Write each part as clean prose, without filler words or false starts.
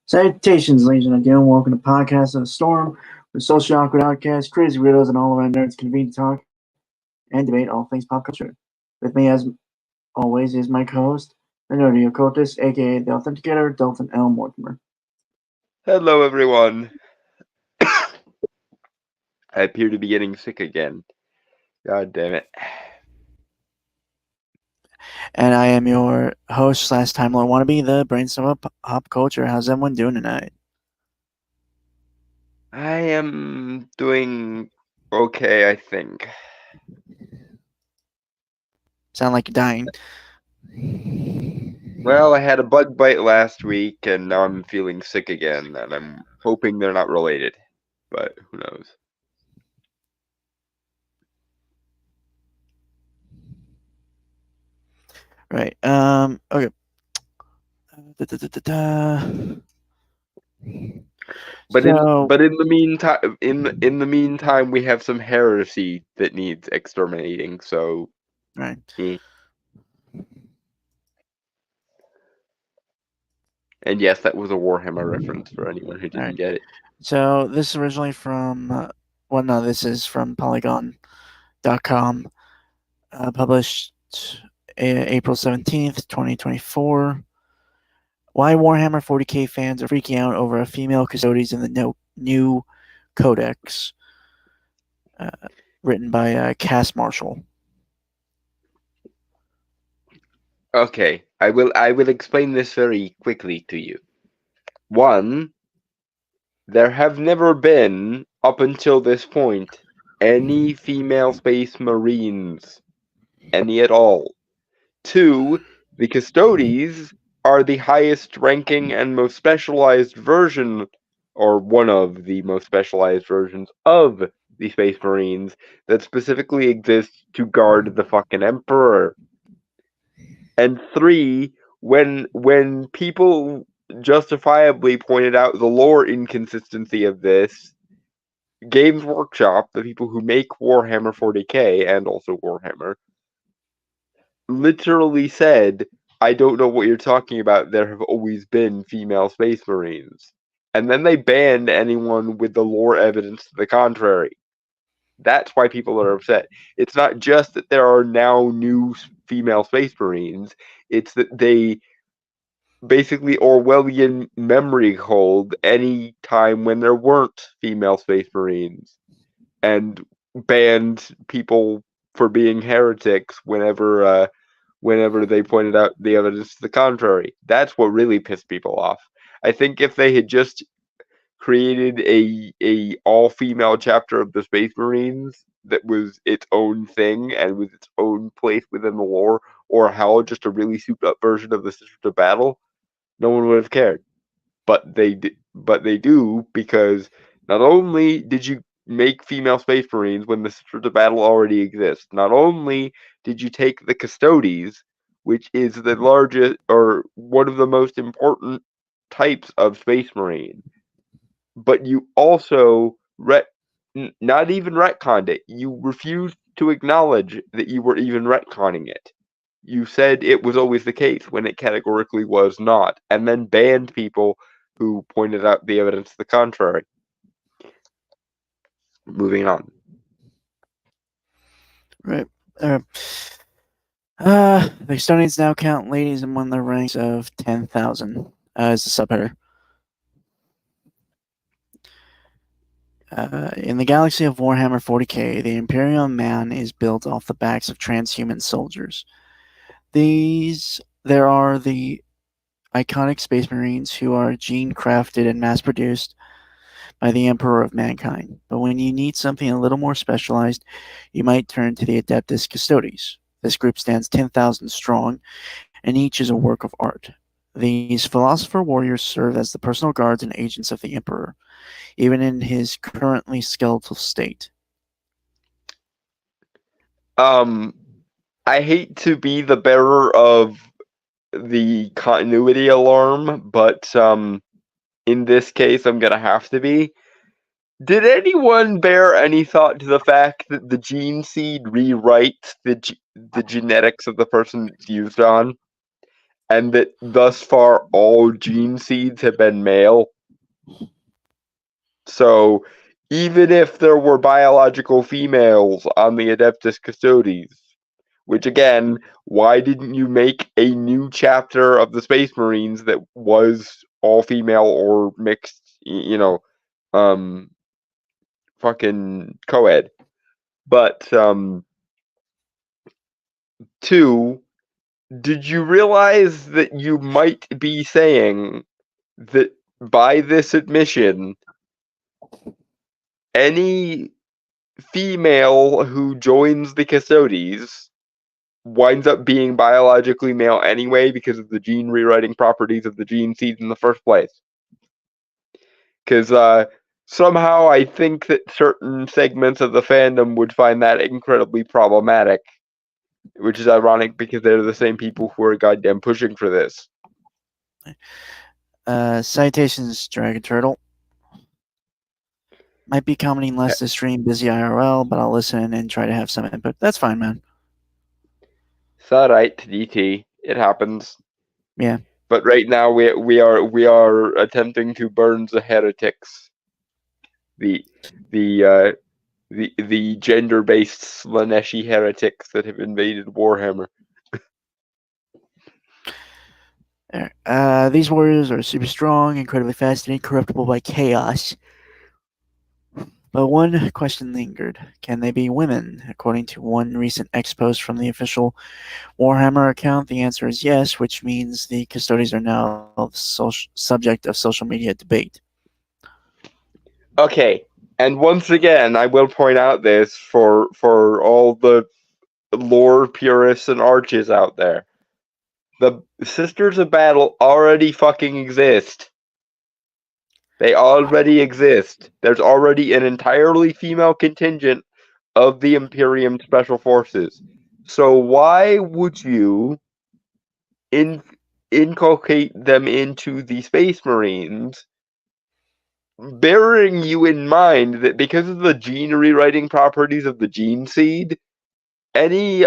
Salutations, ladies and gentlemen. Welcome to Podcast of the Storm, where social awkward outcasts, crazy weirdos, and all around nerds convene to talk and debate all things pop culture. With me, as always, is my co-host, the nerdy occultist, aka the Authenticator, Dalton L. Mortimer. Hello, everyone. I appear to be getting sick again. God damn it. And I am your host / Time Lord wannabe, the brainstorm of pop culture. How's everyone doing tonight? I am doing okay, I think. Sound like you're dying. Well, I had a bug bite last week, and now I'm feeling sick again, and I'm hoping they're not related. But who knows? Right. Okay. But in the meantime, we have some heresy that needs exterminating. So right. And yes, that was a Warhammer reference for anyone who didn't get it. So this is originally from this is from Polygon.com, published April 17th, 2024. Why Warhammer 40k fans are freaking out over a female custodians in the new codex. Written by Cass Marshall. Okay, I will explain this very quickly to you. One, there have never been, up until this point, any female space marines. Any at all. Two, the Custodes are the highest ranking and most specialized version, or one of the most specialized versions of the Space Marines that specifically exists to guard the fucking Emperor. And three, when people justifiably pointed out the lore inconsistency of this, Games Workshop, the people who make Warhammer 40k and also Warhammer, literally said, I don't know what you're talking about, there have always been female Space Marines. And then they banned anyone with the lore evidence to the contrary. That's why people are upset. It's not just that there are now new female Space Marines, it's that they basically Orwellian memory hold any time when there weren't female Space Marines and banned people for being heretics whenever they pointed out the evidence to the contrary. That's what really pissed people off. I think if they had just created a all-female chapter of the Space Marines that was its own thing and with its own place within the lore, or hell, just a really souped-up version of the Sisters of Battle, no one would have cared. But they do, because not only did you make female Space Marines when the Sisters of Battle already exists, not only did you take the Custodes, which is the largest or one of the most important types of Space Marine, but you also not even retconned it. You refused to acknowledge that you were even retconning it. You said it was always the case when it categorically was not, and then banned people who pointed out the evidence to the contrary. Moving on. Right. The Estonians now count ladies among the ranks of 10,000 as the subheader. In the galaxy of Warhammer 40k, the Imperial Man is built off the backs of transhuman soldiers. There are the iconic Space Marines who are gene crafted and mass produced by the Emperor of Mankind. But when you need something a little more specialized, you might turn to the Adeptus Custodes. This group stands 10,000 strong, and each is a work of art. These philosopher warriors serve as the personal guards and agents of the Emperor, even in his currently skeletal state. I hate to be the bearer of the continuity alarm, but in this case, I'm gonna have to be. Did anyone bear any thought to the fact that the gene seed rewrites the genetics of the person it's used on, and that thus far all gene seeds have been male? So even if there were biological females on the Adeptus Custodes, which again, why didn't you make a new chapter of the Space Marines that was all female or mixed, fucking co-ed? But two, did you realize that you might be saying that by this admission, any female who joins the Custodes winds up being biologically male anyway because of the gene rewriting properties of the gene seeds in the first place? Because somehow I think that certain segments of the fandom would find that incredibly problematic, which is ironic because they're the same people who are goddamn pushing for this. Citations, Dragon Turtle. Might be commenting less this stream, busy IRL, but I'll listen and try to have some input. That's fine, man. It's alright, DT. It happens. Yeah. But right now we are attempting to burn the heretics. The gender-based Slaaneshi heretics that have invaded Warhammer. These warriors are super strong, incredibly fast, and incorruptible by chaos. But one question lingered. Can they be women? According to one recent post from the official Warhammer account, the answer is yes, which means the Custodes are now the subject of social media debate. Okay, and once again, I will point out this for all the lore purists and arches out there. The Sisters of Battle already fucking exist. They already exist. There's already an entirely female contingent of the Imperium Special Forces. So why would you inculcate them into the Space Marines, bearing you in mind that because of the gene rewriting properties of the gene seed, any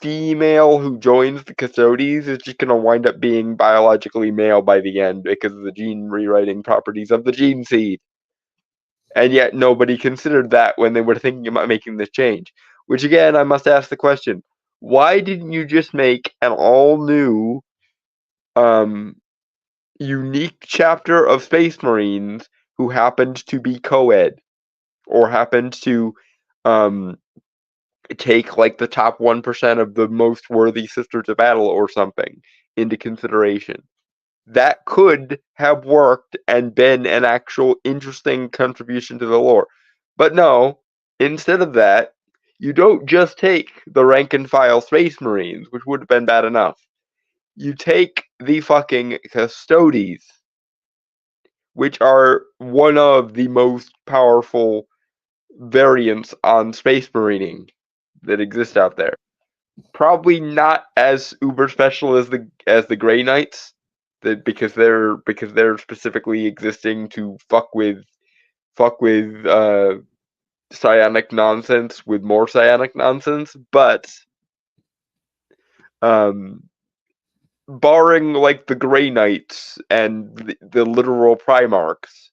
female who joins the Custodes is just going to wind up being biologically male by the end because of the gene rewriting properties of the gene seed. And yet nobody considered that when they were thinking about making this change. Which again, I must ask the question, why didn't you just make an all-new, unique chapter of Space Marines who happened to be co-ed? Or happened to, take like the top 1% of the most worthy Sisters of Battle or something into consideration? That could have worked and been an actual interesting contribution to the lore. But no, instead of that, you don't just take the rank and file Space Marines, which would have been bad enough. You take the fucking Custodes, which are one of the most powerful variants on Space Marining that exist out there. Probably not as uber special as the Grey Knights, because they're specifically existing to fuck with psionic nonsense with more psionic nonsense, but barring like the Grey Knights and the literal Primarchs,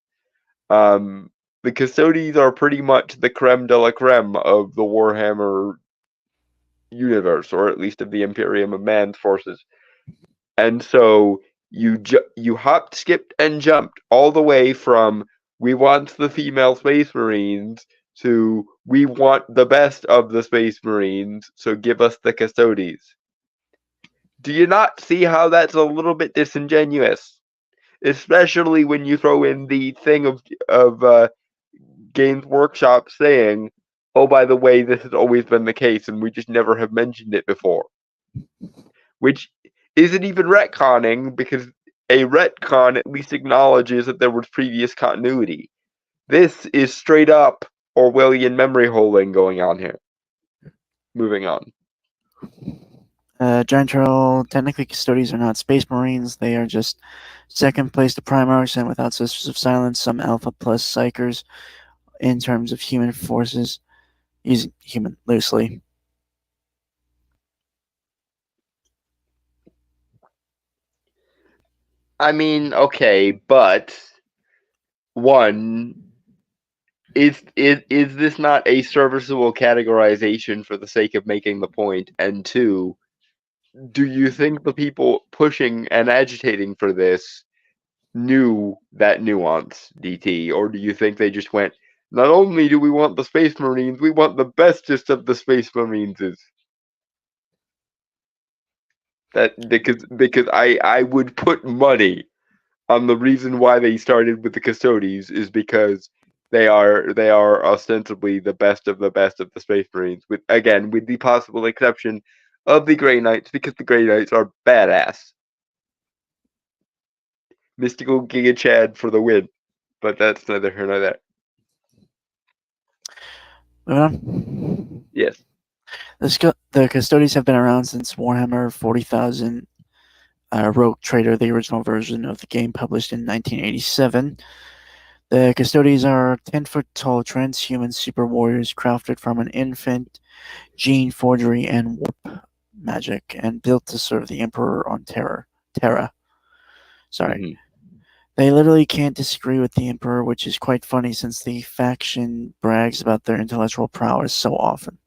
the Custodies are pretty much the creme de la creme of the Warhammer universe, or at least of the Imperium of Man's forces. And so you hopped, skipped, and jumped all the way from we want the female Space Marines to we want the best of the Space Marines, so give us the Custodies. Do you not see how that's a little bit disingenuous? Especially when you throw in the thing of Games Workshop saying, "Oh, by the way, this has always been the case, and we just never have mentioned it before," which isn't even retconning, because a retcon at least acknowledges that there was previous continuity. This is straight up Orwellian memory holding going on here. Moving on. Giant Turtle, technically Custodies are not Space Marines. They are just second place to Primarchs, and without Sisters of Silence, some Alpha plus Psychers in terms of human forces. Using human loosely. I mean, okay, but one, is this not a serviceable categorization for the sake of making the point? And two, do you think the people pushing and agitating for this knew that nuance, DT, or do you think they just went, not only do we want the Space Marines, we want the bestest of the Space Marines? That because I would put money on the reason why they started with the Custodies is because they are ostensibly the best of the Space Marines, with the possible exception of the Grey Knights, because the Grey Knights are badass. Mystical Giga Chad for the win, but that's neither here nor there. Moving on. Yes. The Custodies have been around since Warhammer 40,000 Rogue Trader, the original version of the game published in 1987. The Custodies are 10-foot-tall transhuman super warriors crafted from an infant, gene forgery, and warp magic, and built to serve the Emperor on Terra. Sorry. Mm-hmm. They literally can't disagree with the Emperor, which is quite funny since the faction brags about their intellectual prowess so often.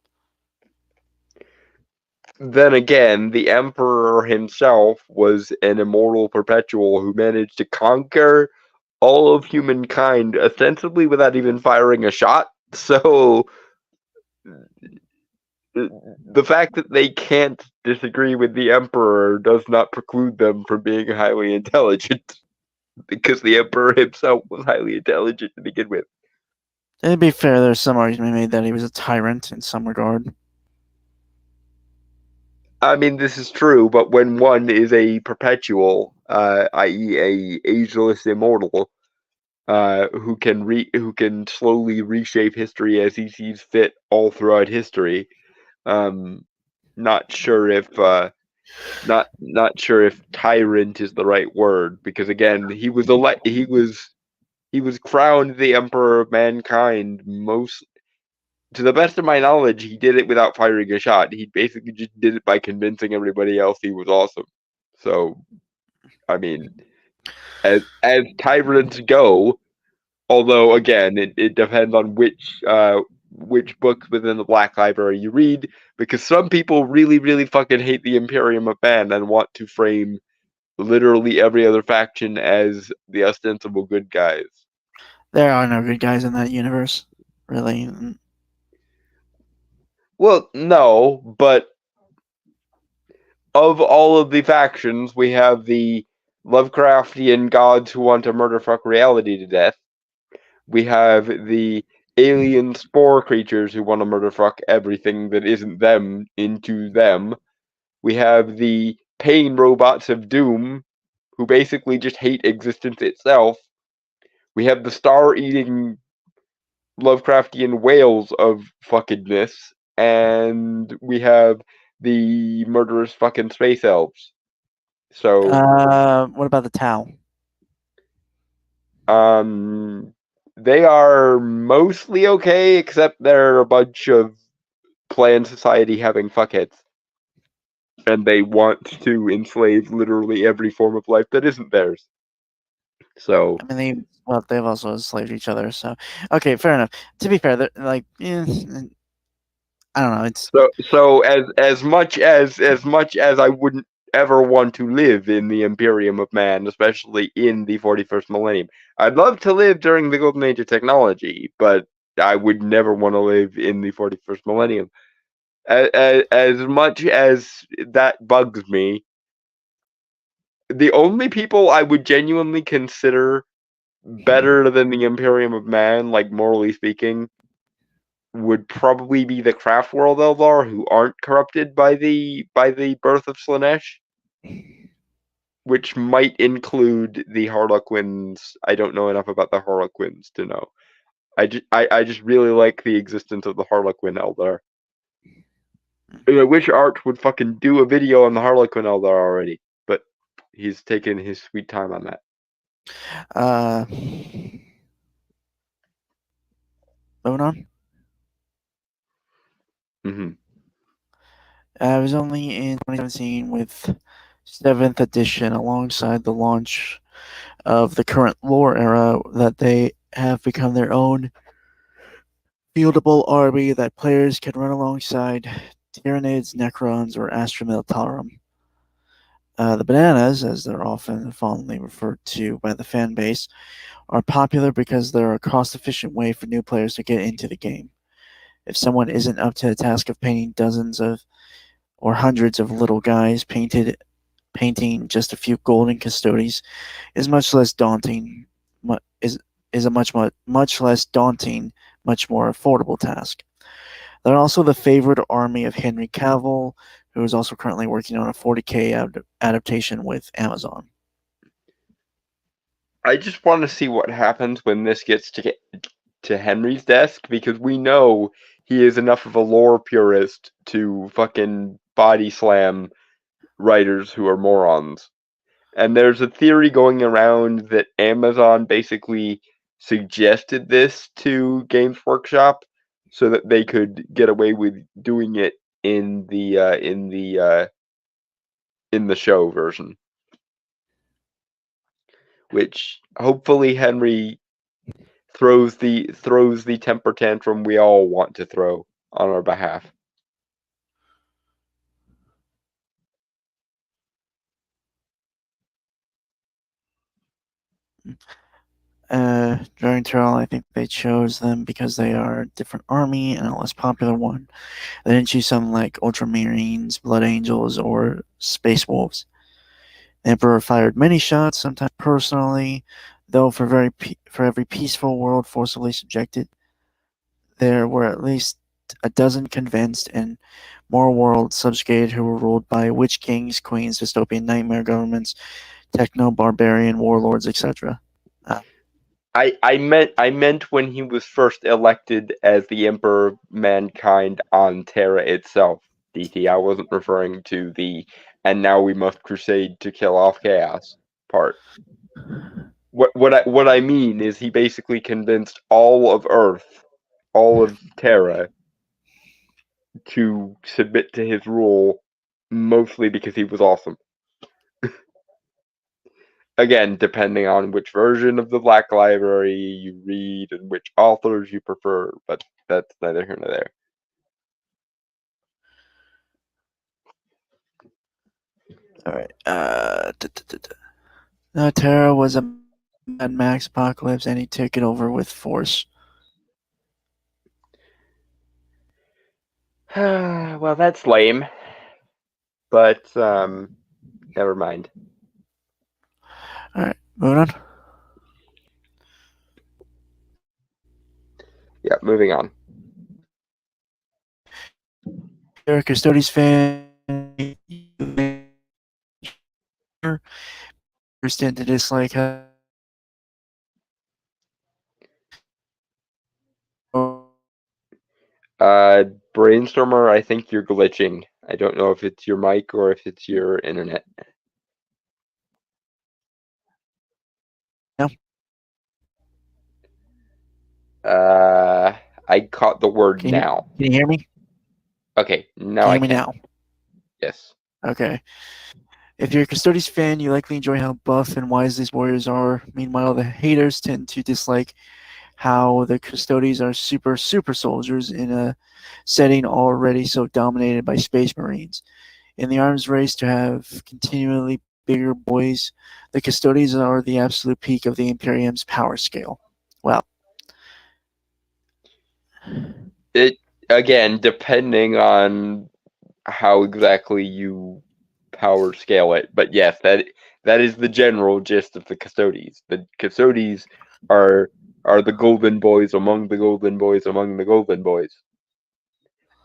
Then again, the Emperor himself was an immortal perpetual who managed to conquer all of humankind ostensibly without even firing a shot. So the fact that they can't disagree with the Emperor does not preclude them from being highly intelligent, because the Emperor himself was highly intelligent to begin with. To be fair, there's some argument made that he was a tyrant in some regard. I mean, this is true, but when one is a perpetual, i.e., a ageless immortal, who can slowly reshape history as he sees fit all throughout history, not sure if tyrant is the right word, because again, he was crowned the Emperor of Mankind. Most, to the best of my knowledge, he did it without firing a shot. He basically just did it by convincing everybody else he was awesome. So, I mean, as tyrants go, although again, it depends on which books within the Black Library you read, because some people really, really fucking hate the Imperium of Man and want to frame literally every other faction as the ostensible good guys. There are no good guys in that universe, really. Well, no, but of all of the factions, we have the Lovecraftian gods who want to murder fuck reality to death. We have the alien spore creatures who want to murder fuck everything that isn't them into them. We have the pain robots of doom, who basically just hate existence itself. We have the star-eating Lovecraftian whales of fuckingness, and we have the murderous fucking space elves. So, what about the Tau? they are mostly okay, except they're a bunch of planned society having fuckheads, and they want to enslave literally every form of life that isn't theirs. So I mean, they've also enslaved each other. So, okay, fair enough. To be fair, like, I don't know. It's so as much as I wouldn't ever want to live in the Imperium of Man, especially in the 41st millennium, I'd love to live during the golden age of technology, but I would never want to live in the 41st millennium. As much as that bugs me, the only people I would genuinely consider better than the Imperium of Man, like morally speaking, would probably be the Craft World Eldar, who aren't corrupted by the birth of Slaanesh, which might include the Harlequins. I don't know enough about the Harlequins to know. I just really like the existence of the Harlequin Eldar. I wish Art would fucking do a video on the Harlequin Eldar already, but he's taken his sweet time on that. moving on. Mm-hmm. It was only in 2017 with 7th edition, alongside the launch of the current lore era, that they have become their own fieldable army that players can run alongside Tyranids, Necrons, or Astra Militarum. The Bananas, as they're often fondly referred to by the fan base, are popular because they're a cost-efficient way for new players to get into the game. If someone isn't up to the task of painting dozens of or hundreds of little guys, painting just a few golden custodies is much less daunting. Is a much less daunting, much more affordable task. They're also the favorite army of Henry Cavill, who is also currently working on a 40K adaptation with Amazon. I just want to see what happens when this gets to Henry's desk, because we know he is enough of a lore purist to fucking body slam writers who are morons. And there's a theory going around that Amazon basically suggested this to Games Workshop so that they could get away with doing it in the show version. Which hopefully Henry throws the temper tantrum we all want to throw on our behalf. During Terrell, I think they chose them because they are a different army and a less popular one. They didn't choose something like Ultramarines, Blood Angels, or Space Wolves. The Emperor fired many shots, sometimes personally, though for every peaceful world forcibly subjected, there were at least a dozen convinced and more worlds subjugated who were ruled by witch kings, queens, dystopian nightmare governments, techno-barbarian warlords, etc. I meant when he was first elected as the Emperor of Mankind on Terra itself, DT. I wasn't referring to the "and now we must crusade to kill off chaos" part. What I mean is he basically convinced all of Earth, all of Terra, to submit to his rule, mostly because he was awesome. Again, depending on which version of the Black Library you read and which authors you prefer, but that's neither here nor there. All right. No, Terra was a Mad Max apocalypse, and he took it over with force. Well, that's lame. But never mind. All right, moving on. Yeah, moving on. You're a Custodes fan. Understand to dislike how. Brainstormer, I think you're glitching. I don't know if it's your mic or if it's your internet. No. I caught the word Can now. Can you hear me? Okay, now Can you I hear me can. now? Yes. Okay. If you're a Custodes fan, you likely enjoy how buff and wise these warriors are. Meanwhile, the haters tend to dislike how the Custodes are super soldiers in a setting already so dominated by Space Marines. In the arms race to have continually bigger boys, the Custodes are the absolute peak of the Imperium's power scale. Well, It again, depending on how exactly you power scale it, but yes, that is the general gist of the Custodes. The Custodes are the golden boys among the golden boys among the golden boys.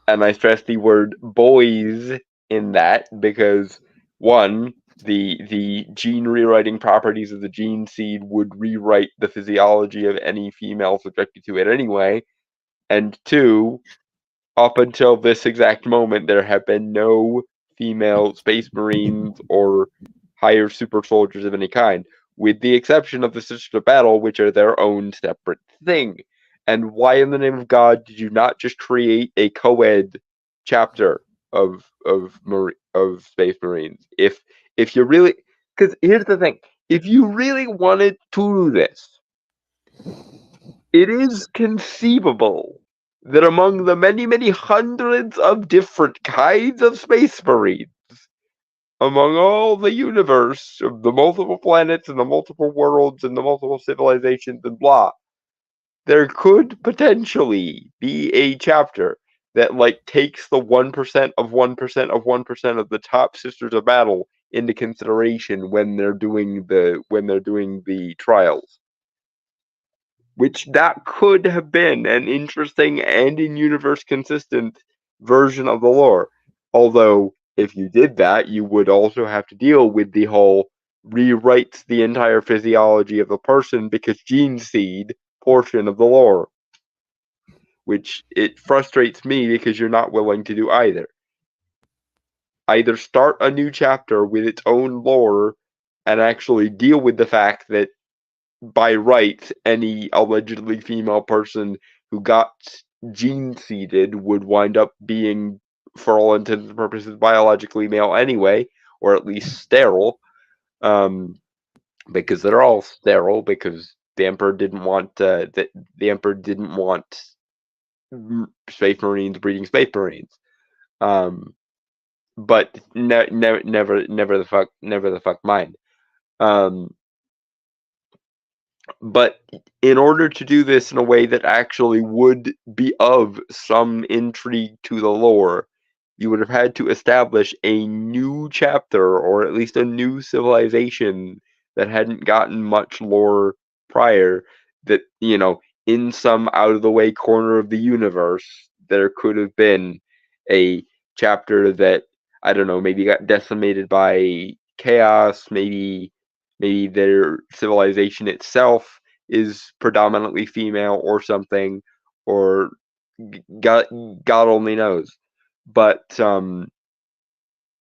And I stress the word boys in that because one, the gene rewriting properties of the gene seed would rewrite the physiology of any female subjected to it anyway, and two, up until this exact moment, there have been no female space marines or higher super soldiers of any kind, with the exception of the Sisters of Battle, which are their own separate thing. And why in the name of God did you not just create a co-ed chapter of Space Marines? If you really, because here's the thing, if you really wanted to do this, it is conceivable that among the many hundreds of different kinds of Space Marines, among all the universe of the multiple planets and the multiple worlds and the multiple civilizations and blah, there could potentially be a chapter that like takes the 1% of 1% of 1% of the top Sisters of Battle into consideration when they're doing the trials. Which that could have been an interesting and in-universe consistent version of the lore. Although, if you did that, you would also have to deal with the whole rewrites the entire physiology of the person because gene seed portion of the lore. Which it frustrates me because you're not willing to do either. Either start a new chapter with its own lore and actually deal with the fact that by right, any allegedly female person who got gene seeded would wind up being, for all intents and purposes, biologically male anyway, or at least sterile, because they're all sterile. Because the Emperor didn't want the Emperor didn't want Space Marines breeding Space Marines. But never the fuck mind. But in order to do this in a way that actually would be of some intrigue to the lore, you would have had to establish a new chapter or at least a new civilization that hadn't gotten much lore prior. That, in some out of the way corner of the universe, there could have been a chapter that, I don't know, maybe got decimated by chaos, maybe their civilization itself is predominantly female or something, or God only knows. But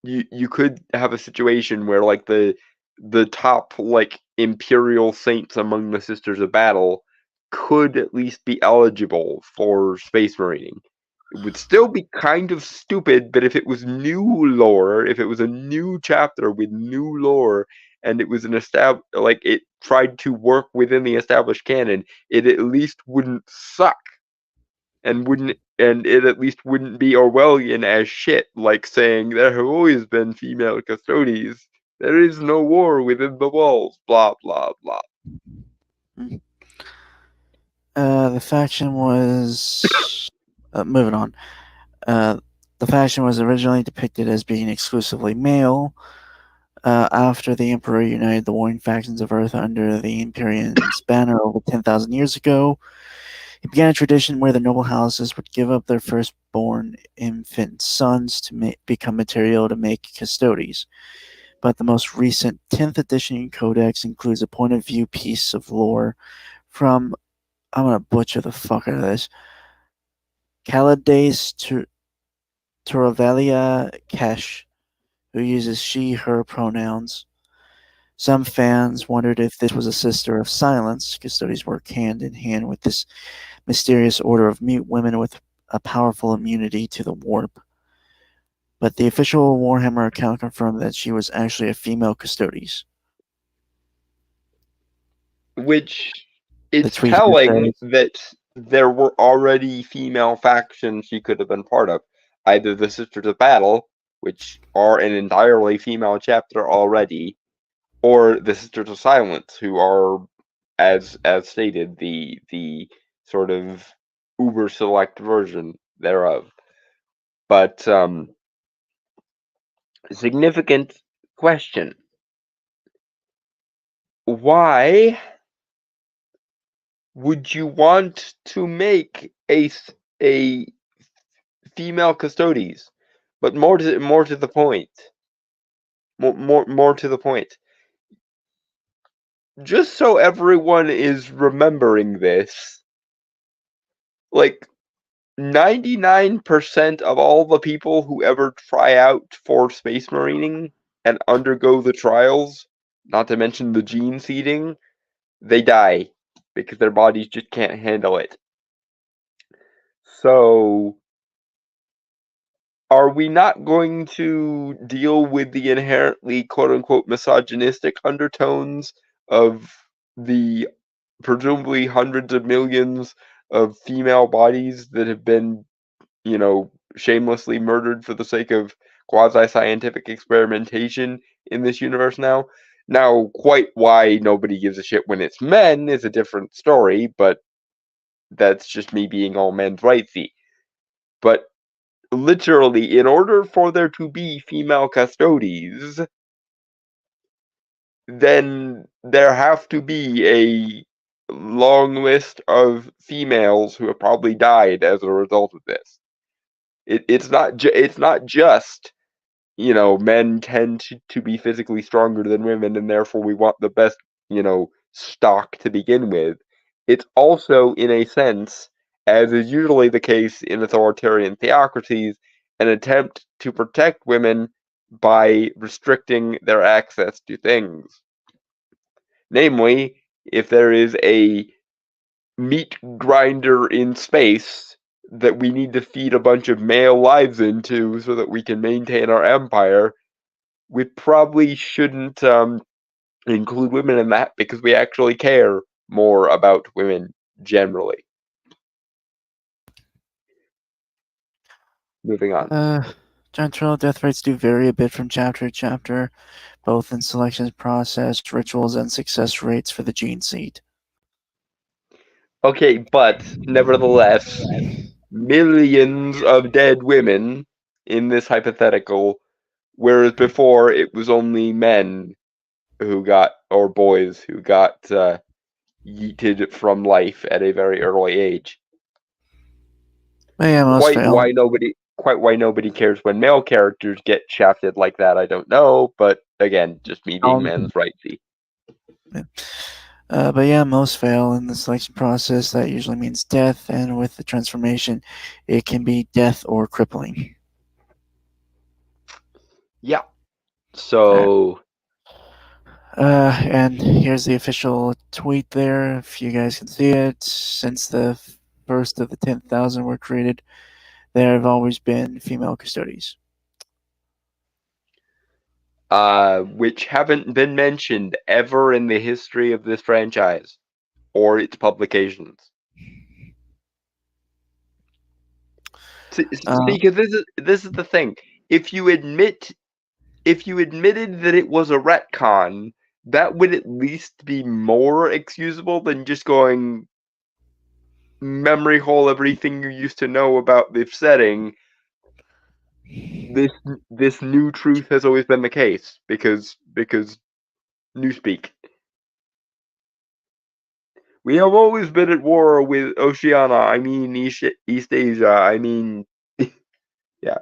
you could have a situation where like the top like imperial saints among the Sisters of Battle could at least be eligible for space marining. It would still be kind of stupid, but if it was new lore, if it was a new chapter with new lore, and it was like it tried to work within the established canon, it at least wouldn't suck, and it at least wouldn't be Orwellian as shit, like saying there have always been female Custodes. There is no war within the walls. Blah blah blah. The faction was moving on. The faction was originally depicted as being exclusively male. After the Emperor united the warring factions of Earth under the Imperium's banner over 10,000 years ago, he began a tradition where the noble houses would give up their firstborn infant sons to become material to make Custodes. But the most recent 10th edition codex includes a point of view piece of lore from, I'm going to butcher the fuck out of this, Calades Turavelia Kesh, who uses she, her pronouns. Some fans wondered if this was a sister of silence. Custodes work hand in hand with this mysterious order of mute women with a powerful immunity to the warp. but the official Warhammer account confirmed that she was actually a female Custodes. Which The it's tweet here telling says, that there were already female factions she could have been part of. Either the Sisters of Battle, which are an entirely female chapter already, or the Sisters of Silence, who are, as stated, the sort of uber select version thereof. But significant question. Why would you want to make a female Custodes? But more to the point. More to the point. Just so everyone is remembering this, like 99% of all the people who ever try out for Space Marining and undergo the trials, not to mention the gene seeding, they die because their bodies just can't handle it. So, are we not going to deal with the inherently quote unquote misogynistic undertones of the presumably hundreds of millions of female bodies that have been, shamelessly murdered for the sake of quasi scientific experimentation in this universe now? Now, quite why nobody gives a shit when it's men is a different story, but that's just me being all men's rightsy. But literally, in order for there to be female Custodes, then there have to be a long list of females who have probably died as a result of this. It's not just, men tend to be physically stronger than women, and therefore we want the best, stock to begin with. It's also, in a sense, as is usually the case in authoritarian theocracies, an attempt to protect women by restricting their access to things. Namely, if there is a meat grinder in space that we need to feed a bunch of male lives into so that we can maintain our empire, we probably shouldn't include women in that because we actually care more about women generally. Moving on. Giant death rates do vary a bit from chapter to chapter, both in selection process, rituals, and success rates for the gene seed. Okay, but nevertheless, millions of dead women in this hypothetical, whereas before it was only men who got, or boys who got yeeted from life at a very early age. But yeah, most Quite fail. why nobody cares when male characters get shafted like that, I don't know. But again, just me being men's rightsy. But yeah, most fail in the selection process. That usually means death, and with the transformation, it can be death or crippling. Yeah. So. And here's the official tweet there, if you guys can see it. Since the first of the 10,000 were created, there have always been female Custodes. Which haven't been mentioned ever in the history of this franchise or its publications. Because this is the thing. If you admitted that it was a retcon, that would at least be more excusable than just going memory hole everything you used to know about this setting. This new truth has always been the case because newspeak. We have always been at war with Oceania. I mean East Asia. I mean, yeah.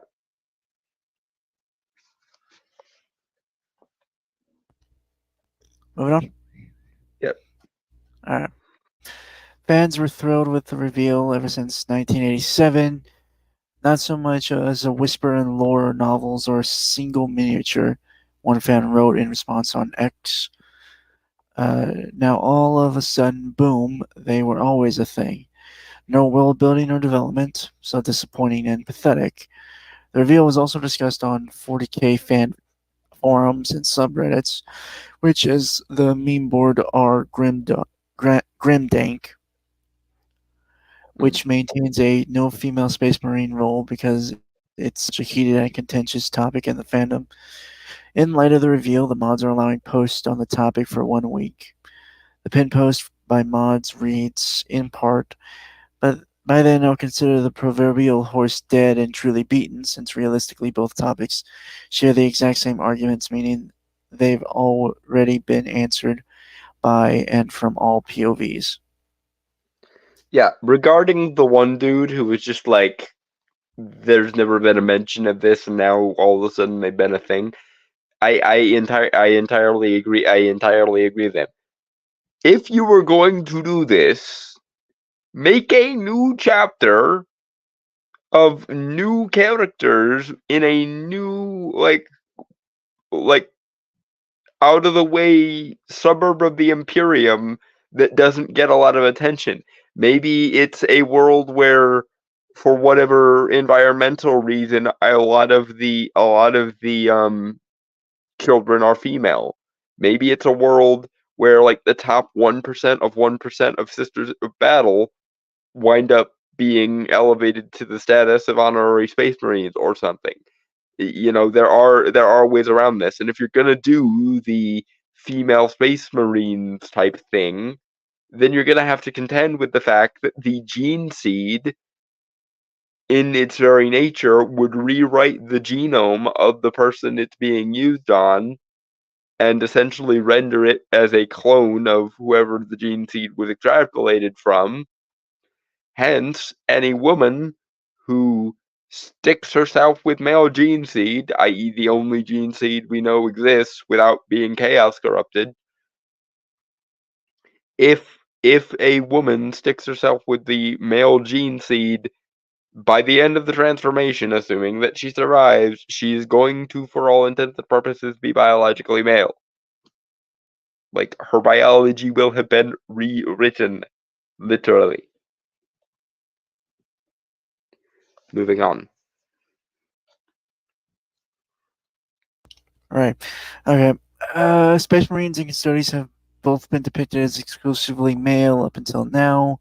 Moving on. Yep. All right. Fans were thrilled with the reveal ever since 1987. Not so much as a whisper in lore novels or a single miniature, one fan wrote in response on X. Now all of a sudden, boom, they were always a thing. No world building or development, so disappointing and pathetic. The reveal was also discussed on 40K fan forums and subreddits, which, as the meme board, are Grimdank, which maintains a no female Space Marine role because it's such a heated and contentious topic in the fandom. In light of the reveal, the mods are allowing posts on the topic for 1 week. The pinned post by mods reads, in part, but by then I'll consider the proverbial horse dead and truly beaten, since realistically both topics share the exact same arguments, meaning they've already been answered by and from all POVs. Yeah, regarding the one dude who was just like, there's never been a mention of this, and now all of a sudden they've been a thing. I entirely agree. I entirely agree with them. If you were going to do this, make a new chapter of new characters in a new like out of the way suburb of the Imperium that doesn't get a lot of attention. Maybe it's a world where, for whatever environmental reason, a lot of the children are female. Maybe it's a world where like the top 1% of Sisters of Battle wind up being elevated to the status of honorary Space Marines or something. You know, there are ways around this, and if you're gonna do the female Space Marines type thing, then you're gonna have to contend with the fact that the gene seed, in its very nature, would rewrite the genome of the person it's being used on and essentially render it as a clone of whoever the gene seed was extrapolated from. Hence, any woman who sticks herself with male gene seed, i.e., the only gene seed we know exists without being chaos corrupted, if a woman sticks herself with the male gene seed by the end of the transformation, assuming that she survives, she's going to, for all intents and purposes, be biologically male. Like, her biology will have been rewritten, literally. Moving on. Right. Okay. Space Marines and Custodes have both been depicted as exclusively male up until now.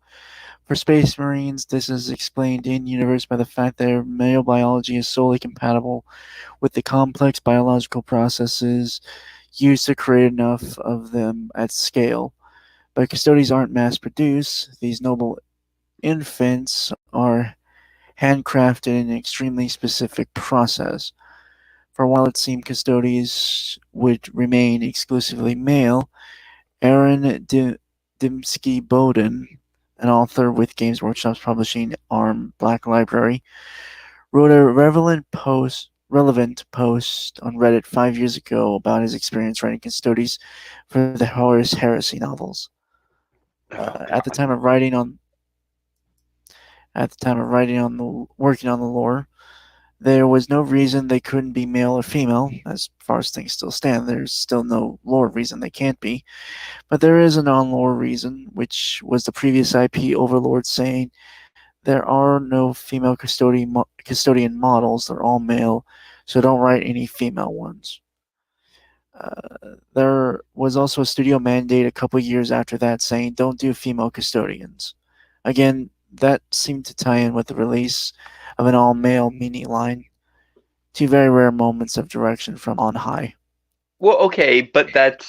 For Space Marines, this is explained in universe by the fact that their male biology is solely compatible with the complex biological processes used to create enough of them at scale. But Custodes aren't mass produced. These noble infants are handcrafted in an extremely specific process. For while it seemed Custodes would remain exclusively male, Aaron Dimsky Bowden, an author with Games Workshop's publishing arm Black Library, wrote a relevant post on Reddit 5 years ago about his experience writing Custodes for the Horus Heresy novels. At the time of writing on working on the lore, there was no reason they couldn't be male or female. As far as things still stand, there's still no lore reason they can't be. But there is a non-lore reason, which was the previous IP overlord saying there are no female custodian models. They're all male, so don't write any female ones. There was also a studio mandate a couple years after that saying don't do female custodians. Again, that seemed to tie in with the release of an all-male mini line. Two very rare moments of direction from on high. Well, okay, but that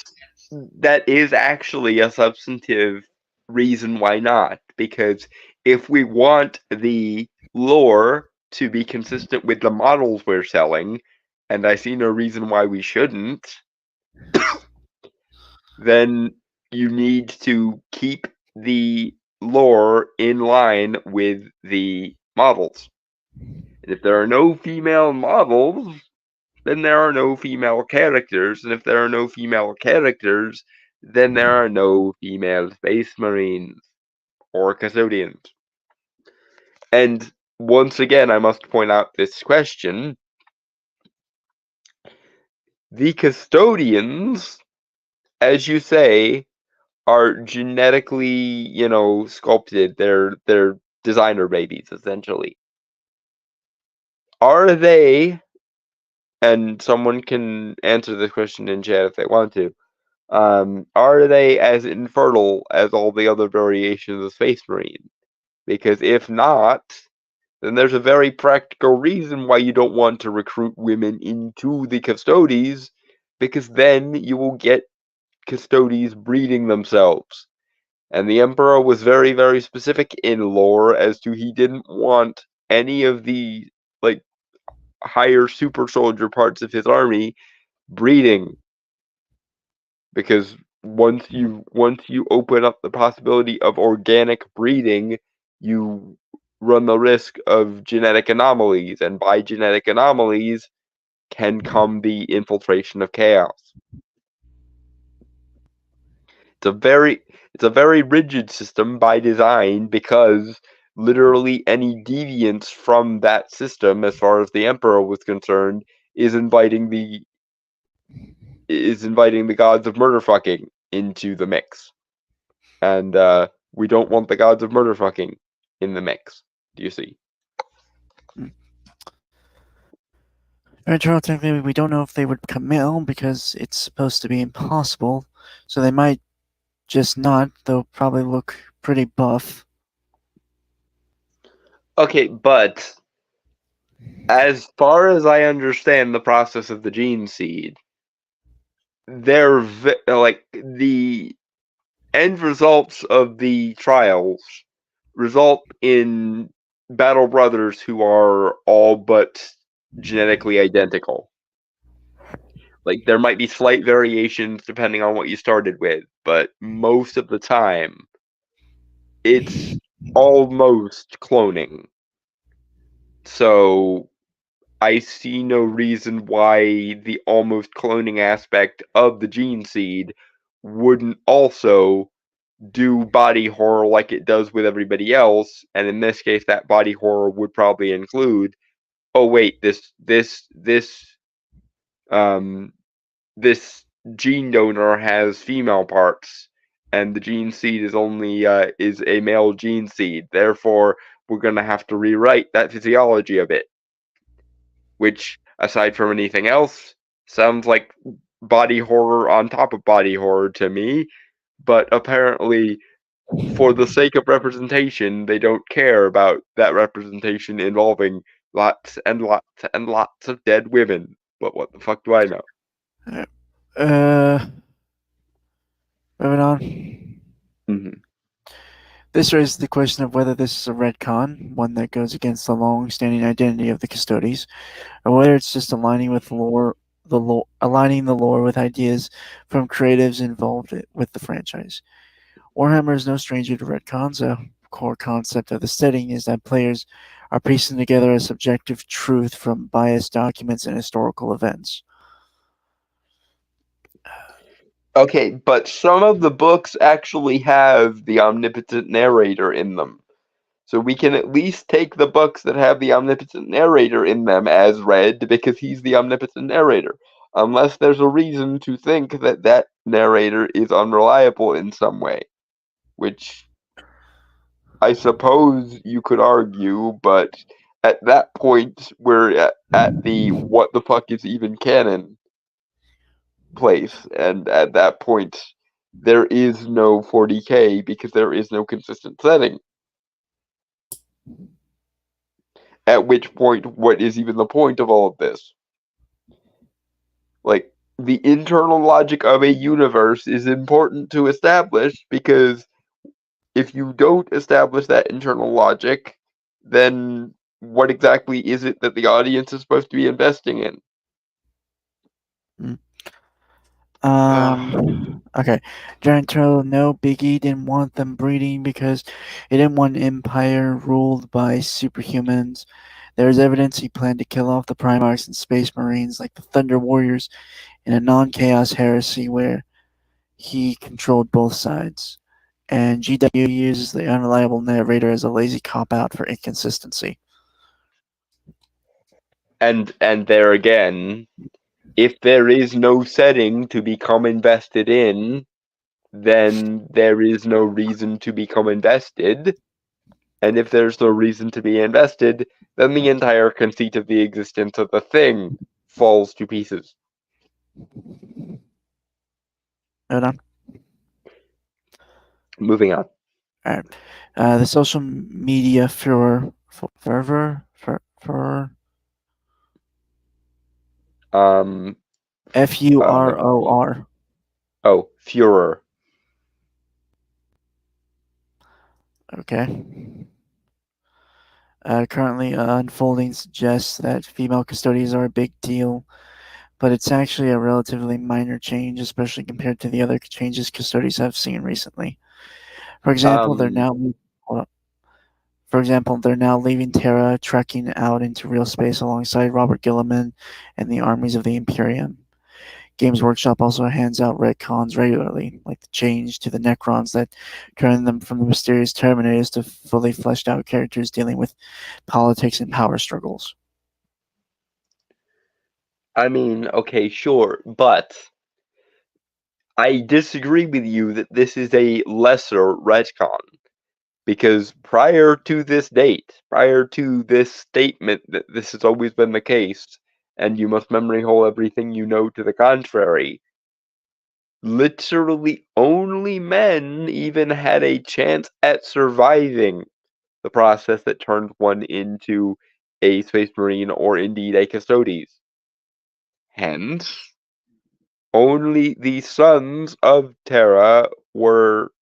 is actually a substantive reason why not. Because if we want the lore to be consistent with the models we're selling, and I see no reason why we shouldn't, then you need to keep the lore in line with the models. And if there are no female models, then there are no female characters. And if there are no female characters, then there are no female Space Marines or Custodians. And once again, I must point out this question. The Custodians, as you say, are genetically, sculpted. They're designer babies, essentially. are they, and someone can answer this question in chat if they want to, are they as infertile as all the other variations of Space Marine? Because if not, then there's a very practical reason why you don't want to recruit women into the Custodes, because then you will get Custodes breeding themselves. And the Emperor was very, very specific in lore as to he didn't want any of the higher super soldier parts of his army breeding, because once you open up the possibility of organic breeding, you run the risk of genetic anomalies, and by genetic anomalies can come the infiltration of chaos. It's a very rigid system by design, because literally any deviance from that system, as far as the Emperor was concerned, is inviting the gods of murder fucking into the mix. And we don't want the gods of murder fucking in the mix. Do you see? Technically, we don't know if they would become male because it's supposed to be impossible. So they might just not. They'll probably look pretty buff. Okay, but as far as I understand the process of the gene seed, they're the end results of the trials result in battle brothers who are all but genetically identical. Like, there might be slight variations depending on what you started with, but most of the time it's almost cloning. So I see no reason why the almost cloning aspect of the gene seed wouldn't also do body horror like it does with everybody else. And in this case, that body horror would probably include, oh wait, this gene donor has female parts, and the gene seed is only is a male gene seed. Therefore, we're gonna have to rewrite that physiology a bit. Which, aside from anything else, sounds like body horror on top of body horror to me. But apparently, for the sake of representation, they don't care about that representation involving lots and lots and lots of dead women. But what the fuck do I know? Moving on. Mm-hmm. This raises the question of whether this is a retcon, one that goes against the long-standing identity of the Custodes, or whether it's just aligning with aligning the lore with ideas from creatives involved with the franchise. Warhammer is no stranger to retcons. A core concept of the setting is that players are piecing together a subjective truth from biased documents and historical events. Okay, but some of the books actually have the omnipotent narrator in them. So we can at least take the books that have the omnipotent narrator in them as read, because he's the omnipotent narrator. Unless there's a reason to think that that narrator is unreliable in some way. Which I suppose you could argue, but at that point, we're at the what the fuck is even canon place. And at that point, there is no 40k because there is no consistent setting. At which point, what is even the point of all of this? Like, the internal logic of a universe is important to establish, because if you don't establish that internal logic, then what exactly is it that the audience is supposed to be investing in? Okay. Giant Turtle, no, Biggie didn't want them breeding because he didn't want an empire ruled by superhumans. There's evidence he planned to kill off the Primarchs and Space Marines like the Thunder Warriors in a non-chaos heresy where he controlled both sides. And GW uses the unreliable narrator as a lazy cop-out for inconsistency. And there again, if there is no setting to become invested in, then there is no reason to become invested. And if there's no reason to be invested, then the entire conceit of the existence of the thing falls to pieces. Hold on. Moving on. All right. The social media fervor. FUROR. Oh, furor. Okay. Currently unfolding suggests that female custodians are a big deal, but it's actually a relatively minor change, especially compared to the other changes custodians have seen recently. For example, they're now leaving Terra, trekking out into real space alongside Robert Gilliman and the armies of the Imperium. Games Workshop also hands out retcons regularly, like the change to the Necrons that turn them from the mysterious Terminators to fully fleshed out characters dealing with politics and power struggles. I mean, okay, sure, but I disagree with you that this is a lesser retcon. Because prior to this date, prior to this statement that this has always been the case, and you must memory hole everything you know to the contrary, literally only men even had a chance at surviving the process that turned one into a Space Marine or indeed a Custodes. Hence, only the sons of Terra were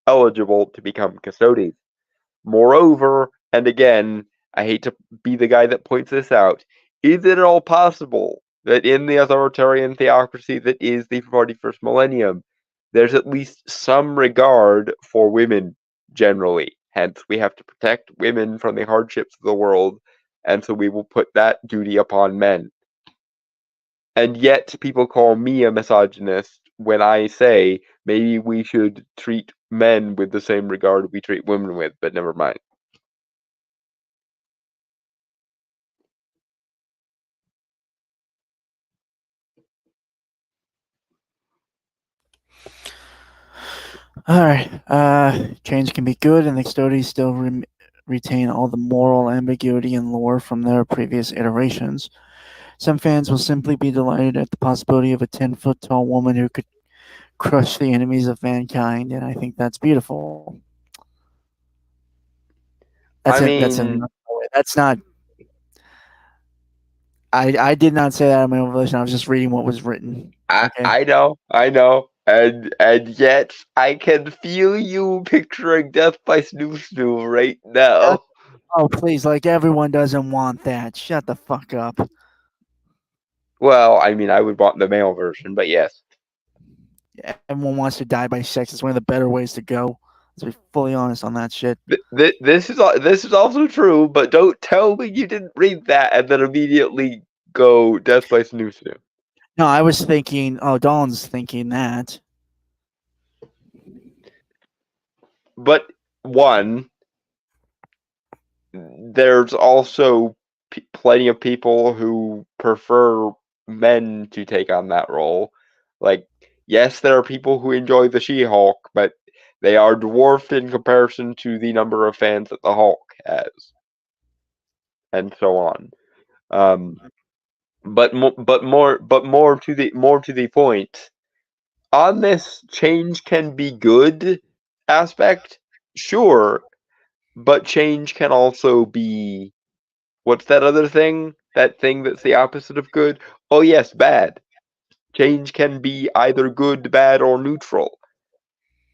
eligible to become Custodes. Moreover, and again, I hate to be the guy that points this out, is it at all possible that in the authoritarian theocracy that is the 41st millennium, there's at least some regard for women generally? Hence, we have to protect women from the hardships of the world, and so we will put that duty upon men. And yet, people call me a misogynist when I say maybe we should treat men with the same regard we treat women with, but never mind. All right. Change can be good, and the Custodes still retain all the moral ambiguity and lore from their previous iterations. Some fans will simply be delighted at the possibility of a 10-foot tall woman who could crush the enemies of mankind, and I think that's beautiful. That's not. I did not say that on my own volition. I was just reading what was written. Okay? I know, and yet I can feel you picturing Death by Snoo Snoo right now. Oh please! Like everyone doesn't want that. Shut the fuck up. Well, I mean, I would want the male version, but yes. Everyone wants to die by sex. It's one of the better ways to go. To be fully honest on that shit. This is also true, but don't tell me you didn't read that and then immediately go Death by Snoo Snoo. No, I was thinking. Oh, Dawn's thinking that. But one, there's also plenty of people who prefer men to take on that role. Like, yes, there are people who enjoy the She-Hulk, but they are dwarfed in comparison to the number of fans that the Hulk has, and so on. But more to the point. On this change can be good aspect, sure, but change can also be, what's that other thing? That thing that's the opposite of good? Oh yes, bad. Change can be either good, bad, or neutral.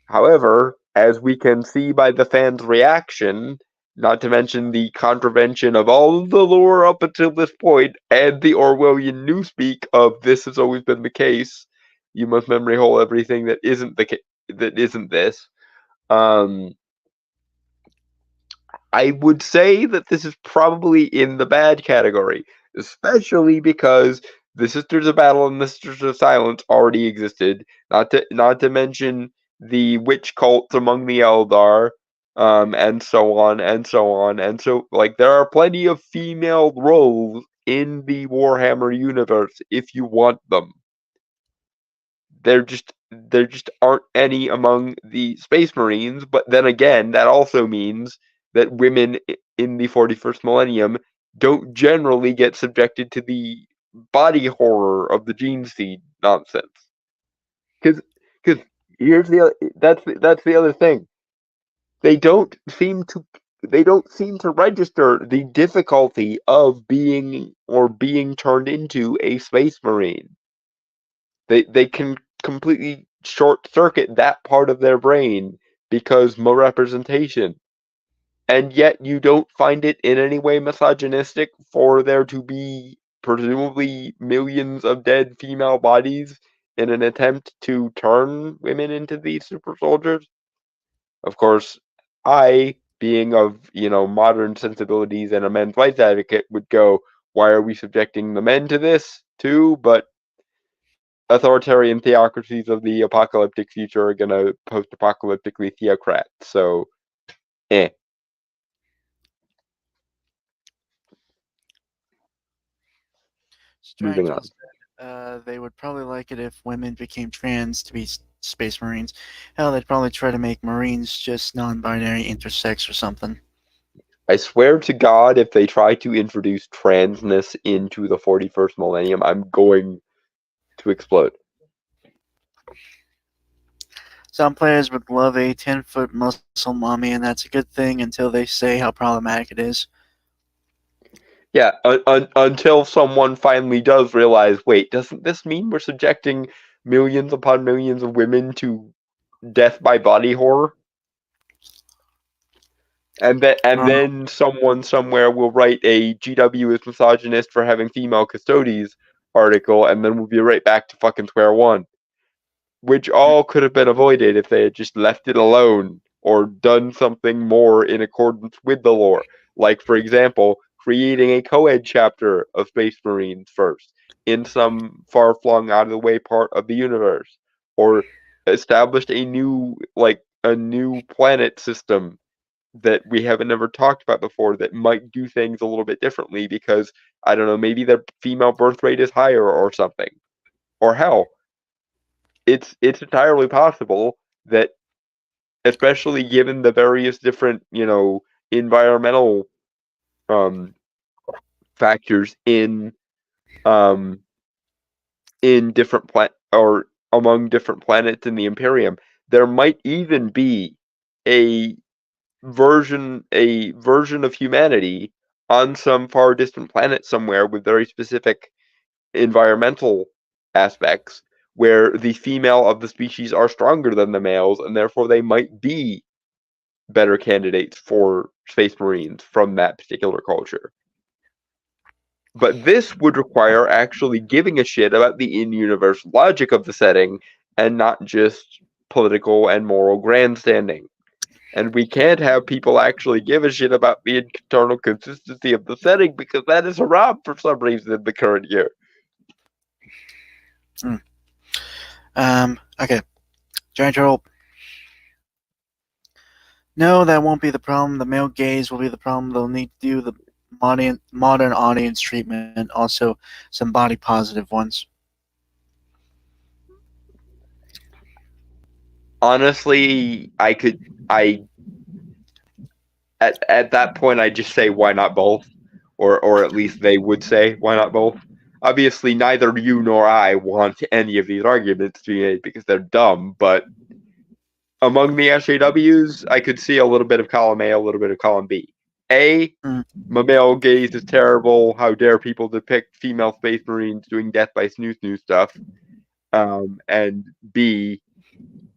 However, as we can see by the fans' reaction, not to mention the contravention of all of the lore up until this point, and the Orwellian newspeak of this has always been the case, you must memory hole everything that isn't this. I would say that this is probably in the bad category, especially because the Sisters of Battle and the Sisters of Silence already existed. Not to mention the witch cults among the Eldar, and so on and so on. And so, like, there are plenty of female roles in the Warhammer universe if you want them. There just aren't any among the Space Marines. But then again, that also means that women in the 41st millennium don't generally get subjected to the body horror of the gene seed nonsense. Because here's that's the other thing. They don't seem to register the difficulty of being turned into a space marine. They can completely short circuit that part of their brain because more representation. And yet you don't find it in any way misogynistic for there to be presumably millions of dead female bodies in an attempt to turn women into these super soldiers. Of course, I, being of, modern sensibilities and a men's rights advocate, would go, why are we subjecting the men to this too? But authoritarian theocracies of the apocalyptic future are gonna post-apocalyptically theocrat. So, eh. Moving on. They would probably like it if women became trans to be space marines. Hell, they'd probably try to make marines just non-binary intersex or something. I swear to God, if they try to introduce transness into the 41st millennium, I'm going to explode. Some players would love a 10-foot muscle mommy, and that's a good thing until they say how problematic it is. Yeah, until someone finally does realize, wait, doesn't this mean we're subjecting millions upon millions of women to death by body horror? And then someone somewhere will write a GW is misogynist for having female custodies article, and then we'll be right back to fucking square one. Which all could have been avoided if they had just left it alone or done something more in accordance with the lore. Like, for example, creating a co-ed chapter of Space Marines first in some far-flung, out-of-the-way part of the universe, or established a new planet system that we haven't never talked about before that might do things a little bit differently because, I don't know, maybe their female birth rate is higher or something. Or hell, it's entirely possible that, especially given the various different, environmental factors in different or among different planets in the Imperium, there might even be a version of humanity on some far distant planet somewhere with very specific environmental aspects where the female of the species are stronger than the males, and therefore they might be better candidates for space marines from that particular culture. But this would require actually giving a shit about the in-universe logic of the setting and not just political and moral grandstanding. And we can't have people actually give a shit about the internal consistency of the setting because that is haram for some reason in the current year. Okay. Giant Turtle. No, that won't be the problem. The male gaze will be the problem. They'll need to do the modern audience treatment, also some body positive ones. Honestly, at that point I just say why not both, or at least they would say why not both. Obviously, neither you nor I want any of these arguments to be made because they're dumb. But among the SJWs, I could see a little bit of column A, a little bit of column B. A, my male gaze is terrible. How dare people depict female space marines doing death by snoo stuff? And B,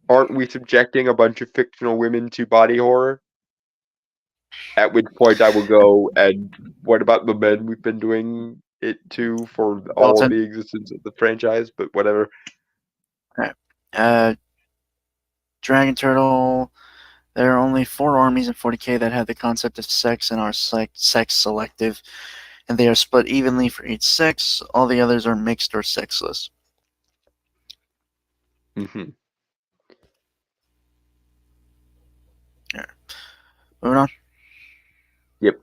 aren't we subjecting a bunch of fictional women to body horror? At which point I will go, and what about the men we've been doing it to for all of the existence of the franchise? But whatever. Alright. Dragon Turtle. There are only 4 armies in 40k that have the concept of sex and are sex selective, and they are split evenly for each sex. All the others are mixed or sexless. Mm-hmm. Yeah. Moving on. Yep.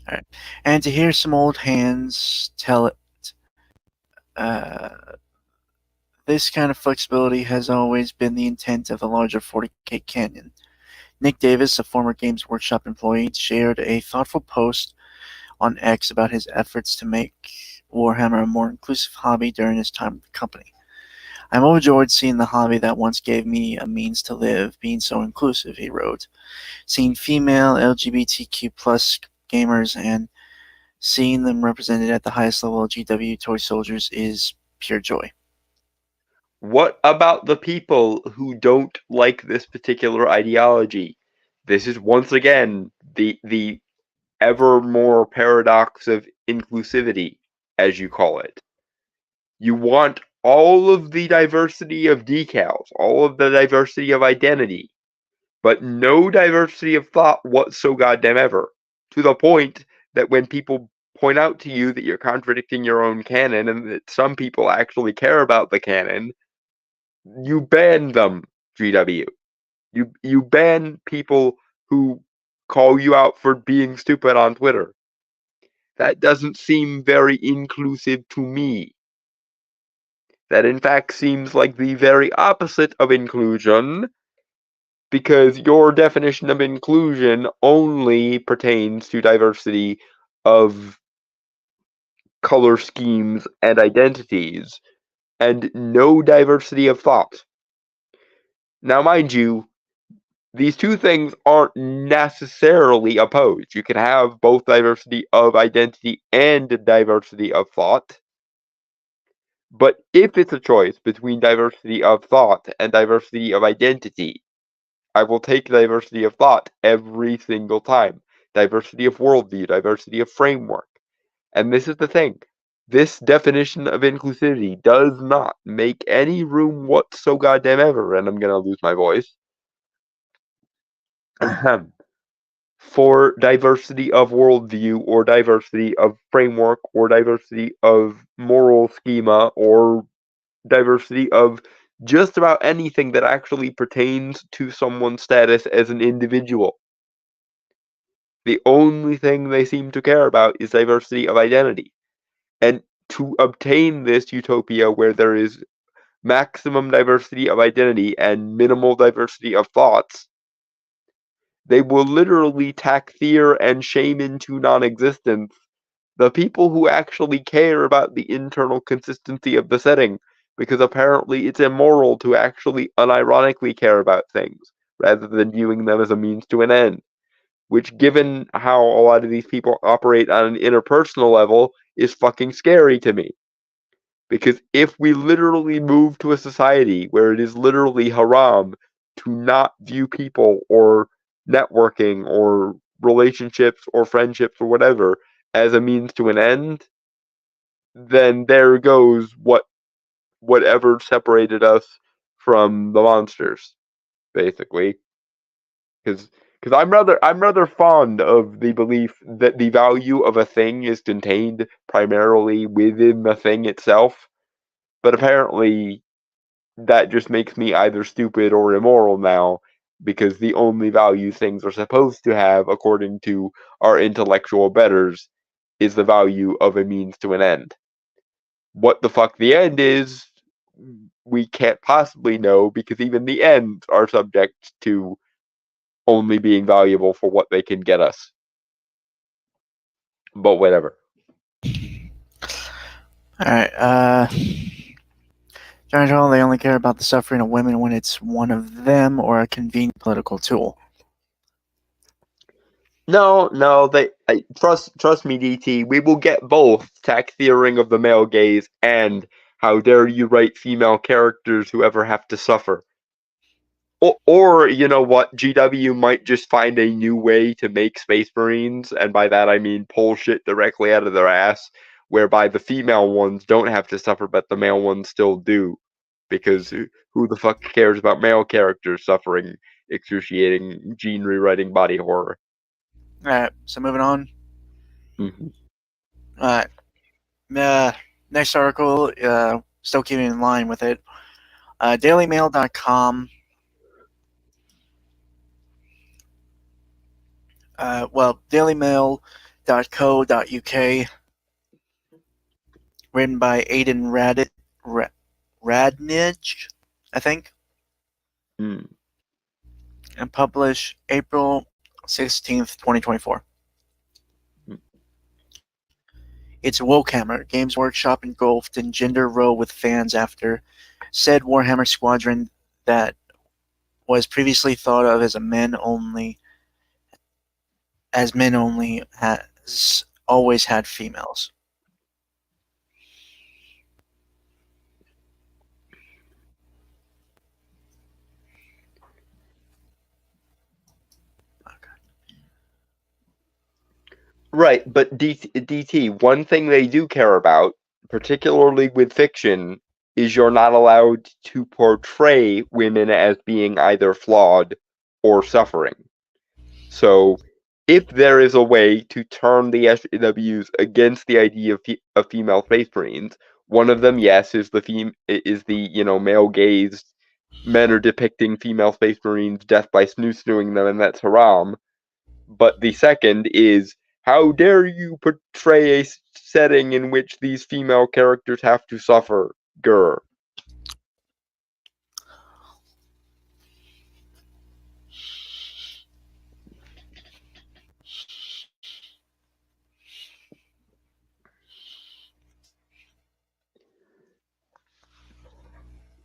All right. And to hear some old hands tell it, this kind of flexibility has always been the intent of the larger 40k canon. Nick Davis, a former Games Workshop employee, shared a thoughtful post on X about his efforts to make Warhammer a more inclusive hobby during his time with the company. I'm overjoyed seeing the hobby that once gave me a means to live being so inclusive, he wrote. Seeing female LGBTQ plus gamers and seeing them represented at the highest level of GW Toy Soldiers is pure joy. What about the people who don't like this particular ideology? This is once again the ever more paradox of inclusivity, as you call it. You want all of the diversity of decals, all of the diversity of identity, but no diversity of thought whatsoever. To the point that when people point out to you that you're contradicting your own canon and that some people actually care about the canon, you ban them, GW. You ban people who call you out for being stupid on Twitter. That doesn't seem very inclusive to me. That in fact seems like the very opposite of inclusion, because your definition of inclusion only pertains to diversity of color schemes and identities, and no diversity of thought. Now, mind you, these two things aren't necessarily opposed. You can have both diversity of identity and diversity of thought. But if it's a choice between diversity of thought and diversity of identity, I will take diversity of thought every single time. Diversity of worldview, diversity of framework. And this is the thing. This definition of inclusivity does not make any room whatsoever, and I'm going to lose my voice, for diversity of worldview or diversity of framework or diversity of moral schema or diversity of just about anything that actually pertains to someone's status as an individual. The only thing they seem to care about is diversity of identity. And to obtain this utopia where there is maximum diversity of identity and minimal diversity of thoughts, they will literally tack fear and shame into non-existence the people who actually care about the internal consistency of the setting, because apparently it's immoral to actually unironically care about things, rather than viewing them as a means to an end. Which, given how a lot of these people operate on an interpersonal level, is fucking scary to me. Because if we literally move to a society where it is literally haram to not view people or networking or relationships or friendships or whatever as a means to an end, then there goes whatever separated us from the monsters, basically. Because I'm rather fond of the belief that the value of a thing is contained primarily within the thing itself, but apparently that just makes me either stupid or immoral now, because the only value things are supposed to have, according to our intellectual betters, is the value of a means to an end. What the fuck the end is, we can't possibly know, because even the ends are subject to only being valuable for what they can get us. But whatever. Alright, General, they only care about the suffering of women when it's one of them or a convenient political tool. No, trust me, DT. We will get both tack theoring of the male gaze and how dare you write female characters who ever have to suffer. Or you know what, GW might just find a new way to make Space Marines, and by that I mean pull shit directly out of their ass, whereby the female ones don't have to suffer, but the male ones still do. Because who the fuck cares about male characters suffering excruciating gene rewriting body horror? Alright, so moving on. Mm-hmm. Alright. Next article, still keeping in line with it. DailyMail.com. DailyMail.co.uk. Written by Aidan Radnich, I think. Mm. and published April 16th, 2024. It's Wokehammer. Games Workshop engulfed in gender row with fans after said Warhammer Squadron that was previously thought of as men only has always had females. Right, but DT, one thing they do care about, particularly with fiction, is you're not allowed to portray women as being either flawed or suffering. So, if there is a way to turn the SJWs against the idea of female Space Marines, one of them, yes, is the male gaze. Men are depicting female Space Marines' death by snooing them, and that's haram. But the second is, how dare you portray a setting in which these female characters have to suffer? Grr.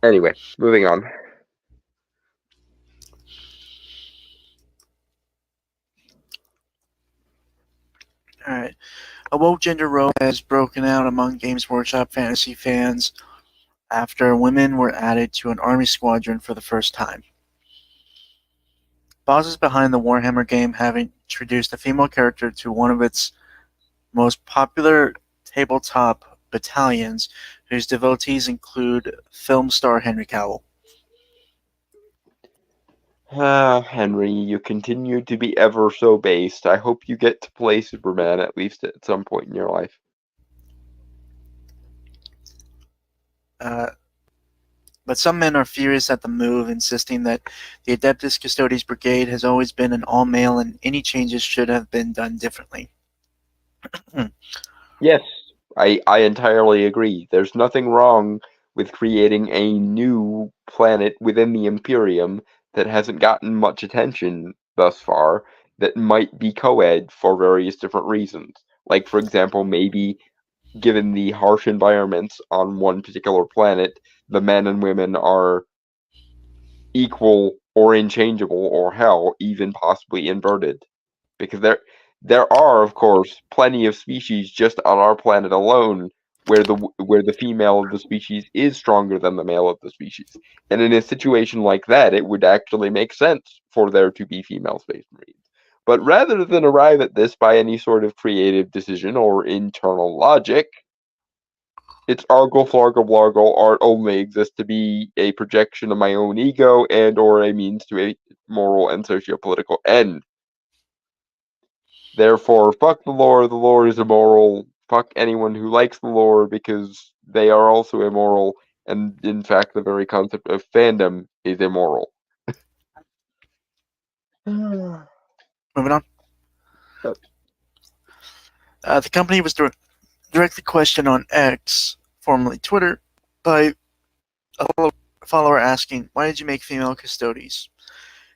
Anyway, moving on. Alright. A woke gender role has broken out among Games Workshop fantasy fans after women were added to an army squadron for the first time. Bosses behind the Warhammer game have introduced a female character to one of its most popular tabletop battalions, whose devotees include film star Henry Cavill. Henry, you continue to be ever so based. I hope you get to play Superman at least at some point in your life. But some men are furious at the move, insisting that the Adeptus Custodes Brigade has always been an all-male and any changes should have been done differently. Yes, I entirely agree. There's nothing wrong with creating a new planet within the Imperium that hasn't gotten much attention thus far that might be co-ed for various different reasons. Like, for example, maybe given the harsh environments on one particular planet, the men and women are equal or interchangeable, or hell, even possibly inverted. Because there are, of course, plenty of species just on our planet alone where the female of the species is stronger than the male of the species. And in a situation like that, it would actually make sense for there to be female Space Marines. But rather than arrive at this by any sort of creative decision or internal logic, its argle flargle blargle art only exists to be a projection of my own ego and or a means to a moral and socio-political end. Therefore, fuck the lore is immoral, fuck anyone who likes the lore because they are also immoral, and in fact the very concept of fandom is immoral. Moving on. The company was directly questioned on X, formerly Twitter, by a follower asking, "Why did you make female custodies?"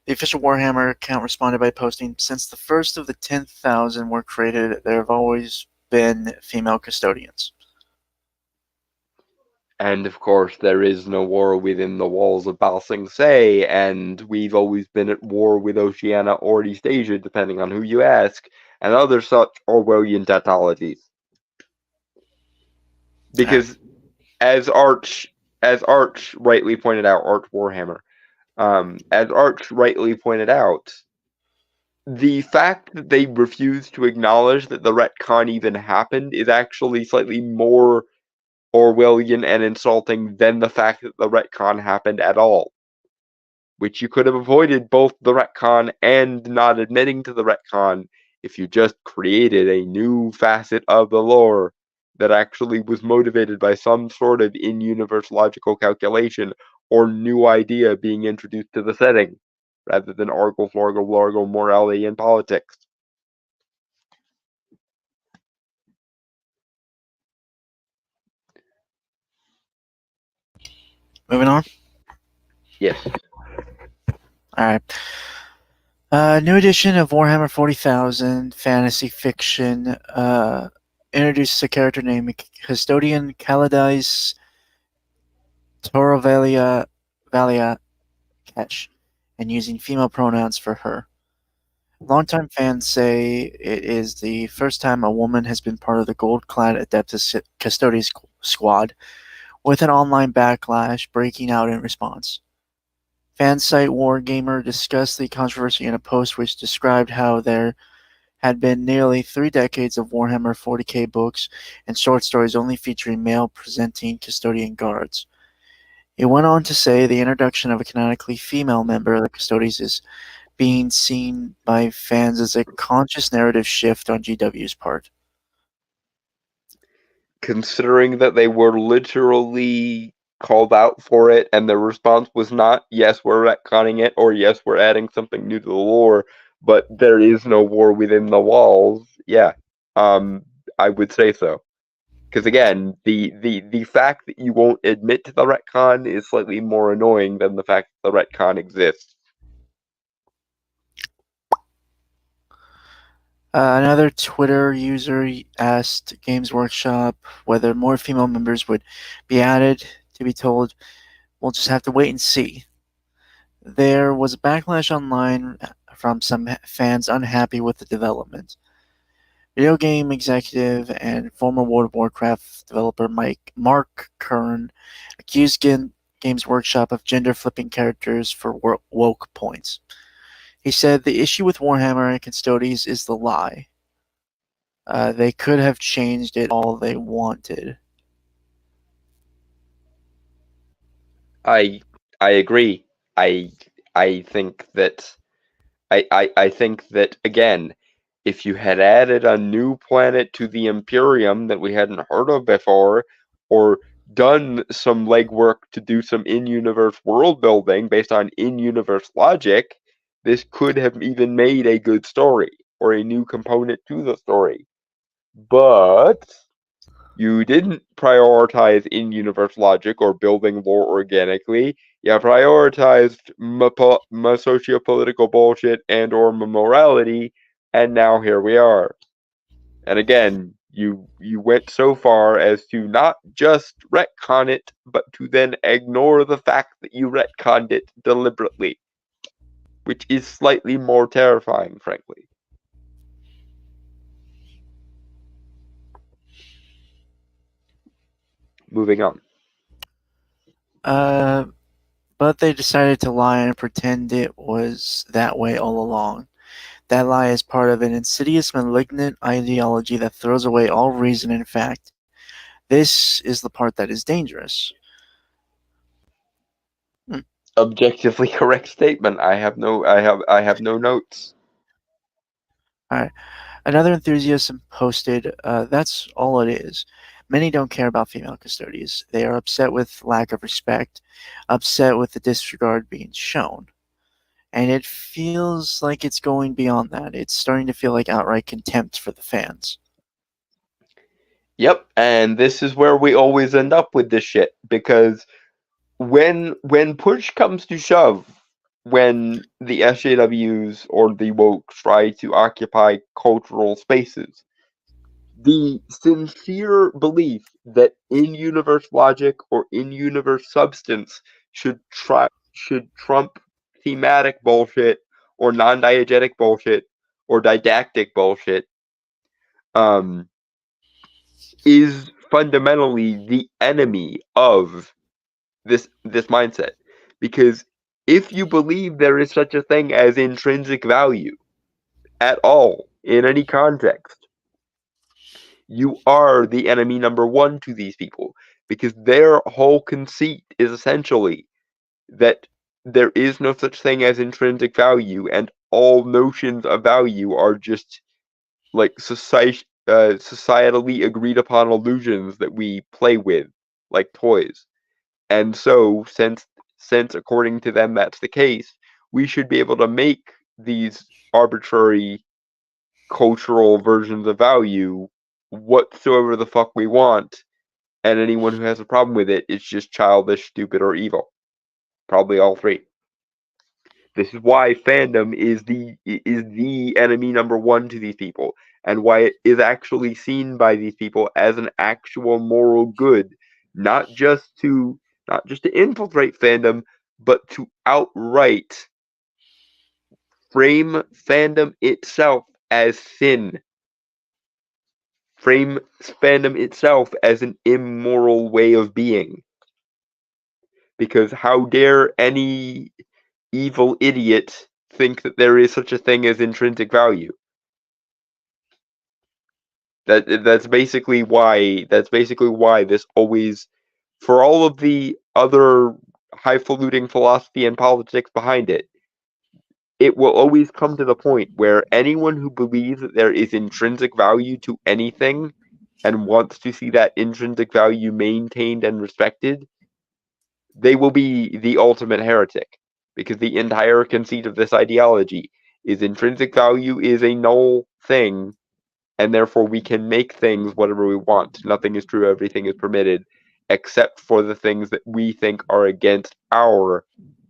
The official Warhammer account responded by posting, "Since the first of the 10,000 were created, there have always been female custodians." And of course, there is no war within the walls of Ba Sing Se, and we've always been at war with Oceania or East Asia, depending on who you ask, and other such Orwellian tautologies. Because as Arch rightly pointed out, Arch Warhammer, as Arch rightly pointed out, the fact that they refuse to acknowledge that the retcon even happened is actually slightly more Orwellian and insulting than the fact that the retcon happened at all. Which you could have avoided both the retcon and not admitting to the retcon if you just created a new facet of the lore that actually was motivated by some sort of in-universe logical calculation or new idea being introduced to the setting, rather than argle, florgle, blargle, morality, and politics. Moving on. Yes. All right. New edition of Warhammer 40,000 fantasy fiction introduces a character named Custodian Caladice Torovalia Valia Kesh, and using female pronouns for her. Longtime fans say it is the first time a woman has been part of the gold-clad Adeptus Custodes squad, with an online backlash breaking out in response. Fan site Wargamer discussed the controversy in a post which described how there had been nearly 3 decades of Warhammer 40k books and short stories only featuring male presenting custodian guards. It went on to say the introduction of a canonically female member of the Custodes is being seen by fans as a conscious narrative shift on GW's part. Considering that they were literally called out for it and the response was not, yes, we're retconning it, or yes, we're adding something new to the lore, but there is no war within the walls, yeah, I would say so. Because again, the fact that you won't admit to the retcon is slightly more annoying than the fact that the retcon exists. Another Twitter user asked Games Workshop whether more female members would be added. To be told, we'll just have to wait and see. There was a backlash online from some fans unhappy with the development. Video game executive and former World of Warcraft developer Mark Kern accused Games Workshop of gender-flipping characters for woke points. He said the issue with Warhammer and Custodes is the lie. They could have changed it all they wanted. I agree. I think that I think that again, if you had added a new planet to the Imperium that we hadn't heard of before, or done some legwork to do some in-universe world building based on in-universe logic, this could have even made a good story or a new component to the story. But you didn't prioritize in-universe logic or building lore organically. You prioritized socio-political bullshit and or morality, and now here we are. And again, you went so far as to not just retcon it, but to then ignore the fact that you retconned it deliberately, which is slightly more terrifying, frankly. Moving on. But they decided to lie and pretend it was that way all along. That lie is part of an insidious, malignant ideology that throws away all reason and fact. This is the part that is dangerous. Objectively correct statement. I have no notes. Alright. Another enthusiast posted, that's all it is. Many don't care about female custodians. They are upset with lack of respect, upset with the disregard being shown. And it feels like it's going beyond that. It's starting to feel like outright contempt for the fans. Yep, and this is where we always end up with this shit, because when push comes to shove, when the SJWs or the woke try to occupy cultural spaces, the sincere belief that in-universe logic or in-universe substance should trump thematic bullshit or non-diegetic bullshit or didactic bullshit is fundamentally the enemy of this mindset. Because if you believe there is such a thing as intrinsic value at all in any context, you are the enemy number one to these people, because their whole conceit is essentially that there is no such thing as intrinsic value, and all notions of value are just like societally agreed upon illusions that we play with like toys. And so, since according to them that's the case, we should be able to make these arbitrary cultural versions of value whatsoever the fuck we want, and anyone who has a problem with it is just childish, stupid, or evil. Probably all three. This is why fandom is the enemy number one to these people, and why it is actually seen by these people as an actual moral good, not just to infiltrate fandom, but to outright frame fandom itself as sin. Frame fandom itself as an immoral way of being. Because how dare any evil idiot think that there is such a thing as intrinsic value? That's basically why this always, for all of the other highfalutin philosophy and politics behind it, it will always come to the point where anyone who believes that there is intrinsic value to anything and wants to see that intrinsic value maintained and respected, they will be the ultimate heretic. Because the entire conceit of this ideology is intrinsic value is a null thing, and therefore we can make things whatever we want. Nothing is true, everything is permitted, except for the things that we think are against our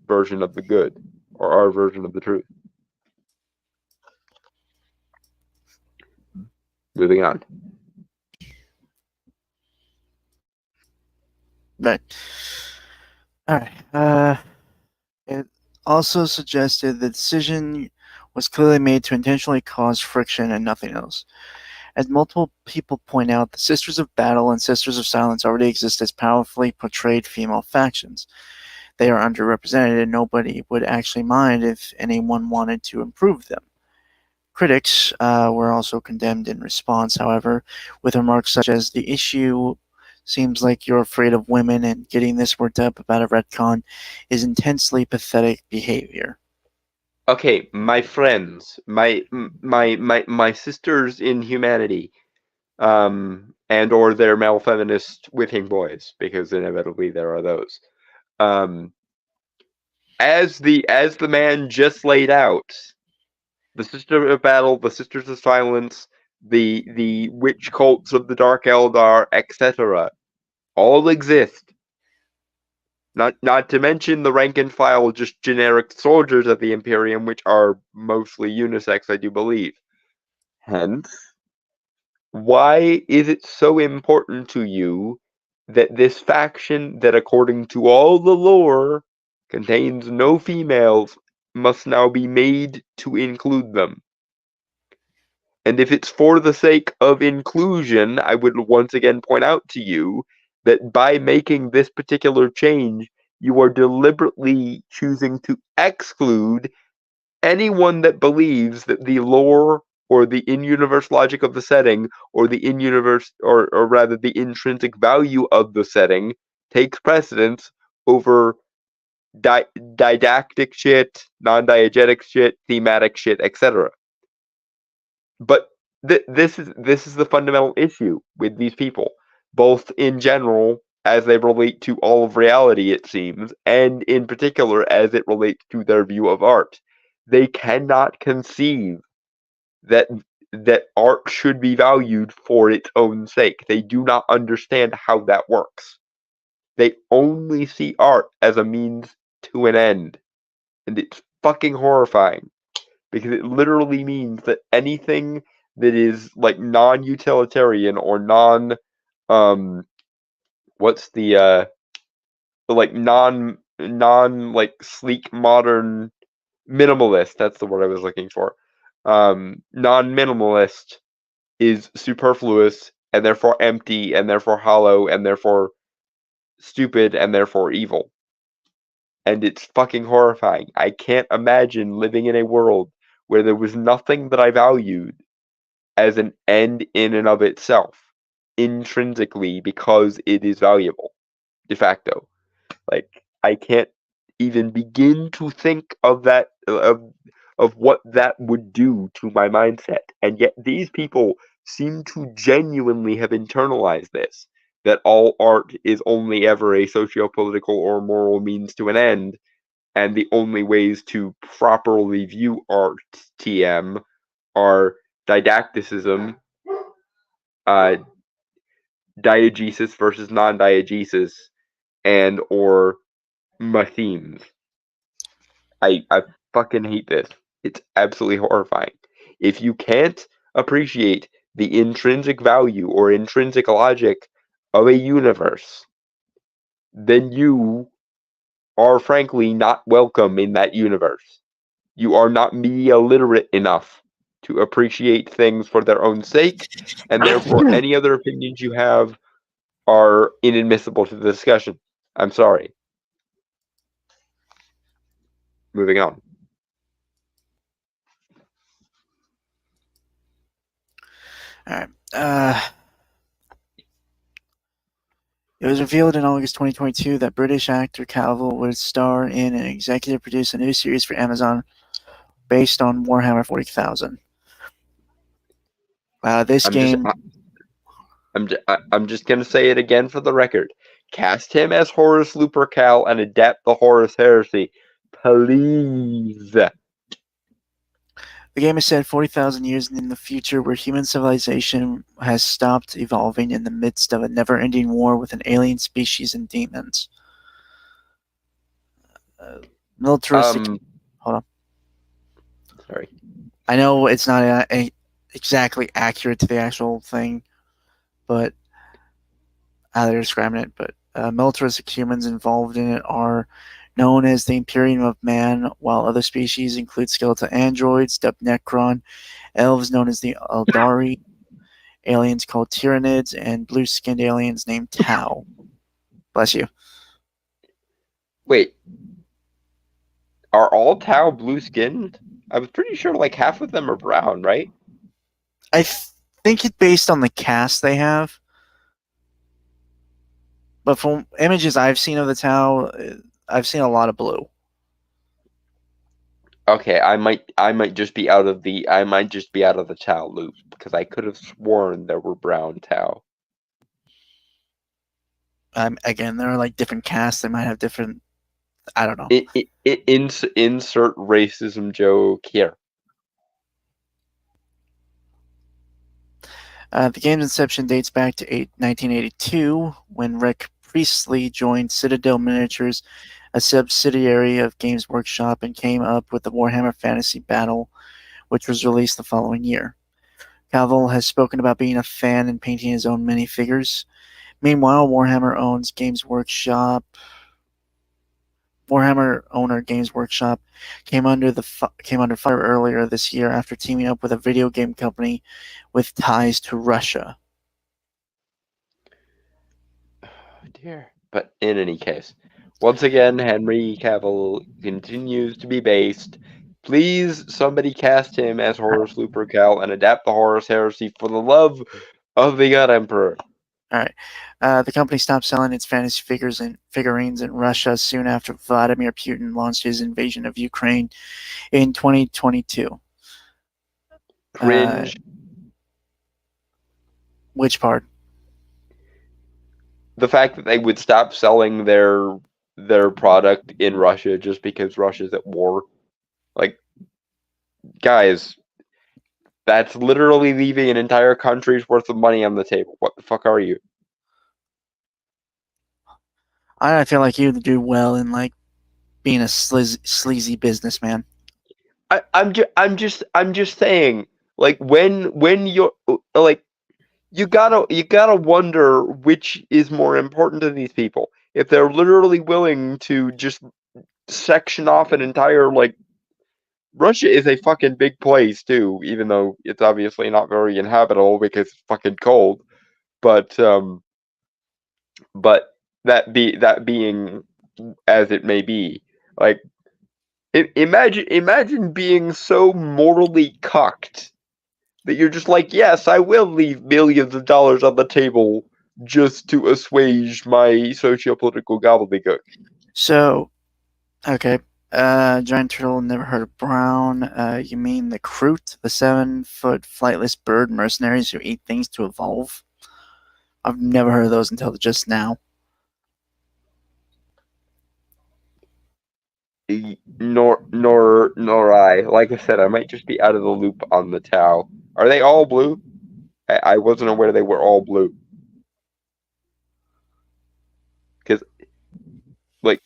version of the good, or our version of the truth. Moving on. Right. All right. It also suggested the decision was clearly made to intentionally cause friction and nothing else. As multiple people point out, the Sisters of Battle and Sisters of Silence already exist as powerfully portrayed female factions. They are underrepresented, and nobody would actually mind if anyone wanted to improve them. Critics were also condemned in response, however, with remarks such as, "The issue seems like you're afraid of women, and getting this worked up about a retcon is intensely pathetic behavior." Okay, my friends, my sisters in humanity, and or their male feminist whipping boys, because inevitably there are those. As the man just laid out, the Sisters of Battle, the Sisters of Silence, the witch cults of the Dark Eldar, etc., all exist. Not to mention the rank and file, just generic soldiers of the Imperium, which are mostly unisex, I do believe. Hence, why is it so important to you that this faction, that according to all the lore contains no females, must now be made to include them? And if it's for the sake of inclusion, I would once again point out to you that by making this particular change, you are deliberately choosing to exclude anyone that believes that the lore or the in-universe logic of the setting, or the in-universe, or rather the intrinsic value of the setting, takes precedence over didactic shit, non-diegetic shit, thematic shit, etc. But this is the fundamental issue with these people, both in general as they relate to all of reality, it seems, and in particular as it relates to their view of art. They cannot conceive that art should be valued for its own sake. They do not understand how that works. They only see art as a means to an end. And it's fucking horrifying, because it literally means that anything that is like non-utilitarian or non what's the like non like sleek modern minimalist, that's the word I was looking for, non-minimalist, is superfluous and therefore empty and therefore hollow and therefore stupid and therefore evil. And it's fucking horrifying. I can't imagine living in a world where there was nothing that I valued as an end in and of itself, intrinsically, because it is valuable, de facto. Like, I can't even begin to think of that, of what that would do to my mindset. And yet these people seem to genuinely have internalized this, that all art is only ever a socio-political or moral means to an end, and the only ways to properly view art, TM, are didacticism, diegesis versus non-diegesis, and or themes. I fucking hate this. It's absolutely horrifying. If you can't appreciate the intrinsic value or intrinsic logic of a universe, then you are frankly not welcome in that universe. You are not media literate enough to appreciate things for their own sake, and therefore any other opinions you have are inadmissible to the discussion. I'm sorry. Moving on. All right. It was revealed in August 2022 that British actor Cavill would star in and executive produce a new series for Amazon based on Warhammer 40,000. This game. I'm just gonna say it again for the record. Cast him as Horus Lupercal and adapt the Horus Heresy, please. The game is set 40,000 years in the future where human civilization has stopped evolving in the midst of a never-ending war with an alien species and demons. Militaristic. Hold on. Sorry. I know it's not exactly accurate to the actual thing, but how they're describing it. But militaristic humans involved in it are known as the Imperium of Man, while other species include skeletal androids, dubbed Necron, elves known as the Eldari, aliens called Tyranids, and blue-skinned aliens named Tau. Bless you. Wait. Are all Tau blue-skinned? I was pretty sure like half of them are brown, right? I think it's based on the cast they have. But from images I've seen of the Tau, I've seen a lot of blue. Okay, I might just be out of the Tau loop because I could have sworn there were brown Tau. Again, there are like different casts. They might have different. I don't know. Insert racism joke here. The game's inception dates back to 1982 when Rick Priestley joined Citadel Miniatures, a subsidiary of Games Workshop, and came up with the Warhammer Fantasy Battle, which was released the following year. Cavill has spoken about being a fan and painting his own minifigures. Meanwhile, Warhammer owner Games Workshop came under fire earlier this year after teaming up with a video game company with ties to Russia. Oh dear. But in any case, once again, Henry Cavill continues to be based. Please, somebody cast him as Horus Lupercal and adapt the Horus Heresy for the love of the God Emperor. All right. The company stopped selling its fantasy figurines in Russia soon after Vladimir Putin launched his invasion of Ukraine in 2022. Cringe. Which part? The fact that they would stop selling their product in Russia just because Russia's at war. Like, guys, that's literally leaving an entire country's worth of money on the table. What the fuck are you? I feel like you'd do well in like being a sleazy businessman. I'm just saying, like when you're like you gotta wonder which is more important to these people. If they're literally willing to just section off an entire like Russia is a fucking big place too, even though it's obviously not very inhabitable because it's fucking cold. But that being as it may be, like imagine being so morally cucked that you're just like, yes, I will leave millions of dollars on the table just to assuage my socio-political gobbledygook. So, okay. Giant turtle, never heard of Brown. You mean the Kroot, the 7-foot flightless bird mercenaries who eat things to evolve? I've never heard of those until just now. Nor I. Like I said, I might just be out of the loop on the Tau. Are they all blue? I wasn't aware they were all blue. Because, like,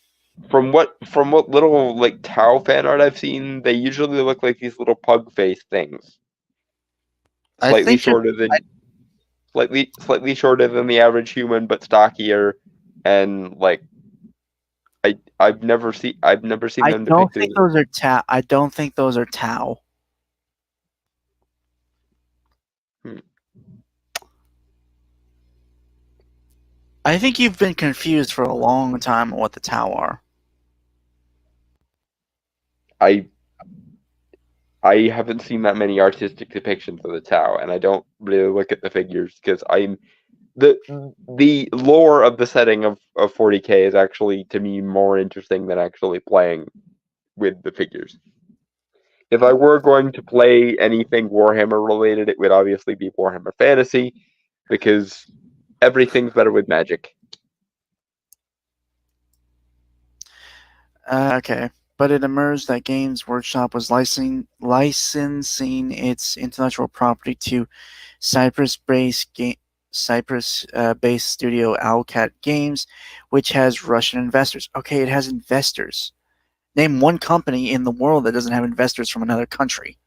From what little like Tau fan art I've seen, they usually look like these little pug face things, I slightly think shorter than slightly shorter than the average human, but stockier, and like I've never seen I them don't depicted. think those are Tau. I don't think those are Tau. Hmm. I think you've been confused for a long time on what the Tau are. I haven't seen that many artistic depictions of the Tau, and I don't really look at the figures because I'm the lore of the setting of 40K is actually to me more interesting than actually playing with the figures. If I were going to play anything Warhammer related, it would obviously be Warhammer Fantasy because everything's better with magic. Okay, but it emerged that Games Workshop was licensing its intellectual property to Cyprus-based studio Owlcat Games, which has Russian investors. Okay, it has investors. Name one company in the world that doesn't have investors from another country.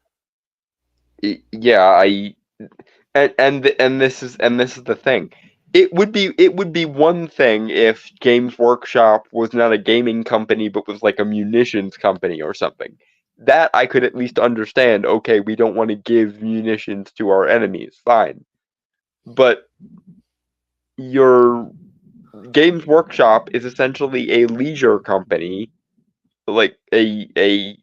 Yeah, and this is the thing. It would be one thing if Games Workshop was not a gaming company but was like a munitions company or something. That I could at least understand. Okay, we don't want to give munitions to our enemies. Fine. But your Games Workshop is essentially a leisure company, like a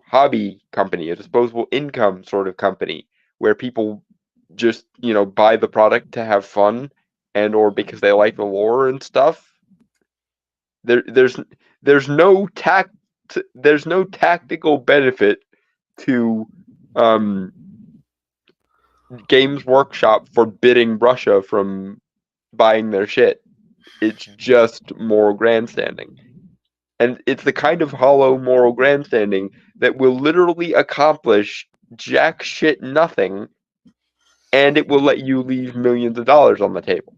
hobby company, a disposable income sort of company where people just buy the product to have fun and or because they like the lore and stuff. There's no there's no tactical benefit to um Games Workshop forbidding Russia from buying their shit. It's just moral grandstanding. And it's the kind of hollow moral grandstanding that will literally accomplish jack shit nothing, and it will let you leave millions of dollars on the table.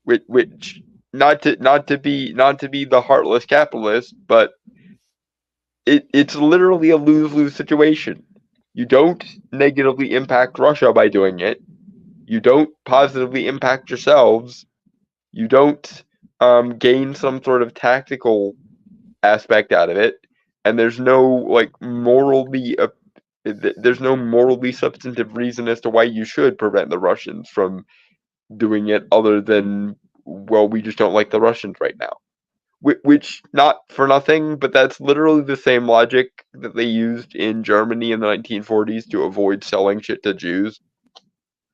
Which not to be the heartless capitalist, but it's literally a lose-lose situation. You don't negatively impact Russia by doing it. You don't positively impact yourselves. You don't gain some sort of tactical aspect out of it, and there's no like there's no morally substantive reason as to why you should prevent the Russians from doing it other than, well, we just don't like the Russians right now. Which, not for nothing, but that's literally the same logic that they used in Germany in the 1940s to avoid selling shit to Jews.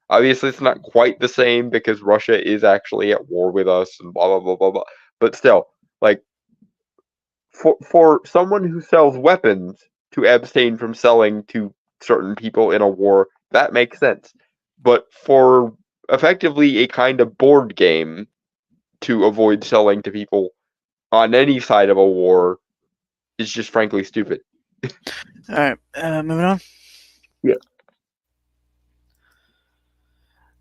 Obviously, it's not quite the same because Russia is actually at war with us and blah blah blah blah blah. But still, like for someone who sells weapons to abstain from selling to certain people in a war, that makes sense. But for effectively a kind of board game to avoid selling to people on any side of a war is just frankly stupid. All right, moving on. Yeah.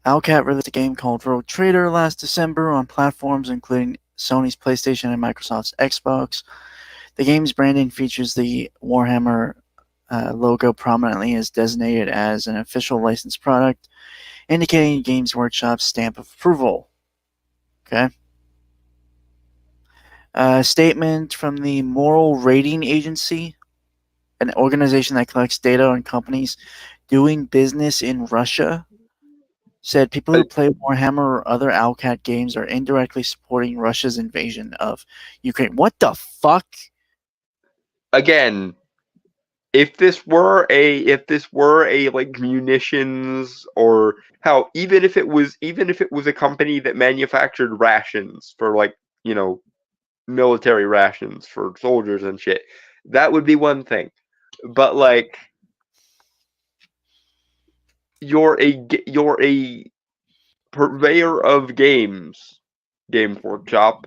Owlcat released a game called Rogue Trader last December on platforms including Sony's PlayStation and Microsoft's Xbox. The game's branding features the Warhammer logo prominently, is designated as an official licensed product, indicating Games Workshop's stamp of approval. Okay. A statement from the Moral Rating Agency, an organization that collects data on companies doing business in Russia, said people who play Warhammer or other Owlcat games are indirectly supporting Russia's invasion of Ukraine. What the fuck? Again, if this were a like munitions, or how even if it was a company that manufactured rations for like military rations for soldiers and shit, that would be one thing. But like you're a purveyor of games, Games Workshop.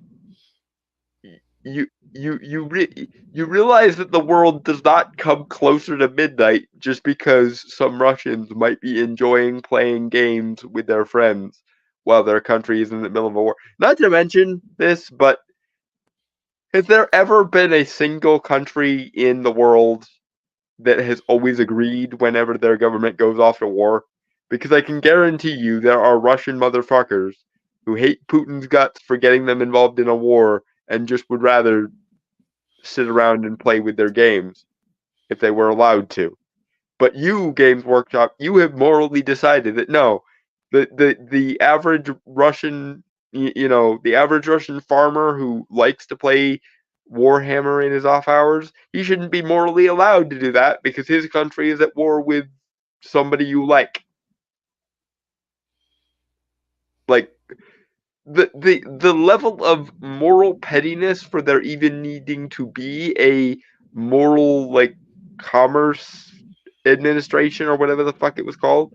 You realize that the world does not come closer to midnight just because some Russians might be enjoying playing games with their friends while their country is in the middle of a war. Not to mention this, but Has there ever been a single country in the world that has always agreed whenever their government goes off to war? Because I can guarantee you there are Russian motherfuckers who hate Putin's guts for getting them involved in a war and just would rather sit around and play with their games if they were allowed to. But you, Games Workshop, you have morally decided that no, the average Russian, the average Russian farmer who likes to play Warhammer in his off hours, he shouldn't be morally allowed to do that because his country is at war with somebody you like. Like the level of moral pettiness for there even needing to be a moral commerce administration or whatever the fuck it was called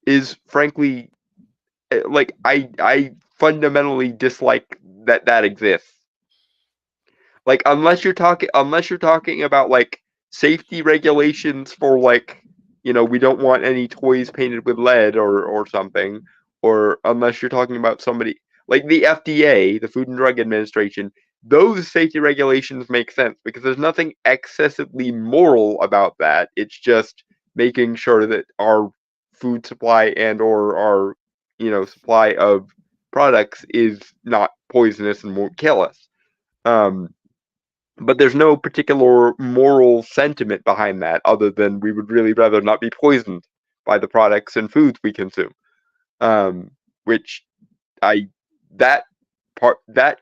is frankly I fundamentally dislike that exists. Like unless you're talking about safety regulations for we don't want any toys painted with lead or something, or unless you're talking about somebody like the FDA, the Food and Drug Administration, those safety regulations make sense because there's nothing excessively moral about that. It's just making sure that our food supply and or our supply of products is not poisonous and won't kill us. But there's no particular moral sentiment behind that other than we would really rather not be poisoned by the products and foods we consume. Which that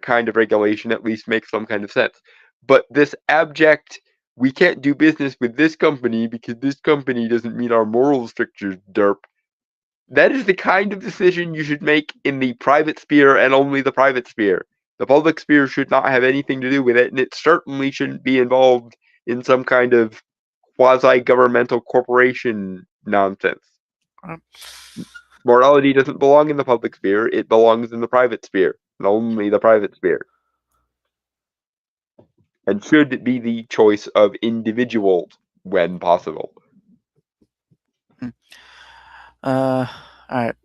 kind of regulation at least makes some kind of sense. But this abject, we can't do business with this company because this company doesn't meet our moral strictures, derp. That is the kind of decision you should make in the private sphere and only the private sphere. The public sphere should not have anything to do with it, and it certainly shouldn't be involved in some kind of quasi-governmental corporation nonsense. Morality doesn't belong in the public sphere, it belongs in the private sphere, and only the private sphere. And should be the choice of individuals when possible. Alright.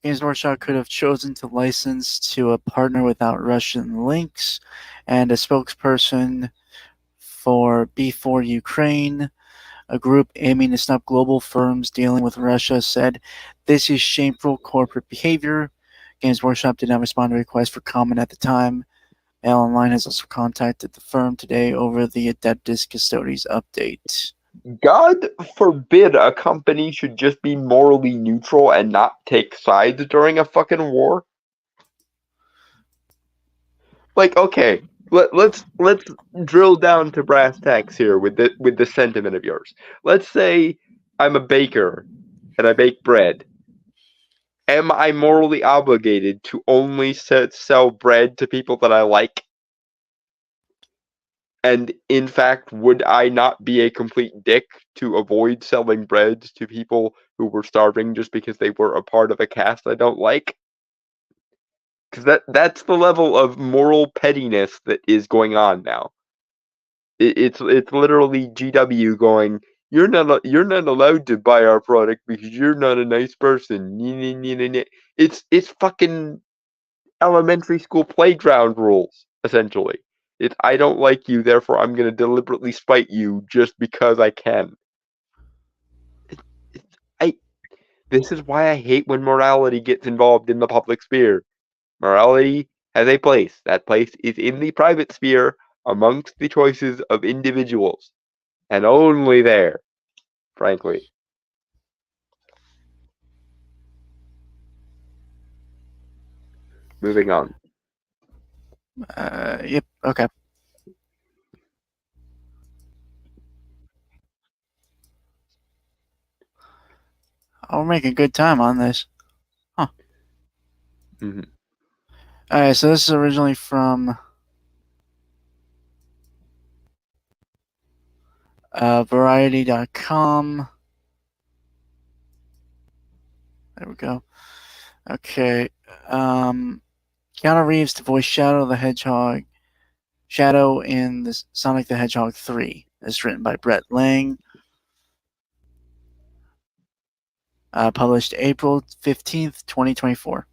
Games Workshop could have chosen to license to a partner without Russian links, and a spokesperson for B4 Ukraine, a group aiming to stop global firms dealing with Russia, said, "This is shameful corporate behavior." Games Workshop did not respond to requests for comment at the time. Mail Online has also contacted the firm today over the Adeptus Custodes update. God forbid a company should just be morally neutral and not take sides during a fucking war. Like, okay, let's drill down to brass tacks here with the sentiment of yours. Let's say I'm a baker and I bake bread. Am I morally obligated to only sell bread to people that I like? And in fact, would I not be a complete dick to avoid selling bread to people who were starving just because they were a part of a caste I don't like? Because that's the level of moral pettiness that is going on now. It's literally GW going, you're not allowed to buy our product because you're not a nice person. It's fucking elementary school playground rules, essentially. It's I don't like you, therefore I'm going to deliberately spite you just because I can. This is why I hate when morality gets involved in the public sphere. Morality has a place. That place is in the private sphere amongst the choices of individuals. And only there, frankly. Moving on. Yep, okay. I'll make a good time on this. Huh. Mm-hmm. Alright, so this is originally from Variety.com. There we go. Okay. Keanu Reeves to voice Shadow the Hedgehog. Shadow in the Sonic the Hedgehog 3. It's written by Brett Lang. Published April 15th, 2024.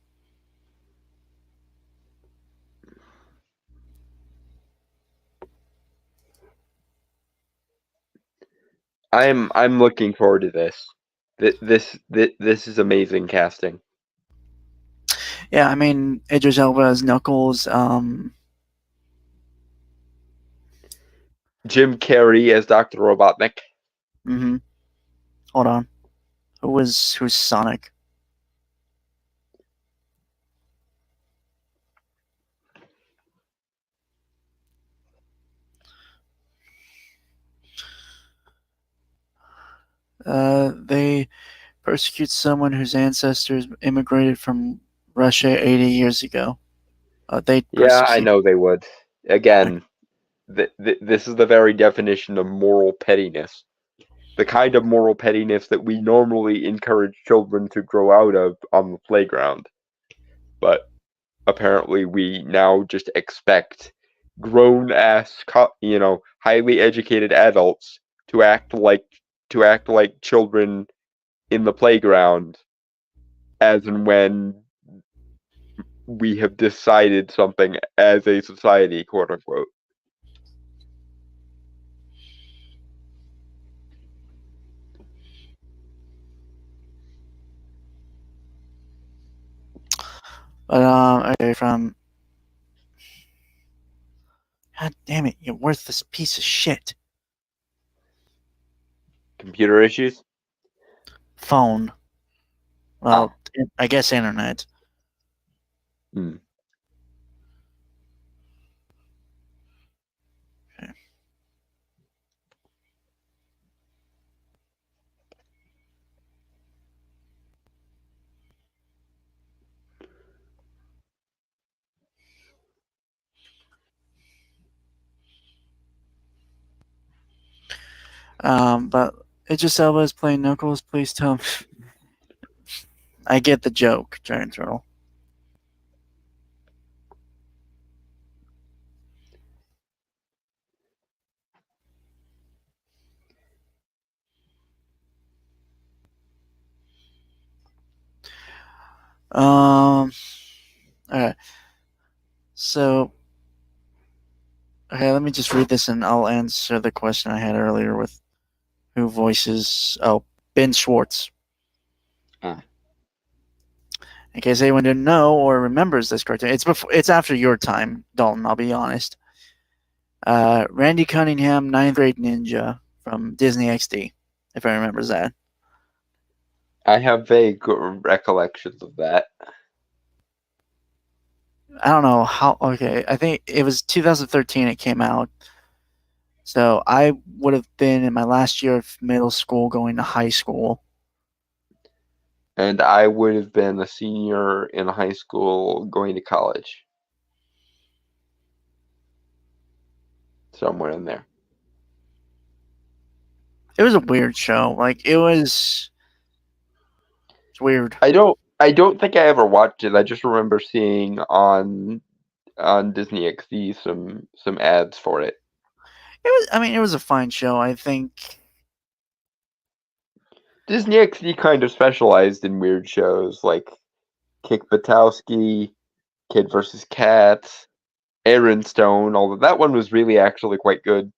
I'm looking forward to this. This is amazing casting. Yeah, I mean Idris Elba as Knuckles. Jim Carrey as Dr. Robotnik. Hold on. Who's Sonic? They persecute someone whose ancestors immigrated from Russia 80 years ago. They Yeah, I persecute. know they would. Again, this is the very definition of moral pettiness. The kind of moral pettiness that we normally encourage children to grow out of on the playground. But apparently we now just expect grown ass, highly educated adults to act like children in the playground as and when we have decided something as a society, quote unquote. But okay, from. God damn it! You worthless piece of shit. Computer issues? Phone. Well, I guess internet. Hmm. Okay. But Idris Elba is playing Knuckles. Please tell me. I get the joke, Giant Turtle. All right. So, okay, let me just read this and I'll answer the question I had earlier with who voices. Oh, Ben Schwartz. In case anyone didn't know or remembers this cartoon, it's after your time, Dalton. I'll be honest. Randy Cunningham, ninth grade ninja from Disney XD, if I remembers that. I have vague recollections of that. I don't know how. Okay, I think it was 2013. It came out, so I would have been in my last year of middle school, going to high school. And I would have been a senior in high school going to college. Somewhere in there. It was a weird show. Like it's weird. I don't think I ever watched it. I just remember seeing on Disney XD some ads for it. It was. I mean, it was a fine show. I think. Disney XD kind of specialized in weird shows like Kick Buttowski, Kid vs. Kat, Aaron Stone, although that one was really actually quite good.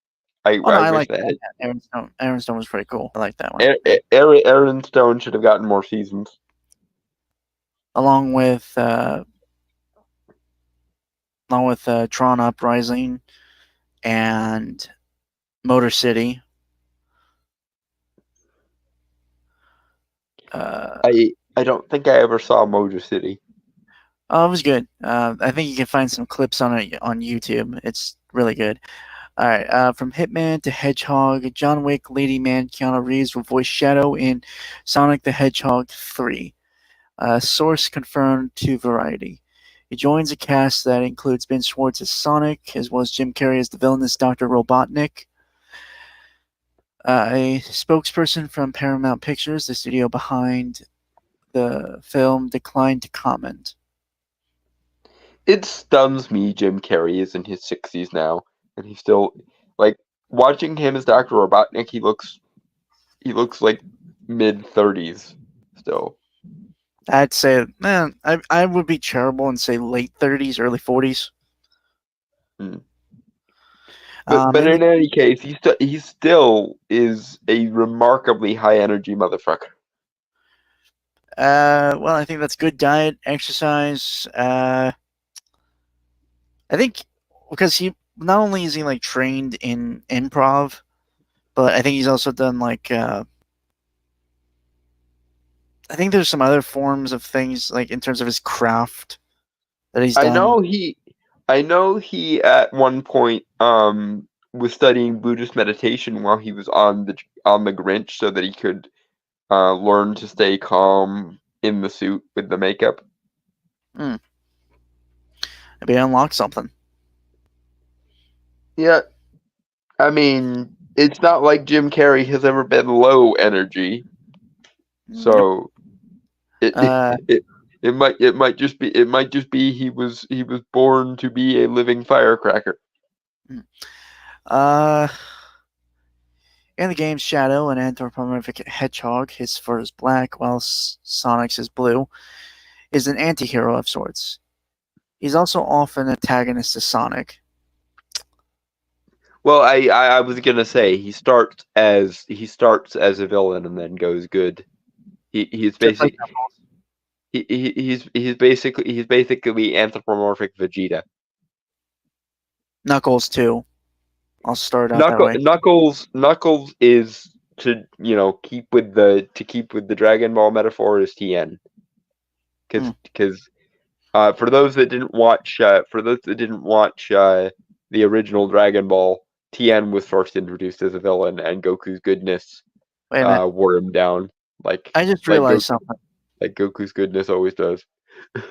I Oh no, I wish like that Aaron Stone. Aaron Stone was pretty cool. I like that one. Aaron Stone should have gotten more seasons. Along with Tron Uprising and Motor City. I don't think I ever saw Motor City. Oh, it was good. I think you can find some clips on it on YouTube. It's really good. All right. From Hitman to Hedgehog, John Wick, Lady Man, Keanu Reeves will voice Shadow in Sonic the Hedgehog 3. Source confirmed to Variety. He joins a cast that includes Ben Schwartz as Sonic, as well as Jim Carrey as the villainous Dr. Robotnik. A spokesperson from Paramount Pictures, the studio behind the film, declined to comment. It stuns me Jim Carrey is in his 60s now, and he's still like watching him as Dr. Robotnik. He looks like mid-30s still. I'd say, man, I would be charitable and say late 30s, early 40s. Hmm. But In in any case, he still is a remarkably high energy motherfucker. well, I think that's good diet, exercise. I think because he not only is he like trained in improv, but I think he's also done like I think there's some other forms of things like in terms of his craft that he's I done. know he, I know he at one point was studying Buddhist meditation while he was on the Grinch, so that he could learn to stay calm in the suit with the makeup. Hmm. Maybe unlock something. Yeah, I mean, it's not like Jim Carrey has ever been low energy, Nope. so it Uh, it might just be he was born to be a living firecracker. hmm. uh, in the game, Shadow, an anthropomorphic hedgehog, his fur is black, while Sonic's is blue, is an anti-hero of sorts. He's also often antagonist to Sonic. Well, I was gonna say he starts as a villain and then goes good. He's Just like basic he's basically anthropomorphic Vegeta. Knuckles too. I'll start out that way. Knuckles is to keep with the Dragon Ball metaphor is Tien Hmm. because for those that didn't watch the original Dragon Ball, Tien was first introduced as a villain, and Goku's goodness Wait a minute. wore him down like I just like realized Goku something. like Goku's goodness always does.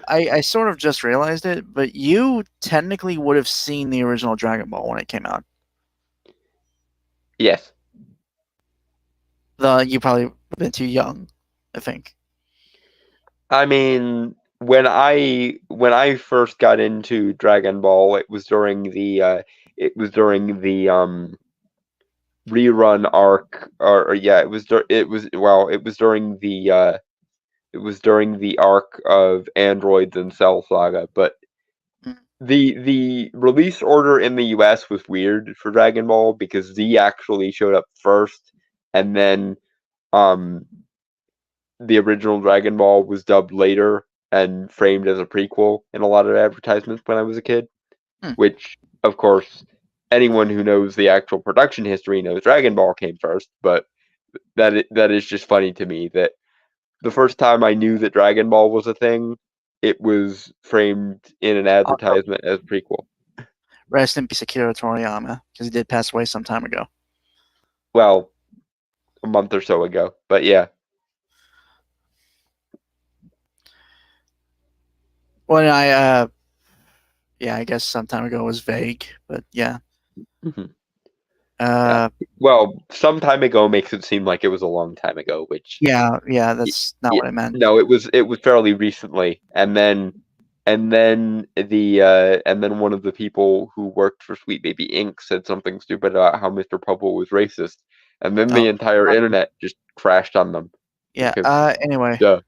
I sort of just realized it, but you technically would have seen the original Dragon Ball when it came out. Yes. You probably would have been too young, I think. I mean, when I first got into Dragon Ball, it was during the rerun arc, or yeah, it was during the arc of Androids and Cell Saga. But Mm. the release order in the US was weird for Dragon Ball because Z actually showed up first, and then um the original Dragon Ball was dubbed later and framed as a prequel in a lot of advertisements when I was a kid, Hmm. which, of course, anyone who knows the actual production history knows Dragon Ball came first, but that is just funny to me that the first time I knew that Dragon Ball was a thing, it was framed in an Also, advertisement as prequel. rest in peace, Akira Toriyama, because he did pass away some time ago. Well, a month or so ago, but yeah. Well, yeah, I guess some time ago was vague, but yeah. Mhm. Yeah. Uh, Well, some time ago makes it seem like it was a long time ago, which yeah, that's not yeah, what I meant. no, it was fairly recently, and then and then one of the people who worked for Sweet Baby Inc. said something stupid about how Mr. Popo was racist, and then Oh, the entire internet just crashed on them yeah. because Anyway, duh.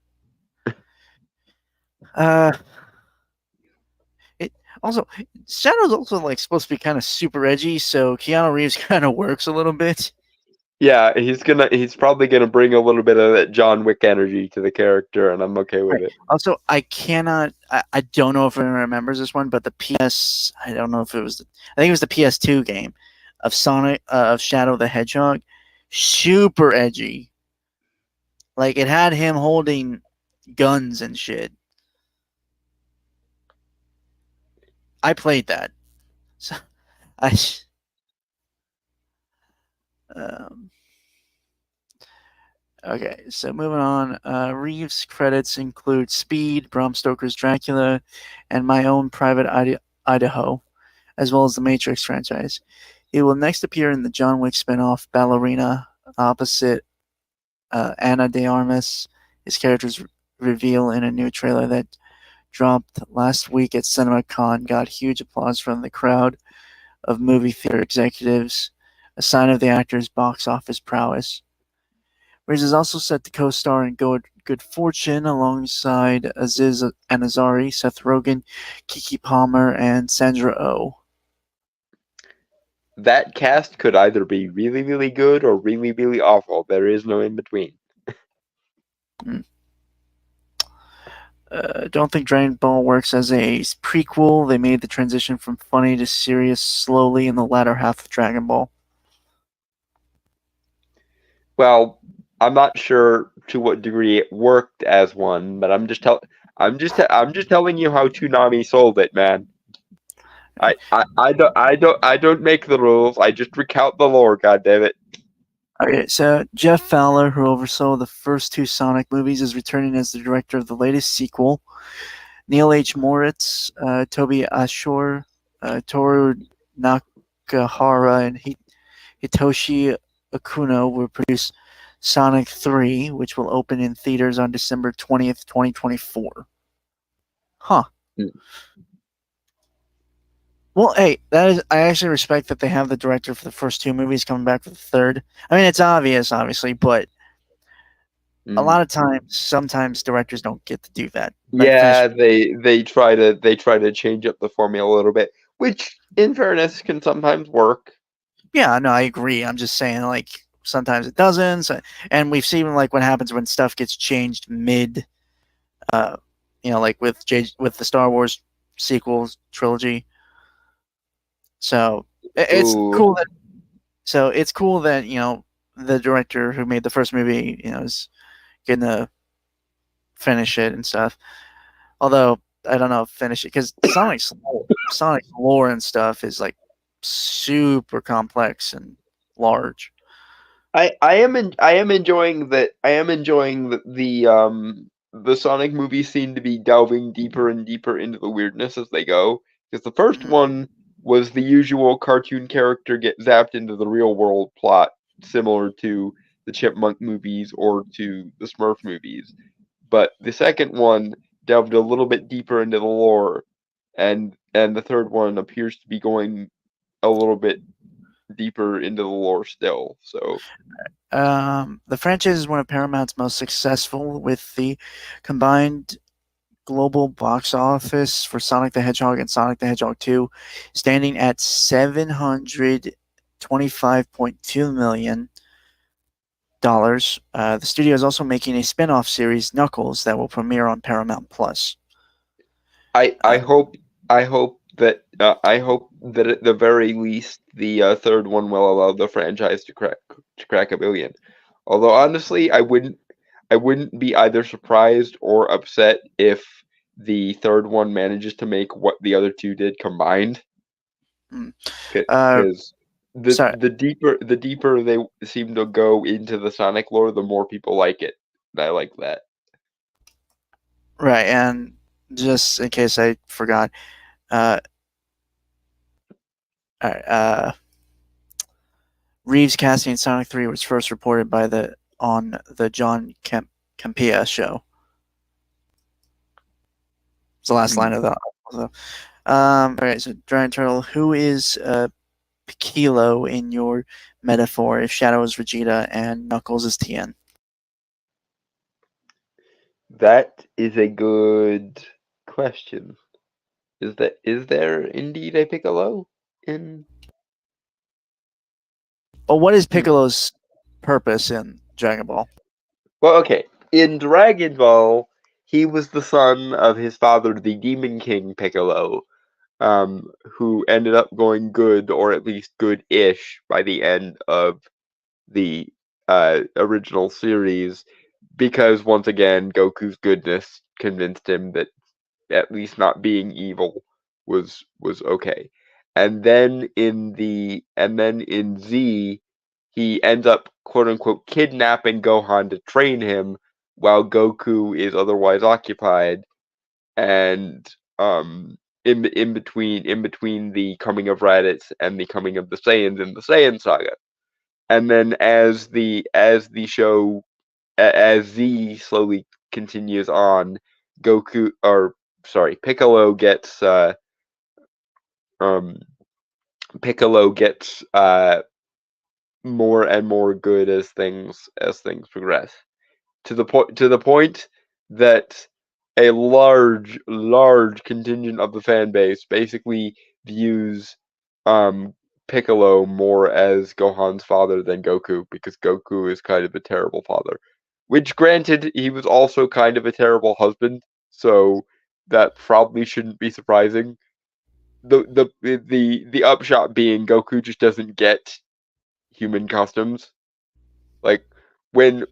uh, it also Shadow's also like supposed to be kind of super edgy, so Keanu Reeves kind of works a little bit. Yeah, he's probably gonna bring a little bit of that John Wick energy to the character, and I'm okay with Right. it. Also, I cannot. I don't know if anyone remembers this one, but the PS. I don't know if it was. I think it was the PS2 game of Sonic of Shadow the Hedgehog. Super edgy. Like it had him holding guns and shit. I played that. So I. Um, okay, so moving on. Reeves credits include Speed, Bram Stoker's Dracula, and My Own Private Idaho, as well as the Matrix franchise. He will next appear in the John Wick spin-off Ballerina opposite Anna de Armas. His character's reveal in a new trailer that dropped last week at CinemaCon got huge applause from the crowd of movie theater executives, a sign of the actor's box office prowess. Reeves is also set to co-star in Good Fortune alongside Aziz Ansari, Seth Rogen, Kiki Palmer, and Sandra Oh. that cast could either be really, really good or really, really awful. There is no in between. Don't think Dragon Ball works as a prequel. They made the transition from funny to serious slowly in the latter half of Dragon Ball. Well, I'm not sure to what degree it worked as one, but I'm just telling you how Toonami sold it, man. I don't make the rules. I just recount the lore. God damn it. Okay, so Jeff Fowler, who oversaw the first two Sonic movies, is returning as the director of the latest sequel. Neil H. Moritz, Toby Ashore, Toru Nakahara, and Hitoshi Okuno will produce Sonic 3, which will open in theaters on December 20th, 2024. Huh. Hmm. Well, hey, I actually respect that they have the director for the first two movies coming back for the third. I mean, it's obvious, obviously, but a lot of times, sometimes directors don't get to do that. Yeah, they try to change up the formula a little bit, which in fairness can sometimes work. Yeah, no, I agree. I'm just saying, like, sometimes it doesn't. And we've seen, like, what happens when stuff gets changed mid, uh, like with the Star Wars sequels trilogy. So it's Ooh. cool that. So it's cool that the director who made the first movie, is getting to finish it and stuff. Although I don't know if finish it because Sonic's lore and stuff is like super complex and large. I am enjoying that. I am enjoying that the Sonic movies seem to be delving deeper and deeper into the weirdness as they go. Because the first one was the usual cartoon character get zapped into the real world plot, similar to the Chipmunk movies or to the Smurf movies. But the second one delved a little bit deeper into the lore, and the third one appears to be going a little bit deeper into the lore still. So The franchise is one of Paramount's most successful, with the combined global box office for Sonic the Hedgehog and Sonic the Hedgehog 2 standing at $725.2 million. The studio is also making a spin-off series, Knuckles, that will premiere on Paramount Plus. I hope I hope that at the very least the third one will allow the franchise to crack a billion. Although honestly, I wouldn't be either surprised or upset if the third one manages to make what the other two did combined. Because Sorry. the deeper they seem to go into the Sonic lore, the more people like it. And I like that. Right, and just in case I forgot, all right, Reeves casting in Sonic 3 was first reported on the John Campea show. It's the last line of the. All right, so Giant Turtle, who is Piccolo in your metaphor if Shadow is Vegeta and Knuckles is Tien? That is a good question. Is there indeed a Piccolo in? Well, what is Piccolo's purpose in Dragon Ball? Well, okay. In Dragon Ball, he was the son of his father, the Demon King Piccolo, who ended up going good, or at least good-ish, by the end of the original series, because once again, Goku's goodness convinced him that at least not being evil was okay. And then in Z, he ends up quote unquote kidnapping Gohan to train him while Goku is otherwise occupied. And in between the coming of Raditz and the coming of the Saiyans in the Saiyan saga. And then as Z slowly continues on, Piccolo gets more and more good as things progress, to the point that a large contingent of the fan base basically views Piccolo more as Gohan's father than Goku, because Goku is kind of a terrible father. Which, granted, he was also kind of a terrible husband, so that probably shouldn't be surprising. The upshot being Goku just doesn't get human customs. Like when,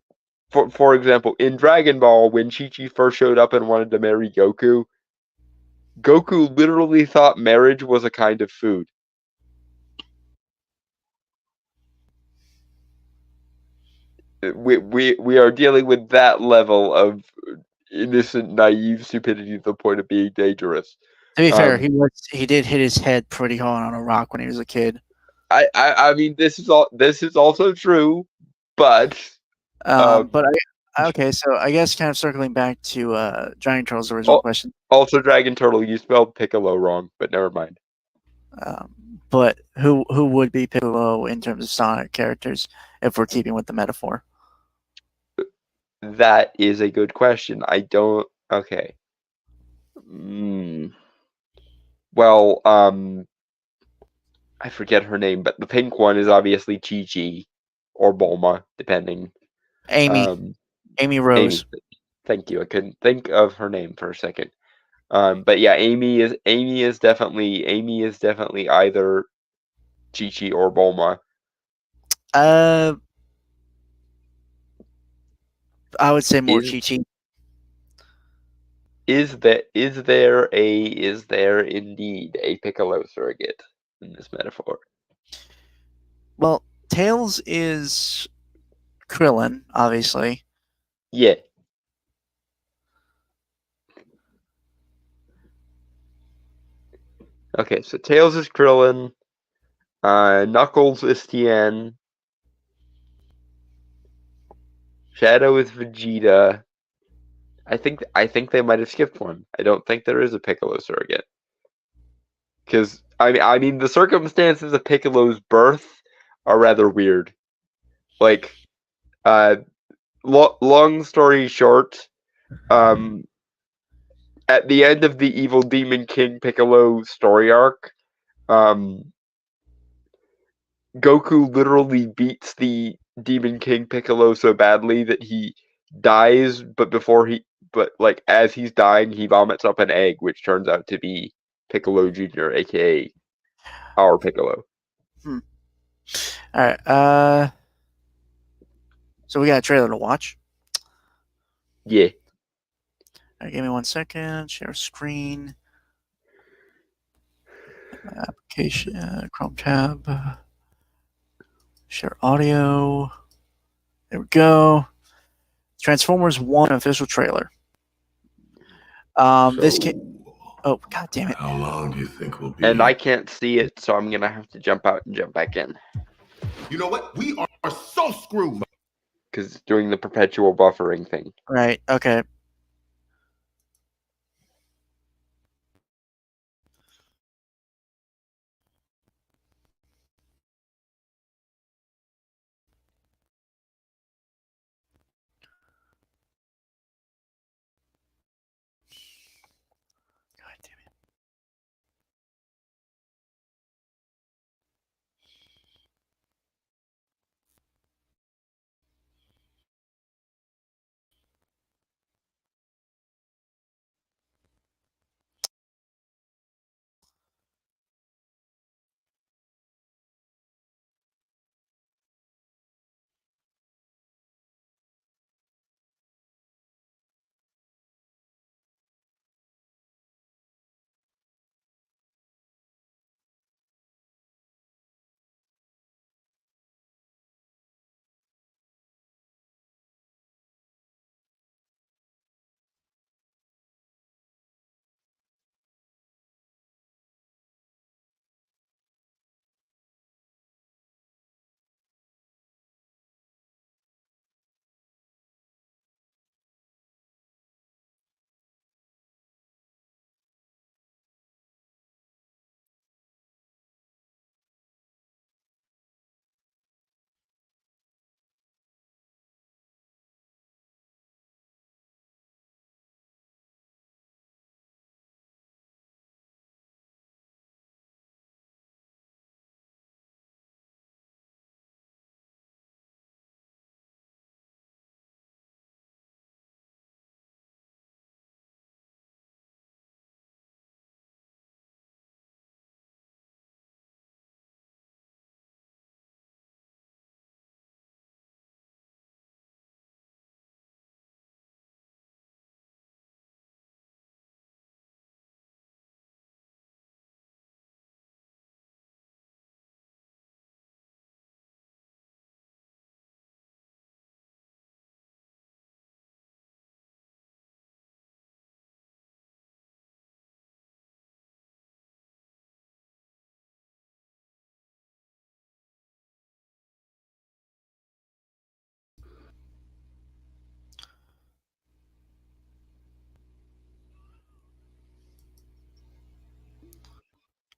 for example, in Dragon Ball, when Chi-Chi first showed up and wanted to marry Goku, Goku literally thought marriage was a kind of food. We are dealing with that level of innocent, naive stupidity to the point of being dangerous. To be fair, he did hit his head pretty hard on a rock when he was a kid. I mean, this is also true, but Okay, so I guess kind of circling back to Dragon Turtle's original question. Also, Dragon Turtle, you spelled Piccolo wrong, but never mind. But who would be Piccolo in terms of Sonic characters if we're keeping with the metaphor? That is a good question. I don't. Okay. Well, I forget her name, but the pink one is obviously Chi-Chi or Bulma, depending. Amy Rose. Amy. Thank you. I couldn't think of her name for a second. But yeah, Amy is definitely either Chi-Chi or Bulma. I would say more Chi-Chi. Is there indeed a Piccolo surrogate in this metaphor? Well, Tails is Krillin, obviously. Yeah. Okay, so Tails is Krillin. Knuckles is Tien. Shadow is Vegeta. I think they might have skipped one. I don't think there is a Piccolo surrogate. Because I mean the circumstances of Piccolo's birth are rather weird. Like, long story short, at the end of the Evil Demon King Piccolo story arc, Goku literally beats the Demon King Piccolo so badly that he dies, but like as he's dying, he vomits up an egg, which turns out to be Piccolo Jr., aka our Piccolo. All right. So we got a trailer to watch. Yeah. All right, give me 1 second. Share screen. Application. Chrome tab. Share audio. There we go. Transformers 1 official trailer. This came. Oh, god damn it. How long do you think we'll be? And I can't see it, so I'm gonna have to jump out and jump back in. You know what? We are so screwed. Because it's doing the perpetual buffering thing. Right, okay. God damn it.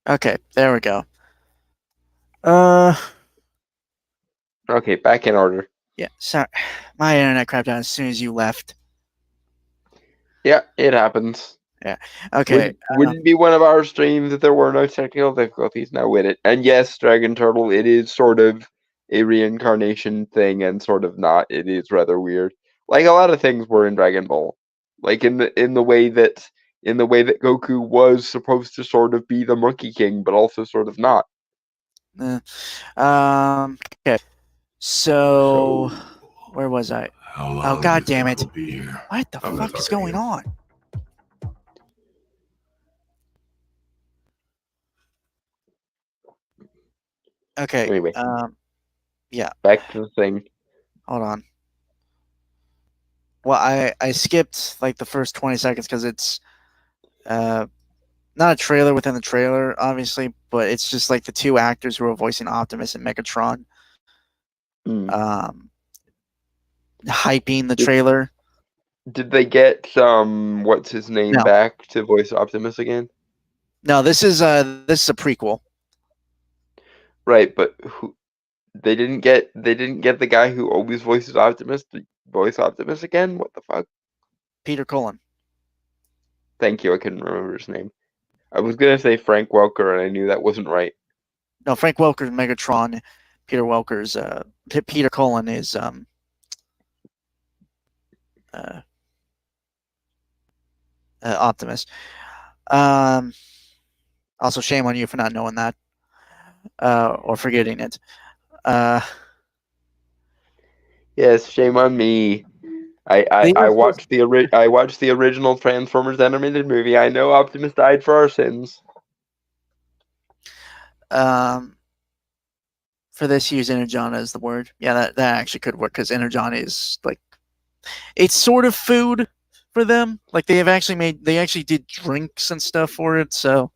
Okay, there we go. Uh, Okay, back in order. yeah. Sorry, my internet crapped out as soon as you left. Yeah, it happens. Okay. Wouldn't be one of our streams if there were no technical difficulties now with it. And yes, Dragon Turtle, it is sort of a reincarnation thing and sort of not. It is rather weird. Like a lot of things were in Dragon Ball. Like in the way that Goku was supposed to sort of be the Monkey King, but also sort of not. Okay. So, where was I? How long Oh, do God you damn think it. we'll be here? What the I'm fuck not is talking to going you. on? Okay. Anyway, Yeah. back to the thing. Hold on. Well, I skipped like the first 20 seconds because it's not a trailer within the trailer, obviously, but it's just like the two actors who are voicing Optimus and Megatron, hyping the trailer. Did they get what's his name No. back to voice Optimus again? No, this is a prequel. Right, but who they didn't get the guy who always voices Optimus to voice Optimus again? What the fuck? Peter Cullen. Thank you, I couldn't remember his name. I was gonna say Frank Welker and I knew that wasn't right. No, Frank Welker's Megatron. Peter Welker's Peter Cullen is Optimus. Also, shame on you for not knowing that or forgetting it. Yes, shame on me. I watched the original Transformers animated movie. I know Optimus died for our sins. For this, use Energon as the word. Yeah, that actually could work because Energon is like it's sort of food for them. Like they actually did drinks and stuff for it, so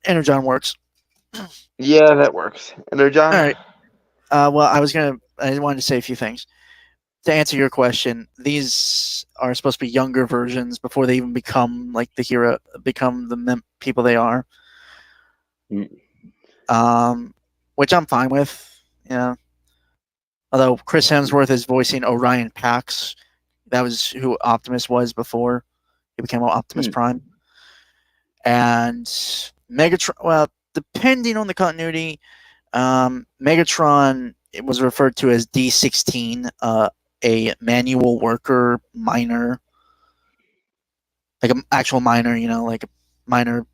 Energon works. Yeah, that works. Energon. All right. Well, I wanted to say a few things. To answer your question, these are supposed to be younger versions before they even become like the hero, become the people they are. Which I'm fine with. You know, although Chris Hemsworth is voicing Orion Pax, that was who Optimus was before he became Optimus Prime, and Megatron. Well, depending on the continuity, Megatron it was referred to as D16, a manual worker miner, like an actual miner, you know, like a miner.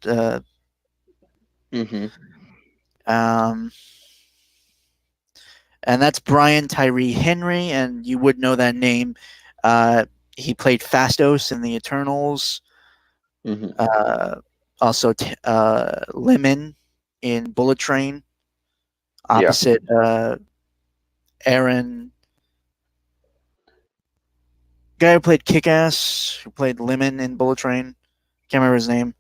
And that's Brian Tyree Henry, and you would know that name. He played Phastos in the Eternals. Also, Lemon in Bullet Train, opposite Aaron. Guy who played Kick-Ass, who played Lemon in Bullet Train. Can't remember his name.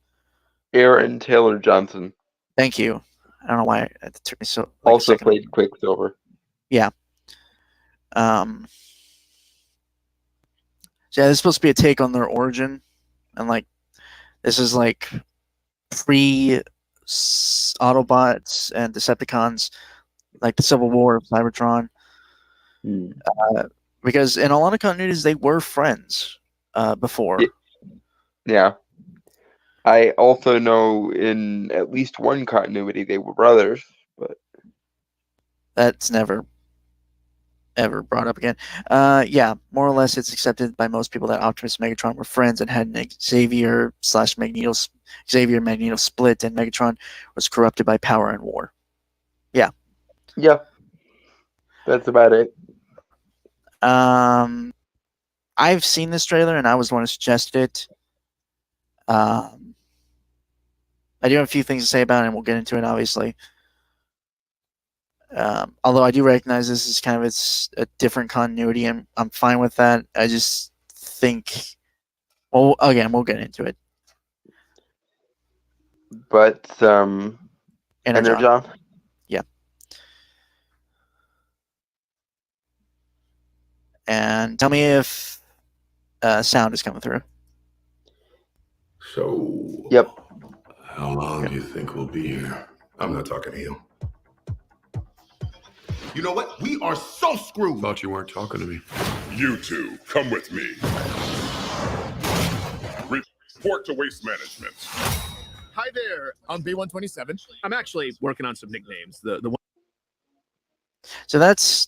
Aaron Taylor Johnson. Thank you. I don't know why it took me so. Like also played Quicksilver. Yeah. So yeah, this is supposed to be a take on their origin, and like this is like pre Autobots and Decepticons, like the Civil War of Cybertron. Because in a lot of continuities, they were friends before. Yeah. I also know in at least one continuity they were brothers, but that's never ever brought up again. Yeah, more or less, it's accepted by most people that Optimus and Megatron were friends and had an Xavier Magneto split, and Megatron was corrupted by power and war. Yeah. Yeah. That's about it. I've seen this trailer and I was the one who suggested it. I do have a few things to say about it, and we'll get into it, obviously. Although I do recognize this is kind of a different continuity, and I'm fine with that. I just think, well, again, we'll get into it. But Energon. Yeah. And tell me if sound is coming through. So. Yep. How long do you think we'll be here? I'm not talking to you. You know what? We are so screwed. Thought you weren't talking to me. You two, come with me. Report to Waste Management. Hi there, I'm B127. I'm actually working on some nicknames. The one. So that's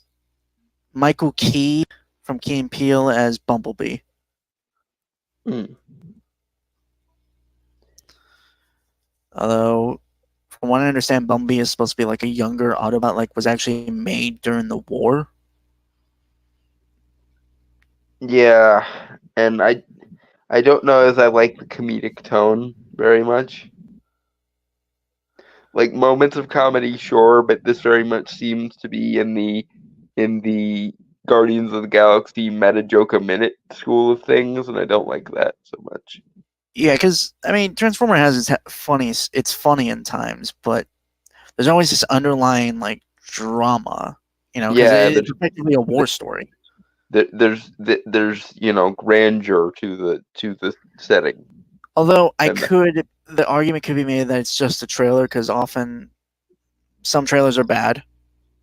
Michael Key from Key and Peele as Bumblebee. Hmm. Although, from what I understand, Bumblebee is supposed to be like a younger Autobot, like was actually made during the war. Yeah, and I don't know as I like the comedic tone very much. Like moments of comedy, sure, but this very much seems to be in the Guardians of the Galaxy meta joke a minute school of things, and I don't like that so much. Yeah, because I mean, Transformer has it's funny in times, but there's always this underlying like drama, because Yeah, it's effectively a war story. There's grandeur to the setting. Although And the argument could be made that it's just a trailer, because often some trailers are bad.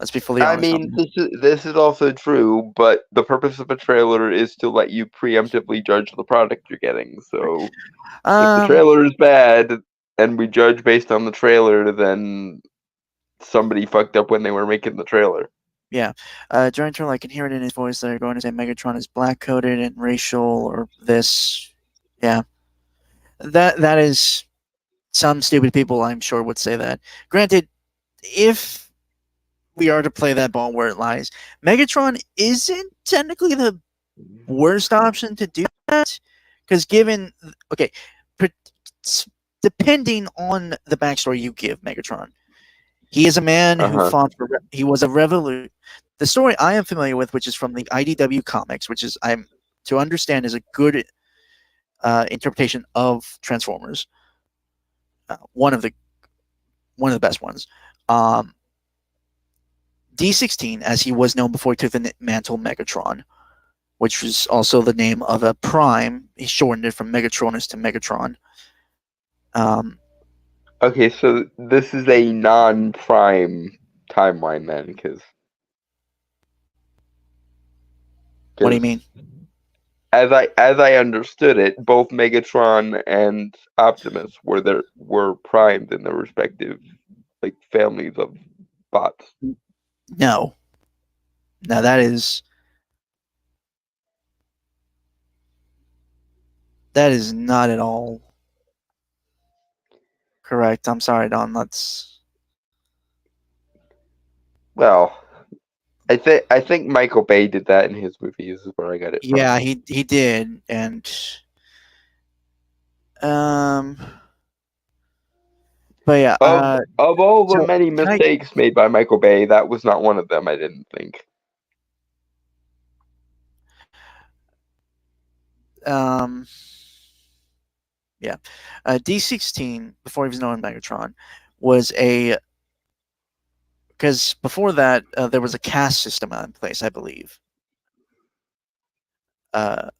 Let's be fully I honest. mean, this is also true, but the purpose of a trailer is to let you preemptively judge the product you're getting. So if the trailer is bad and we judge based on the trailer, then somebody fucked up when they were making the trailer. Yeah. During trailer, I can hear it in his voice. They're going to say Megatron is black-coded and racial or this. Yeah. That is... Some stupid people, I'm sure, would say that. Granted, if we are to play that ball where it lies, Megatron isn't technically the worst option to do that. Because depending on the backstory you give Megatron, he is a man who fought for. He was a revolution. The story I am familiar with, which is from the IDW comics, which is to understand is a good interpretation of Transformers. One of the best ones. D16, as he was known before he took the mantle, Megatron, which was also the name of a Prime. He shortened it from Megatronus to Megatron. Okay, so this is a non-Prime timeline then, because... What do you mean? As I understood it, both Megatron and Optimus were primed in their respective families of bots. No, that is not at all correct. I'm sorry, Don. Well, I think Michael Bay did that in his movies. Is where I got it from. Yeah, he did, and but yeah. Of all the many mistakes made by Michael Bay, that was not one of them. I didn't think. Yeah, D16 before he was known as Megatron was because before that there was a caste system in place, I believe. And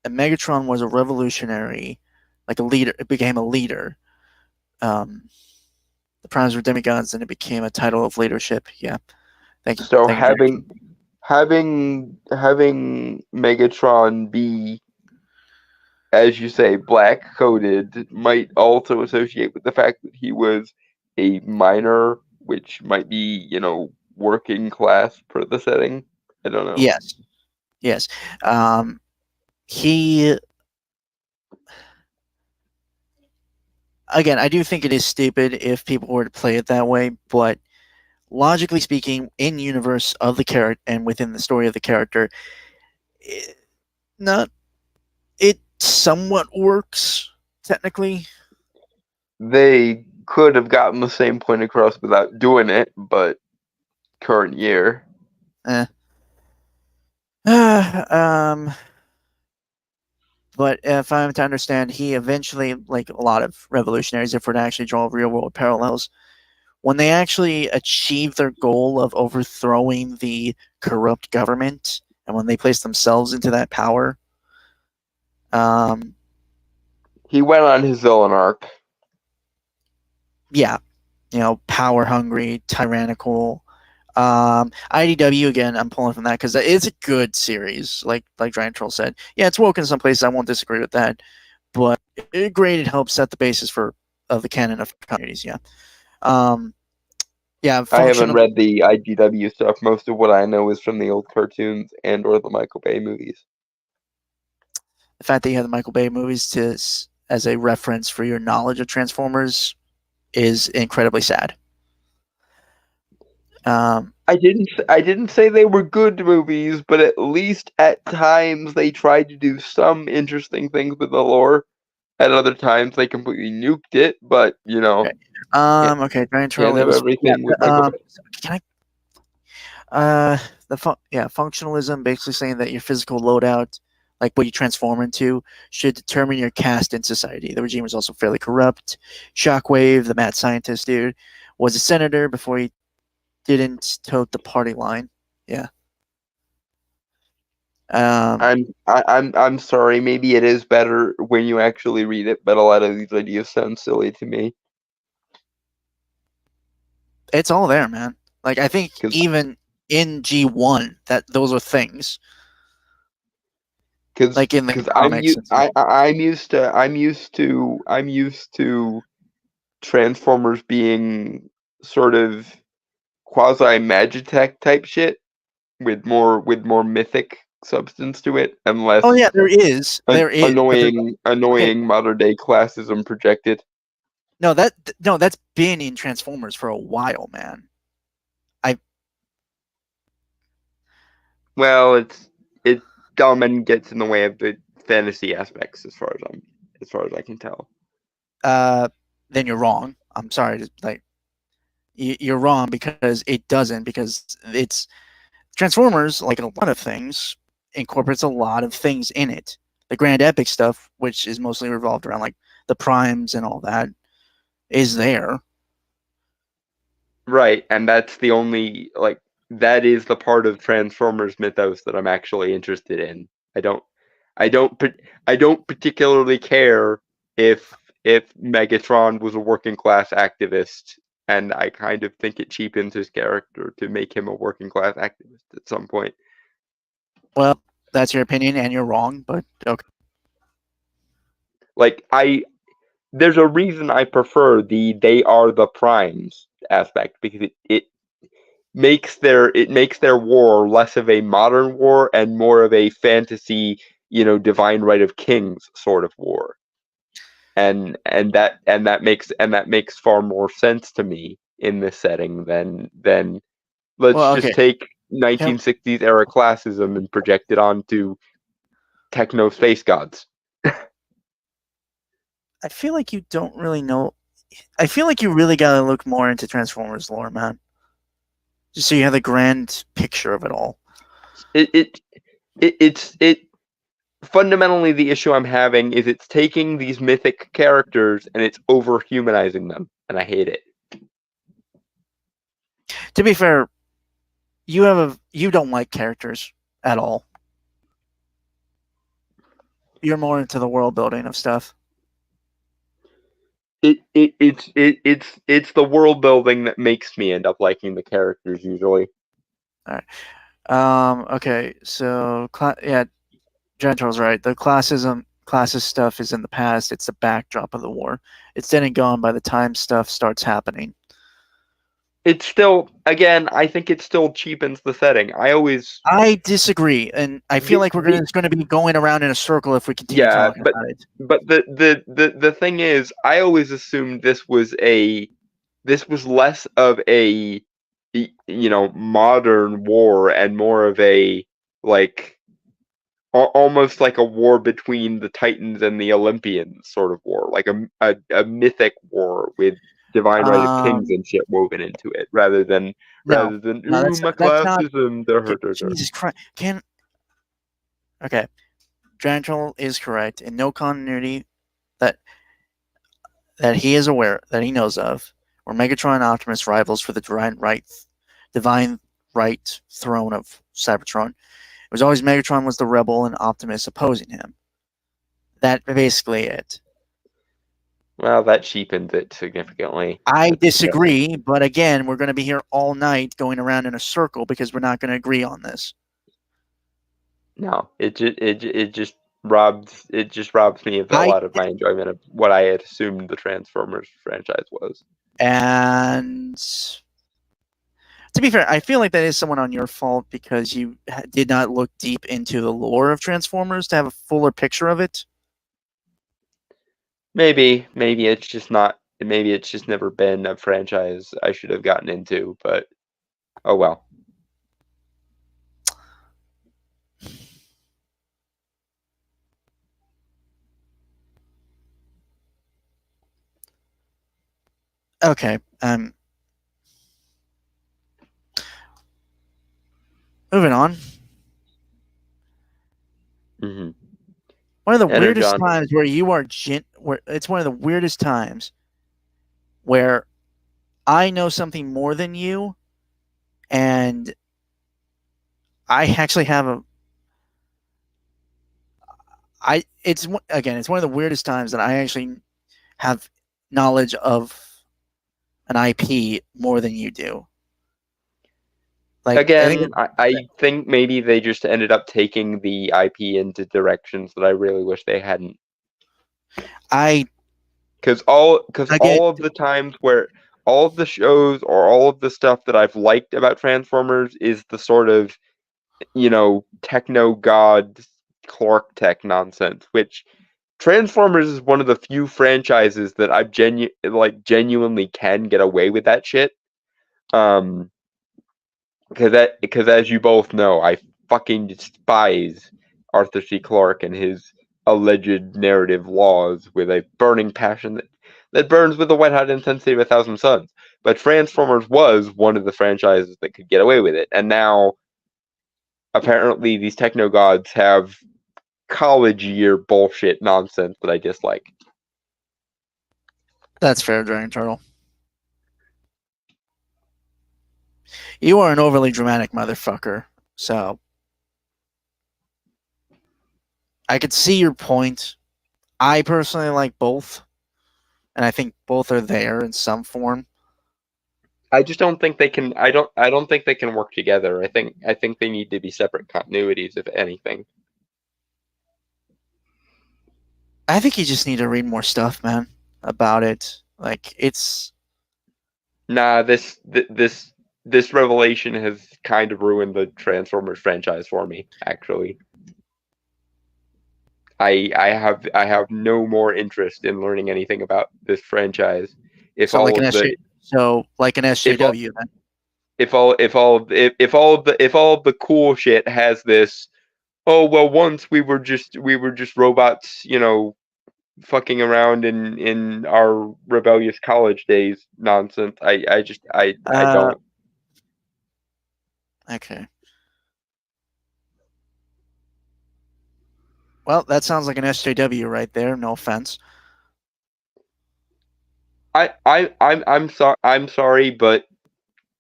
Megatron was a revolutionary, like a leader. It became a leader. The Primes were demigods, and it became a title of leadership. Yeah, thank you. So having Megatron be, as you say, black-coded might also associate with the fact that he was a minor, which might be, working class per the setting. I don't know. Yes. He... Again, I do think it is stupid if people were to play it that way, but logically speaking, in universe of the character and within the story of the character, it somewhat works, technically. They could have gotten the same point across without doing it, but current year. But if I'm to understand, he eventually, like a lot of revolutionaries, if we're to actually draw real-world parallels, when they actually achieve their goal of overthrowing the corrupt government, and when they place themselves into that power, he went on his villain arc. yeah, power hungry, tyrannical. IDW again, I'm pulling from that because it's a good series. Like Giant Troll said, yeah, it's woke in some places. I won't disagree with that, but great. It helps set the basis of the canon of communities. Yeah. Yeah, I haven't functional. read the IDW stuff. Most of what I know is from the old cartoons and or the Michael Bay movies. The fact that you have the Michael Bay movies as a reference for your knowledge of Transformers is incredibly sad. I didn't say they were good movies, but at least at times they tried to do some interesting things with the lore. At other times they completely nuked it, but Okay. Okay, Giant Troll can't have is everything with Michael Bay. Can functionalism, basically saying that your physical loadout, like what you transform into, should determine your caste in society. The regime was also fairly corrupt. Shockwave, the mad scientist dude, was a senator before he didn't tote the party line. Yeah. I'm sorry. Maybe it is better when you actually read it, but a lot of these ideas sound silly to me. It's all there, man. Like I think 'Cause- even in G1 that those are things. Because Like in the comics and stuff. I'm used to Transformers being sort of quasi Magitech type shit with more mythic substance to it and less Oh yeah, there is. There is. But annoying modern day classism projected. no, that's been in Transformers for a while, man. Well, it's dumb and gets in the way of the fantasy aspects as far as I can tell. Then you're wrong. I'm sorry. Like you're wrong because it doesn't, because it's Transformers, like a lot of things, incorporates a lot of things in it. The Grand Epic stuff, which is mostly revolved around like the primes and all that, is there. Right, and that's the only that is the part of Transformers mythos that I'm actually interested in. I don't particularly care if Megatron was a working class activist, and I kind of think it cheapens his character to make him a working class activist at some point. Well, that's your opinion, and you're wrong. But okay. There's a reason I prefer the "they are the primes" aspect, because it makes their war less of a modern war and more of a fantasy, divine right of kings sort of war. And that makes far more sense to me in this setting than let's just take 1960s era classism and project it onto techno space gods. I feel like you don't really know. I feel like you really gotta look more into Transformers lore, man. Just so you have the grand picture of it all. It's fundamentally the issue I'm having is it's taking these mythic characters and it's over humanizing them, and I hate it. To be fair, you don't like characters at all. You're more into the world building of stuff. It's the world building that makes me end up liking the characters usually. All right. Okay. So yeah, Gentral's right. The classist stuff is in the past. It's the backdrop of the war. It's dead and gone by the time stuff starts happening. It's still, again, I think it still cheapens the setting. I disagree, and I feel like we're going to be going around in a circle if we continue talking about it. But the thing is, I always assumed this was less of a modern war and more of a almost like a war between the Titans and the Olympians sort of war, like a mythic war with divine right of kings and shit woven into it, rather than my classism. Jesus Christ! Okay, Gentle is correct. In no continuity that he is aware, that he knows of, were Megatron and Optimus rivals for the divine right throne of Cybertron. It was always Megatron was the rebel and Optimus opposing him. That's basically it. Well, that cheapens it significantly. I disagree, but again, we're going to be here all night going around in a circle because we're not going to agree on this. No, it just robs me of a lot of my enjoyment of what I had assumed the Transformers franchise was. And to be fair, I feel like that is somewhat on your fault because you did not look deep into the lore of Transformers to have a fuller picture of it. Maybe it's just not. Maybe it's just never been a franchise I should have gotten into. But oh well. Okay. Moving on. Mm-hmm. One of the Enter weirdest John. times where you are where it's one of the weirdest times where I know something more than you, and I actually have it's one of the weirdest times that I actually have knowledge of an IP more than you do. Like Again, I think maybe they just ended up taking the IP into directions that I really wish they hadn't. Because all of the times where all of the shows or all of the stuff that I've liked about Transformers is the sort of, techno god Clark tech nonsense, which Transformers is one of the few franchises that I've genuinely can get away with that shit. Because as you both know, I fucking despise Arthur C. Clarke and his alleged narrative laws with a burning passion that burns with the white-hot intensity of 1,000 suns. But Transformers was one of the franchises that could get away with it, and now apparently these techno gods have college year bullshit nonsense that I dislike. That's fair, Dragon Turtle. You are an overly dramatic motherfucker, so I could see your point. I personally like both, and I think both are there in some form. I just don't think they can. I don't think they can work together. I think they need to be separate continuities, if anything. I think you just need to read more stuff, man, about it. Like it's this revelation has kind of ruined the Transformers franchise for me, actually. I have no more interest in learning anything about this franchise. If all like of an SJW, then. If all of the cool shit has this, oh well, once we were just robots, fucking around in our rebellious college days nonsense. I don't. Okay. Well, that sounds like an SJW right there. No offense. I'm sorry, but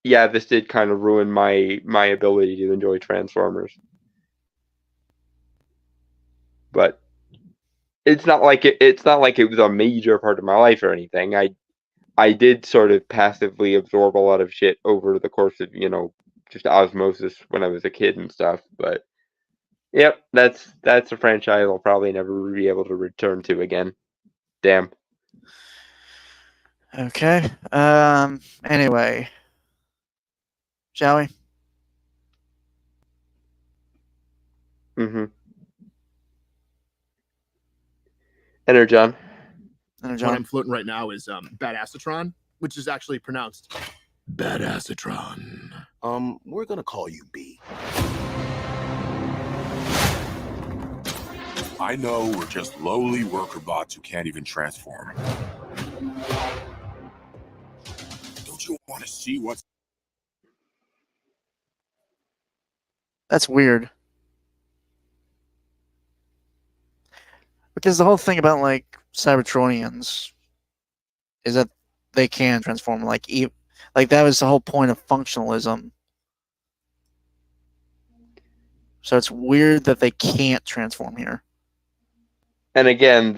yeah, this did kind of ruin my ability to enjoy Transformers. But it's not like it was a major part of my life or anything. I did sort of passively absorb a lot of shit over the course of, just osmosis when I was a kid and stuff. But yep, that's a franchise I'll probably never be able to return to again. Damn. Okay. Anyway, shall we? Mm-hmm. Enter John. What I'm floating right now is Badassatron, which is actually pronounced Badassatron. We're gonna call you B. I know we're just lowly worker bots who can't even transform. Don't you want to see what's... That's weird. Because the whole thing about like Cybertronians is that they can transform. Like that was the whole point of functionalism. So it's weird that they can't transform here. And again,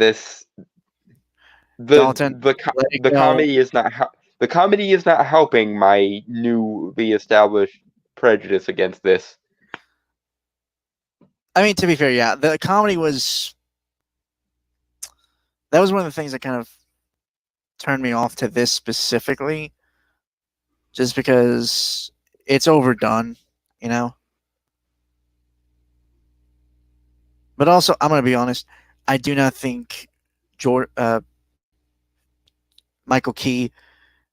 Dalton, let it the go. comedy is not the comedy is not helping my newly established prejudice against this. I mean, to be fair, yeah, the comedy was. That was one of the things that kind of turned me off to this specifically, just because it's overdone, you know. But also, I'm gonna be honest. I do not think Michael Key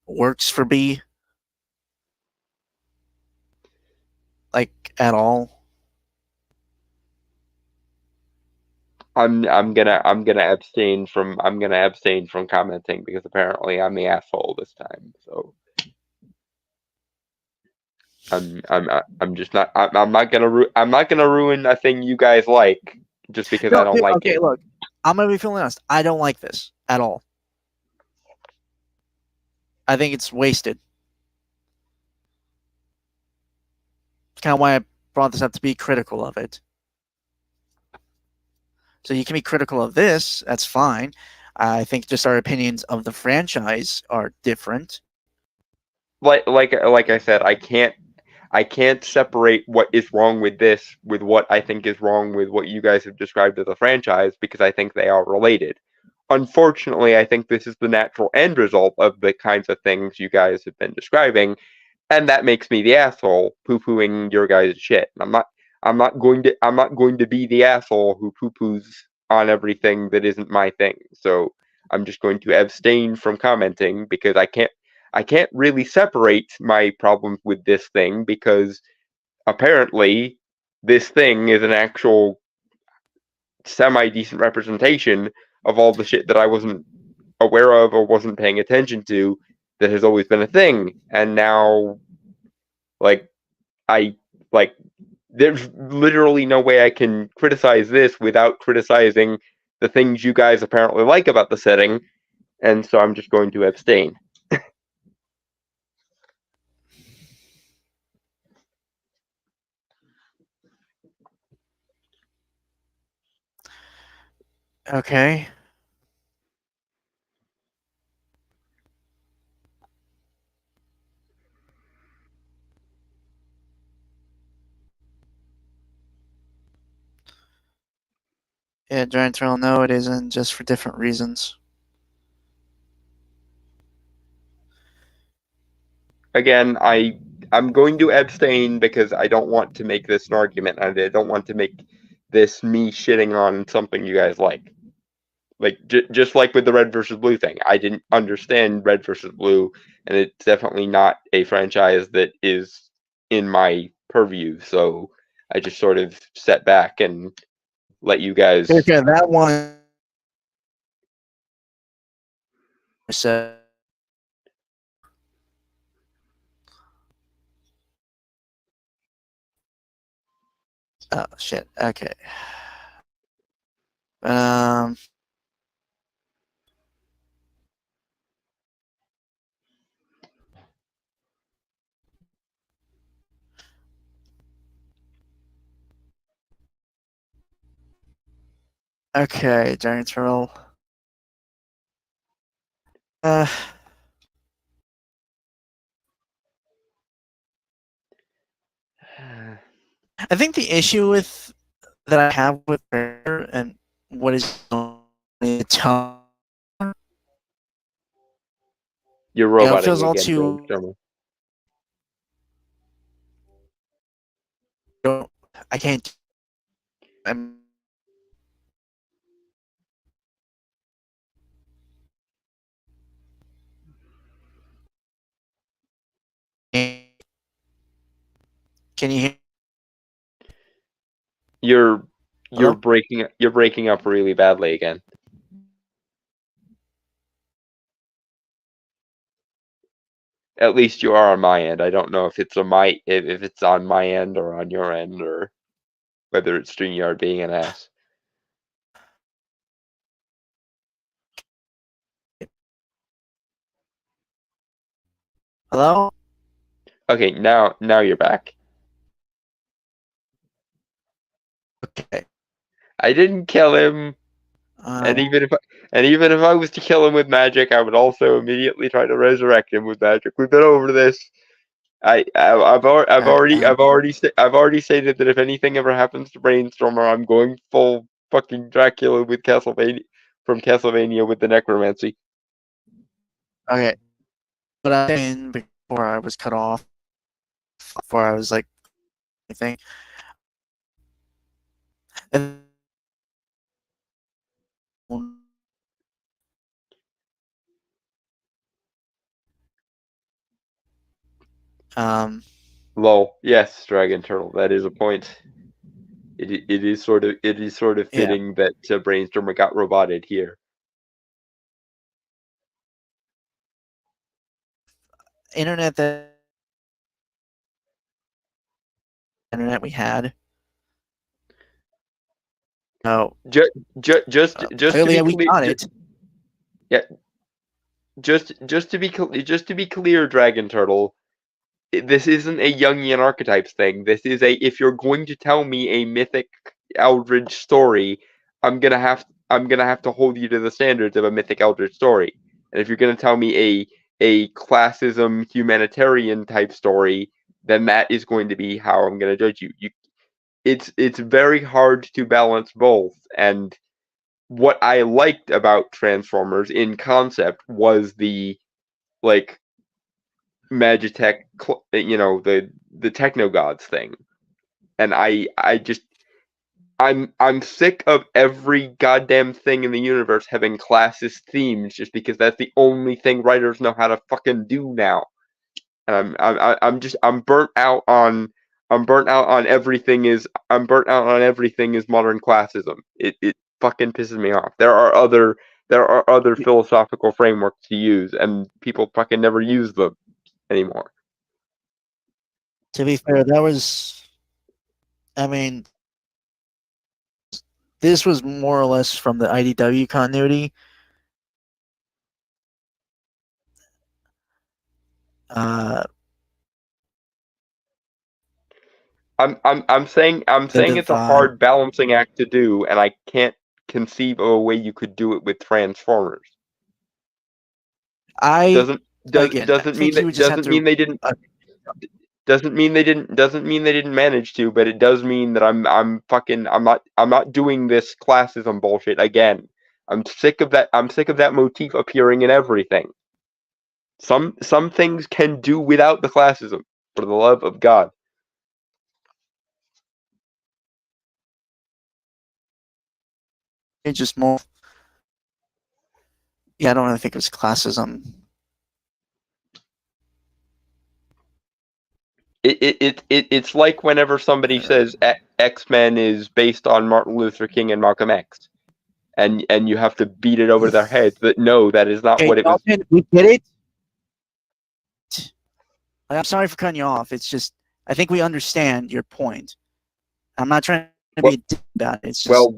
works for B, like, at all. I'm gonna abstain from commenting because apparently I'm the asshole this time. So I'm just not I'm not gonna ruin a thing you guys like just because I don't like okay, it. look, I'm gonna be feeling honest. I don't like this at all. I think it's wasted. It's kind of why I brought this up, to be critical of it. So you can be critical of this. That's fine. I think just our opinions of the franchise are different. Like I said, I can't separate what is wrong with this with what I think is wrong with what you guys have described as a franchise because I think they are related. Unfortunately, I think this is the natural end result of the kinds of things you guys have been describing, and that makes me the asshole poo-pooing your guys' shit. I'm not going to be the asshole who poo-poos on everything that isn't my thing. So I'm just going to abstain from commenting because I can't really separate my problems with this thing because apparently this thing is an actual semi-decent representation of all the shit that I wasn't aware of or wasn't paying attention to that has always been a thing. And now, like, there's literally no way I can criticize this without criticizing the things you guys apparently like about the setting. And so I'm just going to abstain. Okay. Yeah, Giant Turtle, no, it isn't, just for different reasons. Again, I'm going to abstain because I don't want to make this an argument. And I don't want to make this me shitting on something you guys like. Like just like with the Red versus Blue thing, I didn't understand Red versus Blue, and it's definitely not a franchise that is in my purview. So I just sort of sat back and let you guys. Okay, that one. So, oh shit. Okay. Um. Okay, Giant Turtle. I think the issue with that I have with her and what is the tone. You're You know, roboting it feels all again, too. James I can't. I'm. Can you hear? You're Hello? breaking up really badly again. At least you are on my end. I don't know if it's if it's on my end or on your end or whether it's StreamYard being an ass. Hello? Okay, now you're back. Okay. I didn't kill him. And even And even if I was to kill him with magic, I would also immediately try to resurrect him with magic. We've been over this. I've already stated that if anything ever happens to Brainstormer, I'm going full fucking Dracula with Castlevania from Castlevania with the necromancy. Okay. But I saying before I was cut off, before I was like, anything. And Lol. Yes, Dragon Turtle. That is a point. It is sort of Yeah. fitting that Brainstormer got roboted here. internet we had. No, Just to clearly be we clear, got it. just to be clear, Dragon Turtle, this isn't a Jungian archetypes thing. This is if you're going to tell me a mythic Eldritch story, I'm gonna have to hold you to the standards of a mythic Eldritch story. And if you're gonna tell me a classism humanitarian type story, then that is going to be how I'm gonna judge you. It's very hard to balance both. And what I liked about Transformers in concept was the like Magitech, the Techno Gods thing. And I'm sick of every goddamn thing in the universe having classist themes just because that's the only thing writers know how to fucking do now. And I'm burnt out on everything is modern classism. It fucking pisses me off. There are other philosophical frameworks to use, and people fucking never use them anymore. To be fair, that was, I mean, this was more or less from the IDW continuity. I'm saying it's a hard balancing act to do, and I can't conceive of a way you could do it with Transformers. Doesn't mean they didn't manage to, but it does mean that I'm not doing this classism bullshit again. I'm sick of that motif appearing in everything. Some things can do without the classism, for the love of God. It's just more. Yeah, I don't really think it was classism. It's like whenever somebody says X-Men is based on Martin Luther King and Malcolm X, and you have to beat it over their heads that no, that is not what it was. We get it. I'm sorry for cutting you off. It's just I think we understand your point. I'm not trying to be a dick about it. It's just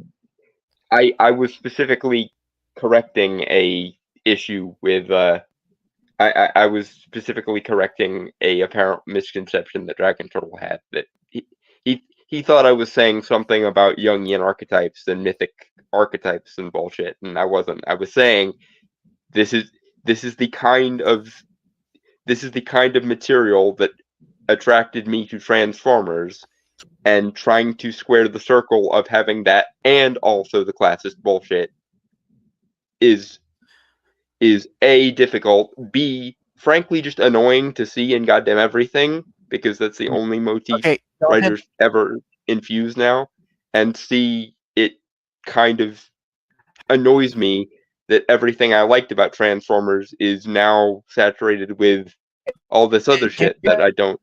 I was specifically correcting a issue with I was specifically correcting a apparent misconception that Dragon Turtle had, that he thought I was saying something about Jungian archetypes and mythic archetypes and bullshit, and I wasn't. I was saying this is the kind of material that attracted me to Transformers, and trying to square the circle of having that and also the classist bullshit is A, difficult, B, frankly just annoying to see in goddamn everything, because that's the only motif writers ever infuse now, and C, it kind of annoys me that everything I liked about Transformers is now saturated with all this other shit that I don't.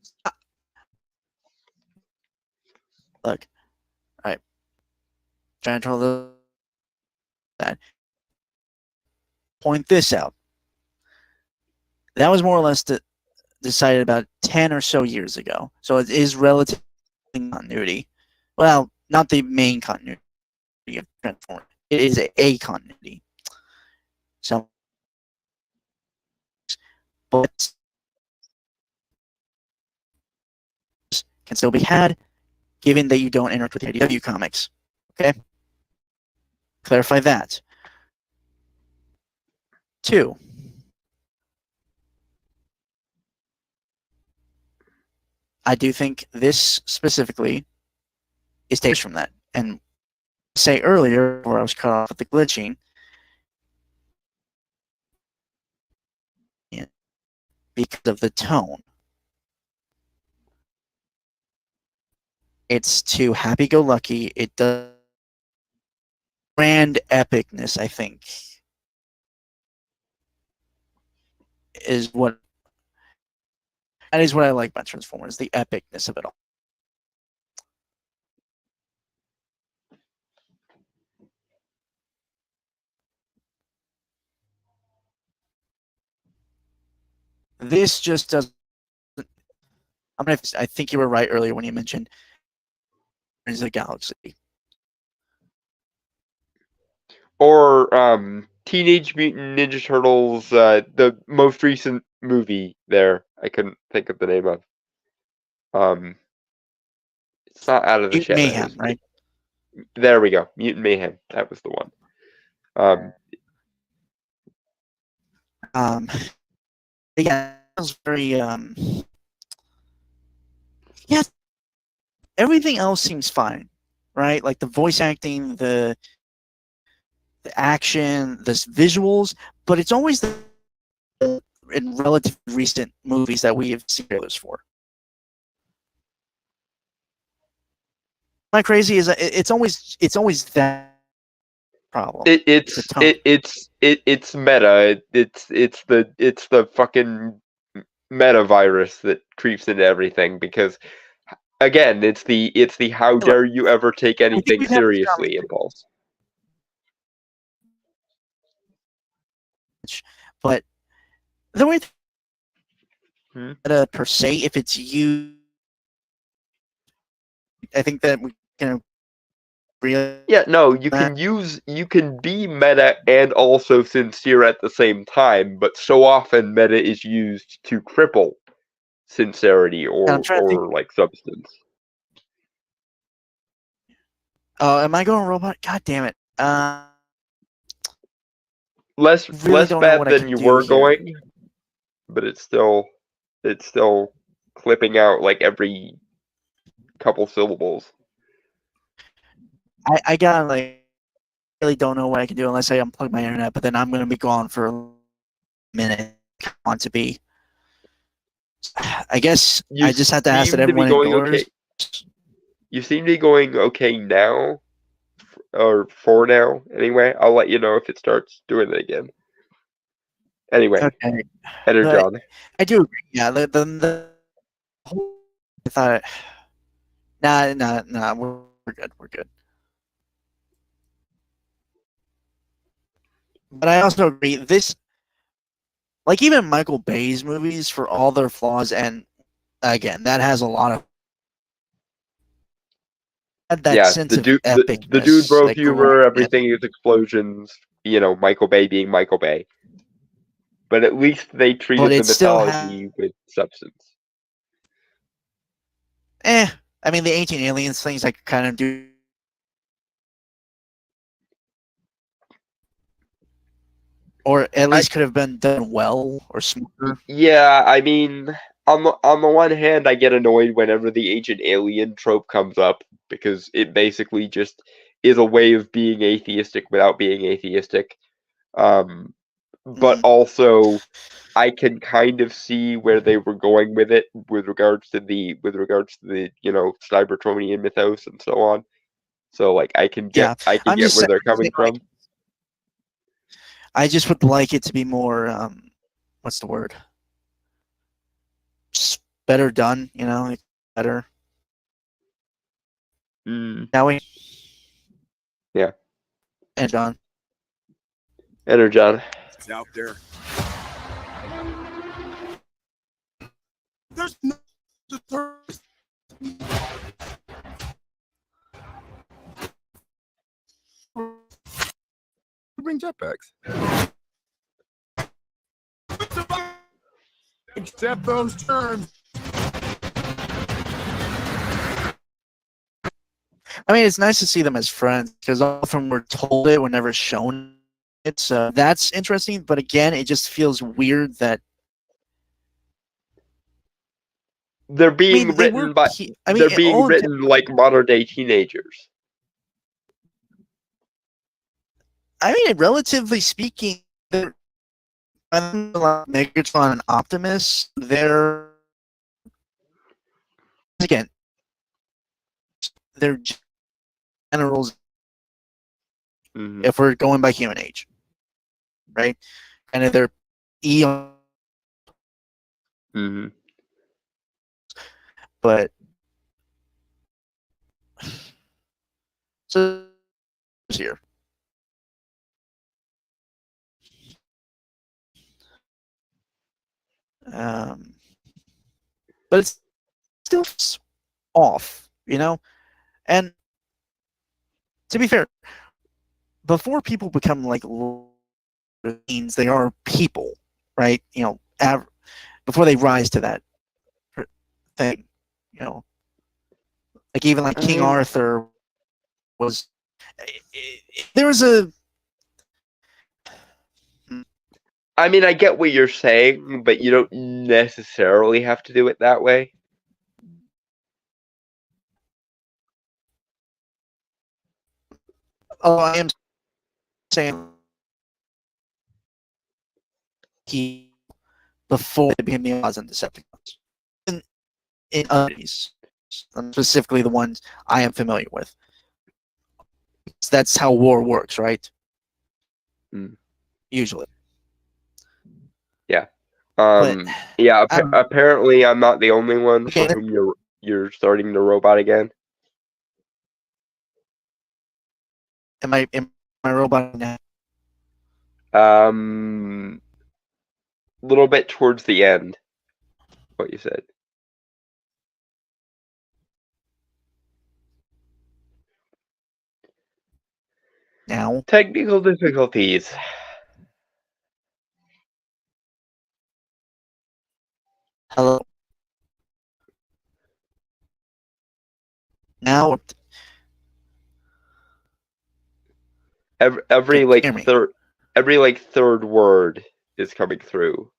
Look, all right. Trying to tell that. Point this out. That was more or less decided about 10 or so years ago. So it is relative continuity. Well, not the main continuity of Transformers. It is a continuity. So, but can still be had, given that you don't interact with the IDW comics. Okay? Clarify that. 2. I do think this specifically is taken from that. And say earlier, where I was cut off with the glitching, because of the tone. It's too happy-go-lucky. It does grand epicness, I think, is what I like about Transformers, the epicness of it all. This just doesn't. I think you were right earlier when you mentioned Guardians of the Galaxy. Or Teenage Mutant Ninja Turtles, the most recent movie there. I couldn't think of the name of. It's not Out of the Mutant Shadows. Mayhem, right? There we go. Mutant Mayhem. That was the one. Yeah, it was very yeah. Everything else seems fine, right? Like the voice acting, the action, the visuals, but it's always in relatively recent movies that we have seen trailers for. Am I crazy? Is it's always that problem? It's meta. It's the fucking meta virus that creeps into everything because again, it's the how dare you ever take anything seriously impulse. But the way per se, if it's you, I think that we can. Yeah, no, you can be meta and also sincere at the same time, but so often meta is used to cripple sincerity or like substance. Oh, am I going robot? God damn it! Less bad than you were going, but it's still clipping out like every couple syllables. I gotta really don't know what I can do unless I unplug my internet, but then I'm gonna be gone for a minute. I want to be. I guess I just have to ask that everyone ignores. Okay. You seem to be going okay now, or for now. Anyway, I'll let you know if it starts doing it again. Anyway, okay. Energon. I do agree. Yeah, the I thought. Nah. We're good. We're good. But I also agree, this, like even Michael Bay's movies, for all their flaws, and again, that has a lot of that sense of epicness. The dude bro humor, everything is explosions. You know, Michael Bay being Michael Bay. But at least they treated the mythology with substance. I mean, the Ancient Aliens things I could kind of do. Or at least could have been done well or smoother. Yeah, I mean, on the one hand, I get annoyed whenever the ancient alien trope comes up because it basically just is a way of being atheistic without being atheistic. But also, I can kind of see where they were going with it with regards to the Cybertronian mythos and so on. So like I can get where they're coming from. I just would like it to be more, what's the word? Just better done, like better. Now we. Yeah. Energon. It's out there. There's no bring jetpacks. Accept those terms. I mean, it's nice to see them as friends because often we're told it, we're never shown It's that's interesting, but again, it just feels weird that They're being they were. written by they're being all written like modern day teenagers. relatively speaking, they're like Megatron and Optimus. They're again, they're generals. Mhm. If we're going by human age, right? And they're eon, Mhm. but so here. But it's still off, And to be fair, before people become like means they are people, right? Before they rise to that thing, like even like I King mean, Arthur was. There was a. I get what you're saying, but you don't necessarily have to do it that way. Oh, I am saying he before they became the Oz and Decepticons. In others, specifically the ones I am familiar with. That's how war works, right? Mm. Usually. Yeah. But Yeah. I'm- Apparently, I'm not the only one Okay. for whom you're starting to robot again. am I robot now? A little bit towards the end. What you said. Now? Technical difficulties. Hello? Now? Every Can like hear me? third word is coming through.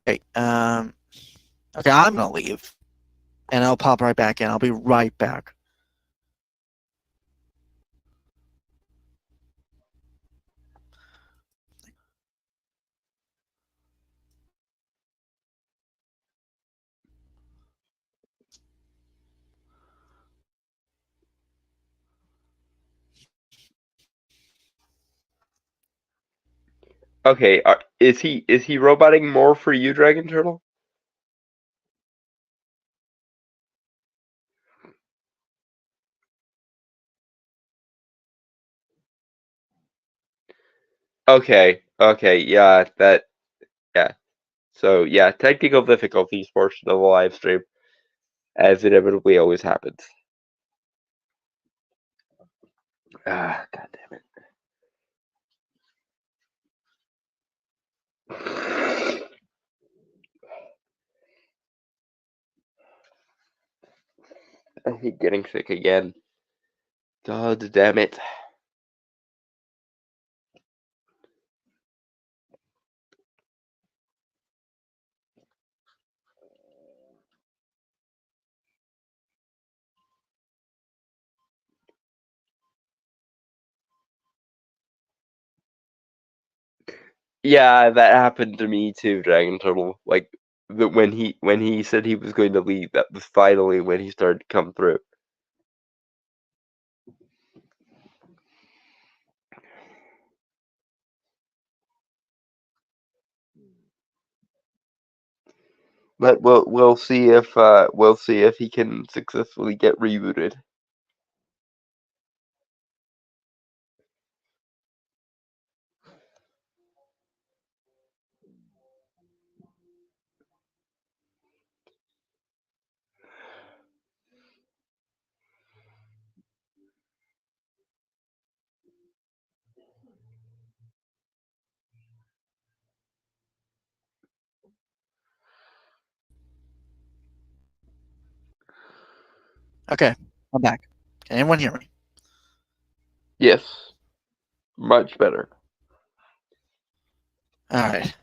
Okay. Okay, I'm gonna leave. And I'll pop right back in. I'll be right back. Okay, is he roboting more for you, Dragon Turtle? Okay, yeah, yeah. So yeah, technical difficulties portion of the live stream, as inevitably always happens. Ah, god damn it. I hate getting sick again. God damn it. Yeah, that happened to me too, Dragon Turtle. Like when he said he was going to leave, that was finally when he started to come through. But we'll see if he can successfully get rebooted. Okay, I'm back. Can anyone hear me? Yes. Much better. All right.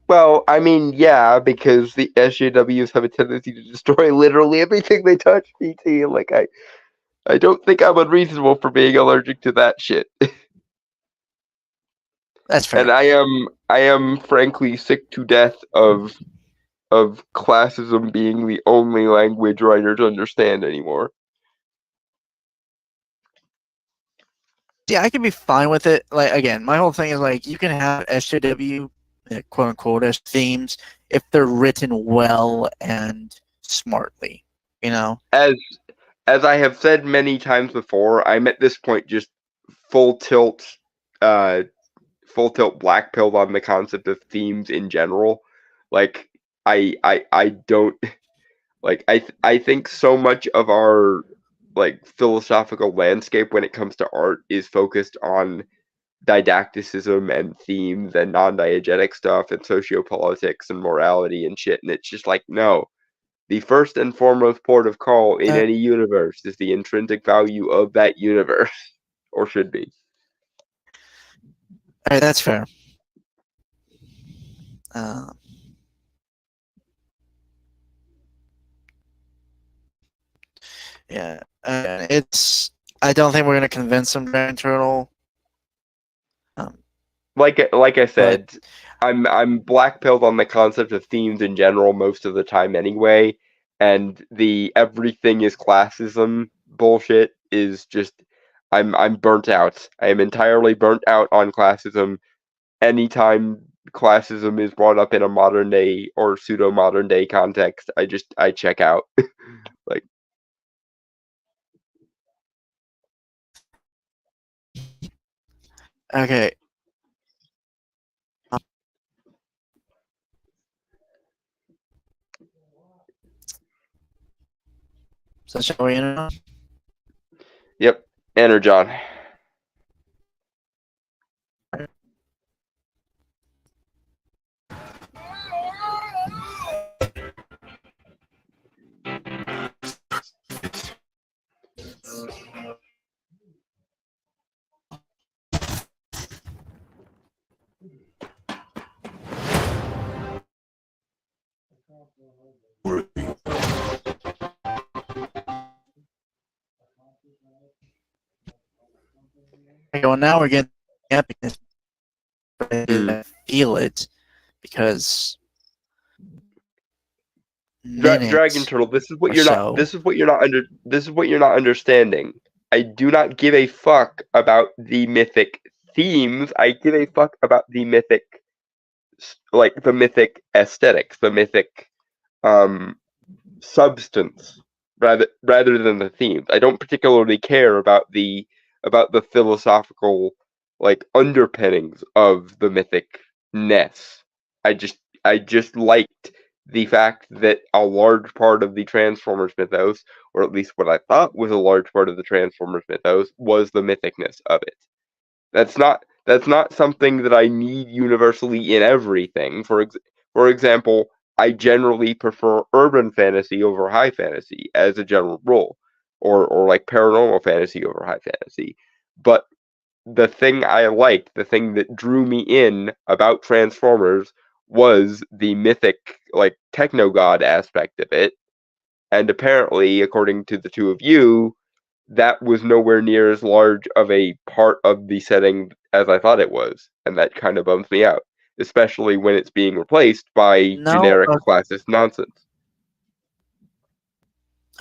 Well, I mean, yeah, because the SJWs have a tendency to destroy literally everything they touch, PT. Like, I don't think I'm unreasonable for being allergic to that shit. That's fair. And I am frankly sick to death of classism being the only language writers understand anymore. Yeah, I can be fine with it. Like, again, my whole thing is like you can have SJW, quote unquote, as themes if they're written well and smartly. You know. As I have said many times before, I'm at this point just full tilt black pilled on the concept of themes in general. Like I don't like I think so much of our like philosophical landscape when it comes to art is focused on didacticism and themes and non-diegetic stuff and sociopolitics and morality and shit, and it's just like, no, the first and foremost port of call in any universe is the intrinsic value of that universe, or should be. All right, that's fair. Yeah, it's. I don't think we're gonna convince them Dragon Turtle. Like I said, I'm black pilled on the concept of themes in general most of the time anyway, and the everything is classism bullshit is just I'm burnt out. I am entirely burnt out on classism. Anytime classism is brought up in a modern day or pseudo modern day context, I check out. Like, okay. So shall we end it? yep, Energon. Okay, well, now we're getting epicness. I feel it because Dragon Turtle, this is what you're not. This is what you're not under. This is what you're not understanding. I do not give a fuck about the mythic themes. I give a fuck about the mythic, like the mythic aesthetics, the mythic substance, rather than the themes. I don't particularly care about the philosophical like underpinnings of the mythicness. I just liked the fact that a large part of the Transformers mythos, or at least what I thought was a large part of the Transformers mythos, was the mythicness of it. That's not something that I need universally in everything. For example, I generally prefer urban fantasy over high fantasy as a general rule, or like paranormal fantasy over high fantasy. But the thing I liked, the thing that drew me in about Transformers was the mythic, like techno god aspect of it. And apparently, according to the two of you, that was nowhere near as large of a part of the setting as I thought it was. And that kind of bums me out, especially when it's being replaced by generic classist nonsense.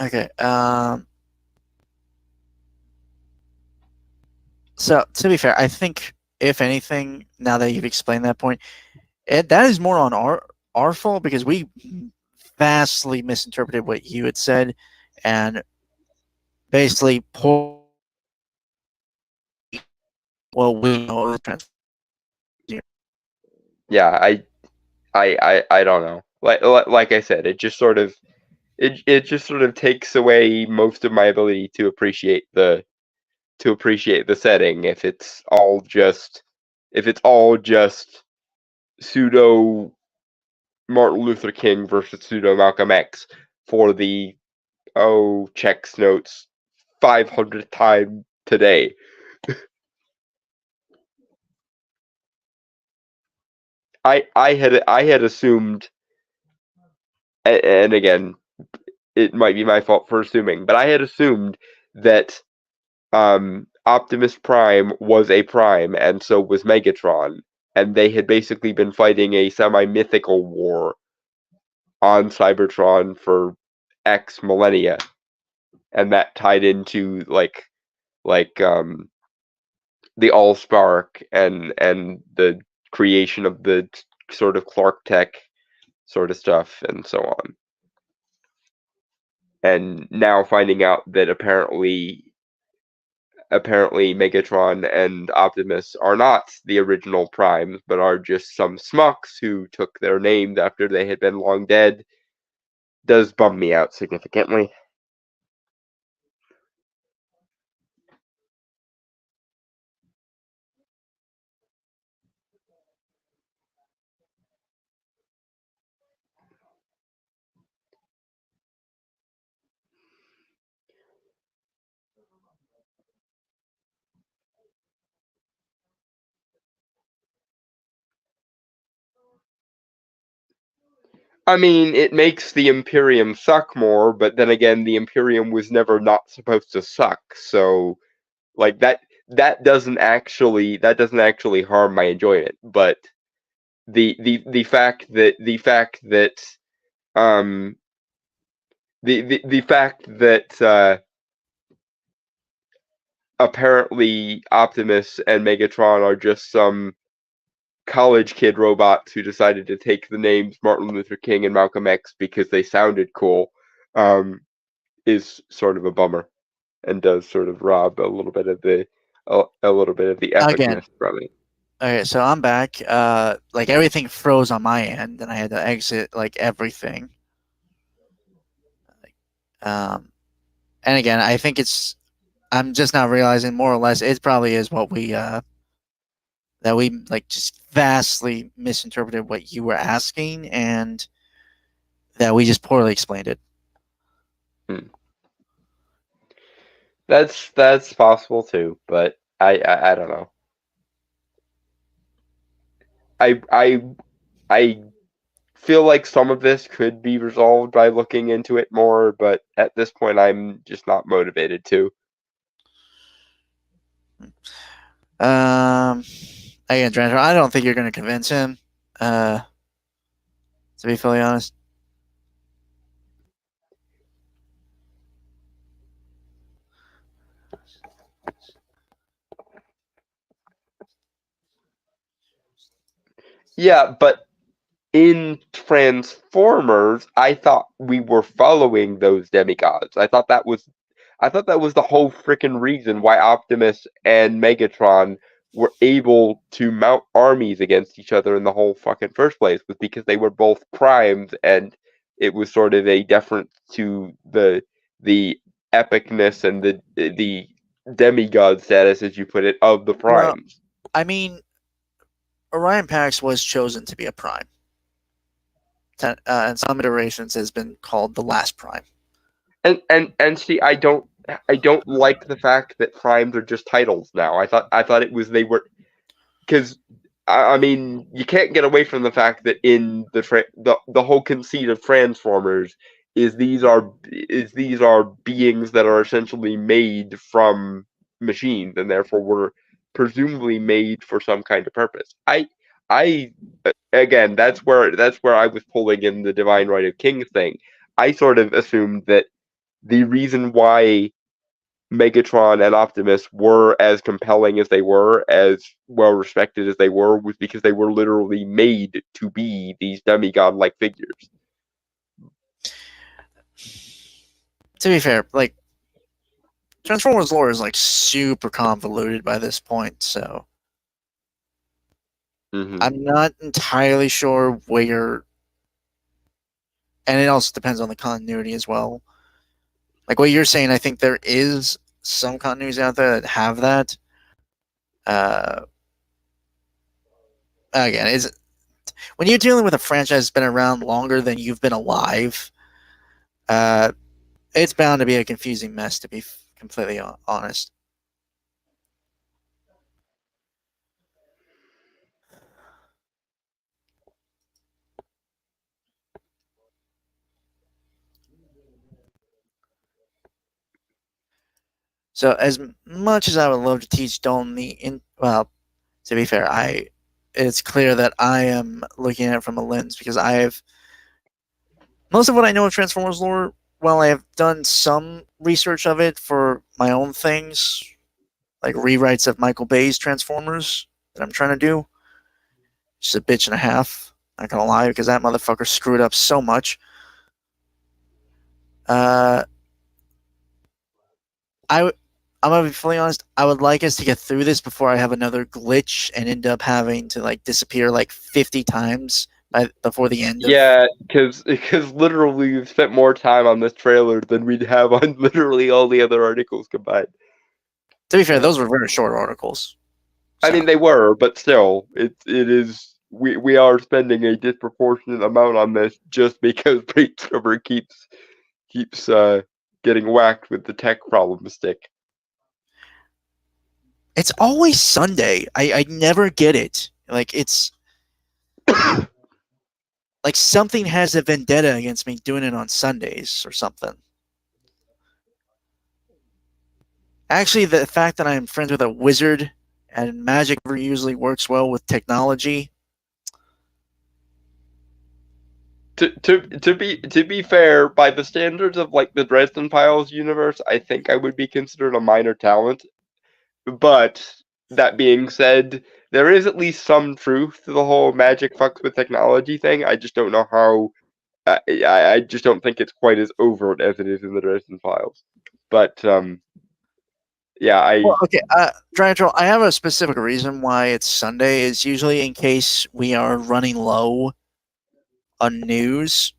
Okay. So to be fair, I think if anything, now that you've explained that point, that is more on our fault because we vastly misinterpreted what you had said and basically pulled what we know of the trans. Yeah, I don't know. Like I said, it just sort of takes away most of my ability to appreciate the setting if it's all just pseudo Martin Luther King versus pseudo Malcolm X for the checks notes 500th time today. I had assumed, and again, it might be my fault for assuming, but I had assumed that Optimus Prime was a Prime, and so was Megatron, and they had basically been fighting a semi-mythical war on Cybertron for X millennia, and that tied into like the Allspark and the creation of the sort of Clark Tech sort of stuff and so on. And now finding out that apparently Megatron and Optimus are not the original Primes, but are just some smucks who took their names after they had been long dead, does bum me out significantly. I mean, it makes the Imperium suck more, but then again, the Imperium was never not supposed to suck, so like that doesn't actually harm my enjoyment. But the fact that apparently Optimus and Megatron are just some college kid robots who decided to take the names Martin Luther King and Malcolm X because they sounded cool, is sort of a bummer, and does sort of rob a little bit of the Again. epicness from it. Okay, so I'm back. Like everything froze on my end, and I had to exit like everything. And again, I think I'm just not realizing more or less it probably is what we that we like just vastly misinterpreted what you were asking, and that we just poorly explained it. That's possible too, but I don't know. I feel like some of this could be resolved by looking into it more, but at this point I'm just not motivated to. Again, Drantor, I don't think you're going to convince him. To be fully honest. Yeah, but in Transformers, I thought we were following those demigods. I thought that was the whole freaking reason why Optimus and Megatron were able to mount armies against each other in the whole fucking first place, was because they were both primes, and it was sort of a deference to the epicness and the demigod status, as you put it, of the primes. Well, I mean, Orion Pax was chosen to be a prime. In some iterations has been called the last prime. And see, I don't like the fact that primes are just titles now. I thought it was they were, because I mean, you can't get away from the fact that in the whole conceit of Transformers is these are beings that are essentially made from machines, and therefore were presumably made for some kind of purpose. I again, that's where I was pulling in the Divine Right of Kings thing. I sort of assumed that the reason why Megatron and Optimus were as compelling as they were, as well respected as they were, was because they were literally made to be these demigod-like figures. To be fair, like Transformers lore is like super convoluted by this point, so Mhm. I'm not entirely sure where, and it also depends on the continuity as well. Like what you're saying, I think there is some continuities out there that have that. Again, is when you're dealing with a franchise that's been around longer than you've been alive, it's bound to be a confusing mess, to be completely honest. So, as much as I would love to teach Dalton well, to be fair, it's clear that I am looking at it from a lens because I have most of what I know of Transformers lore. While I have done some research of it for my own things, like rewrites of Michael Bay's Transformers that I'm trying to do, just a bitch and a half. Not gonna lie, because that motherfucker screwed up so much. I'm gonna be fully honest. I would like us to get through this before I have another glitch and end up having to like disappear like 50 times before the end. Yeah, because literally we've spent more time on this trailer than we'd have on literally all the other articles combined. To be fair, those were very short articles. I mean, they were, but still, it is. We are spending a disproportionate amount on this just because Brainstormer keeps getting whacked with the tech problem stick. It's always Sunday. I never get it. Like it's like something has a vendetta against me doing it on Sundays or something. Actually, the fact that I am friends with a wizard and magic never usually works well with technology. To be fair, by the standards of like the Dresden Files universe, I think I would be considered a minor talent. But that being said, there is at least some truth to the whole magic fucks with technology thing. I just don't know how. I just don't think it's quite as overt as it is in the Dresden Files. But yeah, Well, okay, Dragon Troll, I have a specific reason why it's Sunday. Is usually in case we are running low on news.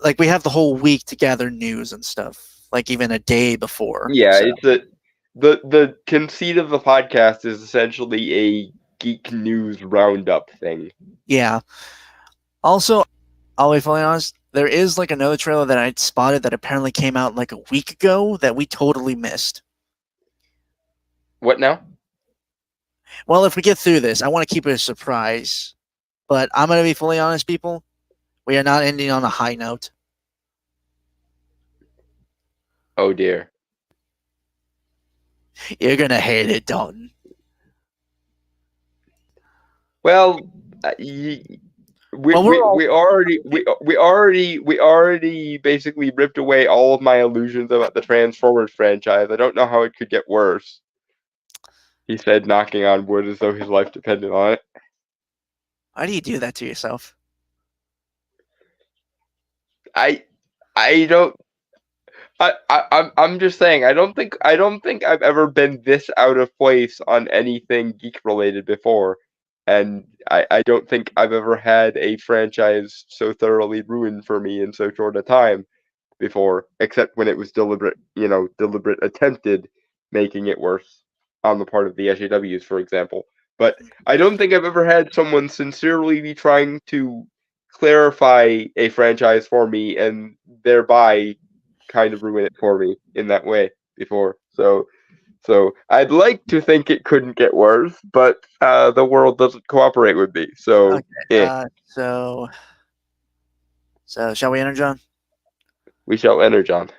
Like we have the whole week to gather news and stuff. Like even a day before. Yeah, so. it's the conceit of the podcast is essentially a geek news roundup thing. Yeah. Also, I'll be fully honest, there is like another trailer that I spotted that apparently came out like a week ago that we totally missed. What now? Well, if we get through this, I want to keep it a surprise. But I'm going to be fully honest, people. We are not ending on a high note. Oh dear. You're going to hate it, Dalton. Well, we already basically ripped away all of my illusions about the Transformers franchise. I don't know how it could get worse. He said, knocking on wood as though his life depended on it. Why do you do that to yourself? I'm just saying, I don't think I've ever been this out of place on anything geek related before. And I don't think I've ever had a franchise so thoroughly ruined for me in so short a time before, except when it was deliberate attempted making it worse on the part of the SJWs, for example. But I don't think I've ever had someone sincerely be trying to clarify a franchise for me and thereby kind of ruin it for me in that way before. So I'd like to think it couldn't get worse, but the world doesn't cooperate with me. So Okay, yeah, so shall we enter, John? we shall enter, John.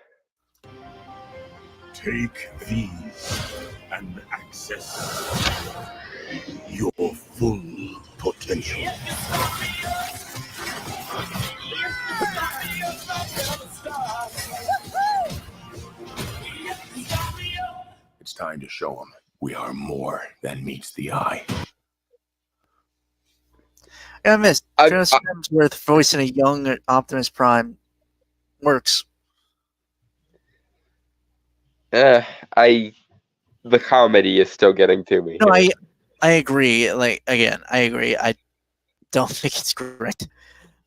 Take these and access your full potential. It's time to show them we are more than meets the eye. Yeah, I missed. Jonas Hemsworth voicing a young Optimus Prime works. I the comedy is still getting to me. No, here. I agree. Like again, I agree. I don't think it's great,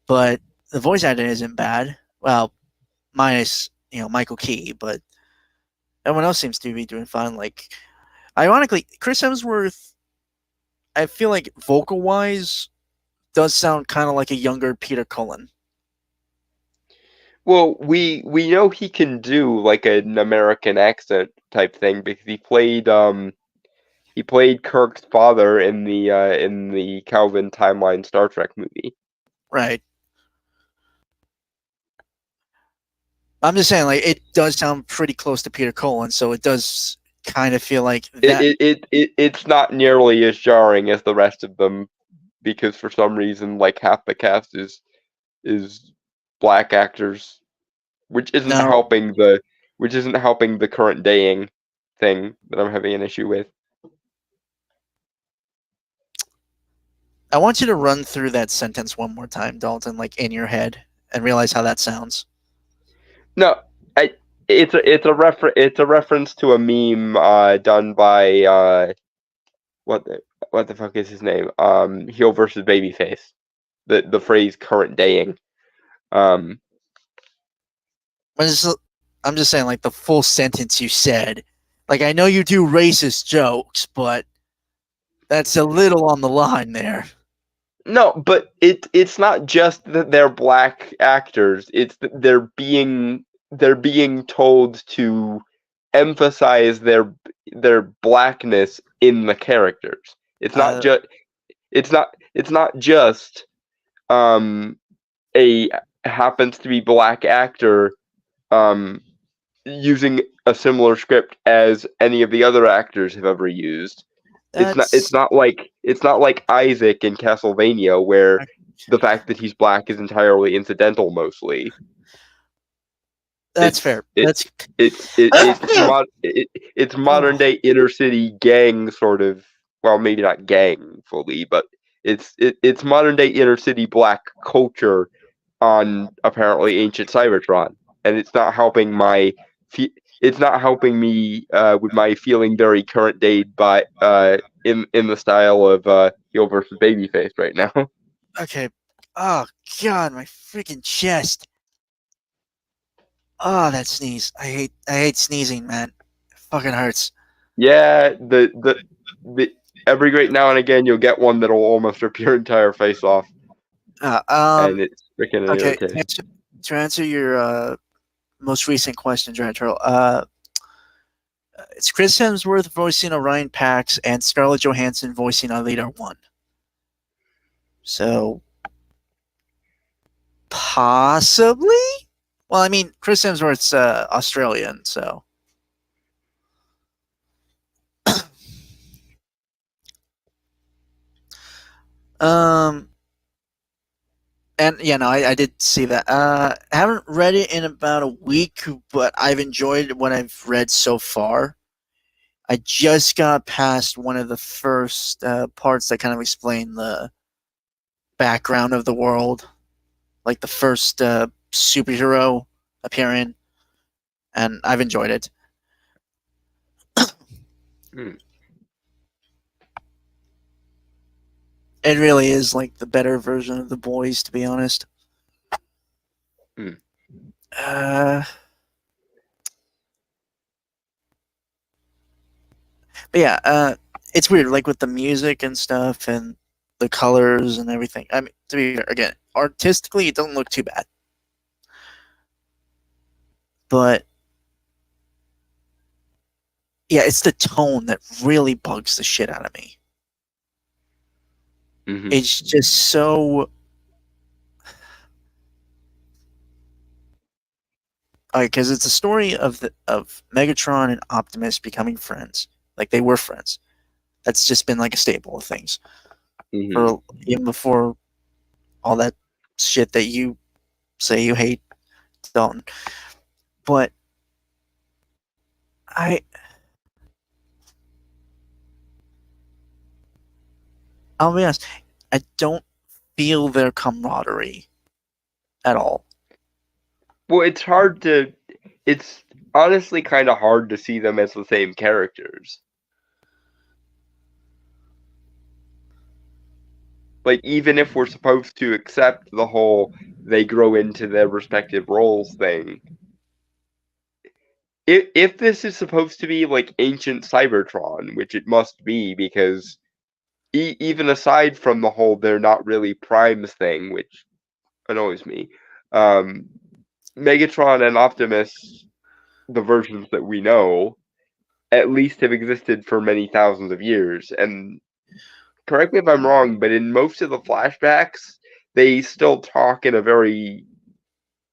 but the voice acting isn't bad. Well, minus Michael Key, but everyone else seems to be doing fine. Like, ironically, Chris Hemsworth, I feel like vocal wise, does sound kind of like a younger Peter Cullen. Well, we know he can do like an American accent type thing because he played Kirk's father in the Calvin Timeline Star Trek movie. Right. I'm just saying, like, it does sound pretty close to Peter Cullen, so it does kind of feel like that. It's not nearly as jarring as the rest of them because for some reason like half the cast is black actors, which isn't No. helping the current daying thing that I'm having an issue with. I want you to run through that sentence one more time, Dalton, like in your head, and realize how that sounds. No, it's a reference to a meme done by what the fuck is his name? Heel versus Babyface. The phrase current daying. I'm just saying, like, the full sentence you said. Like, I know you do racist jokes, but that's a little on the line there. No, but it's not just that they're black actors. It's that they're being told to emphasize their blackness in the characters. It's not just it's not just a happens to be black actor using a similar script as any of the other actors have ever used. It's not like Isaac in Castlevania where the fact that he's black is entirely incidental mostly. That's fair. It's modern day inner city gang sort of, well, maybe not gang fully, but it's modern day inner city black culture on apparently ancient Cybertron, and it's not helping me with my feeling very current day, but in the style of Heel versus Babyface right now. Okay. Oh god, my freaking chest. Oh, that sneeze. I hate sneezing, man. It fucking hurts. Yeah, the every great now and again you'll get one that'll almost rip your entire face off, and it's freaking okay. irritating. To answer your most recent question, Giant Turtle, it's Chris Hemsworth voicing Orion Pax and Scarlett Johansson voicing Alita 1. So, possibly? Well, I mean, Chris Hemsworth's Australian, so. And yeah, no, I did see that. I haven't read it in about a week, but I've enjoyed what I've read so far. I just got past one of the first parts that kind of explain the background of the world, like the first superhero appearing, and I've enjoyed it. It really is like the better version of The Boys, to be honest. But yeah, it's weird, like with the music and stuff and the colors and everything. I mean, to be fair, again, artistically, it doesn't look too bad. But yeah, it's the tone that really bugs the shit out of me. Mm-hmm. It's just so. Because it's a story of Megatron and Optimus becoming friends, like they were friends. That's just been like a staple of things, or even before all that shit that you say you hate, Dalton. But I'll be honest, I don't feel their camaraderie at all. Well, it's hard to. honestly kind of hard to see them as the same characters. Like, even if we're supposed to accept the whole they grow into their respective roles thing, if this is supposed to be like ancient Cybertron, which it must be, because even aside from the whole they're not really primes thing, which annoys me, Megatron and Optimus, the versions that we know, at least have existed for many thousands of years. And correct me if I'm wrong, but in most of the flashbacks, they still talk in a very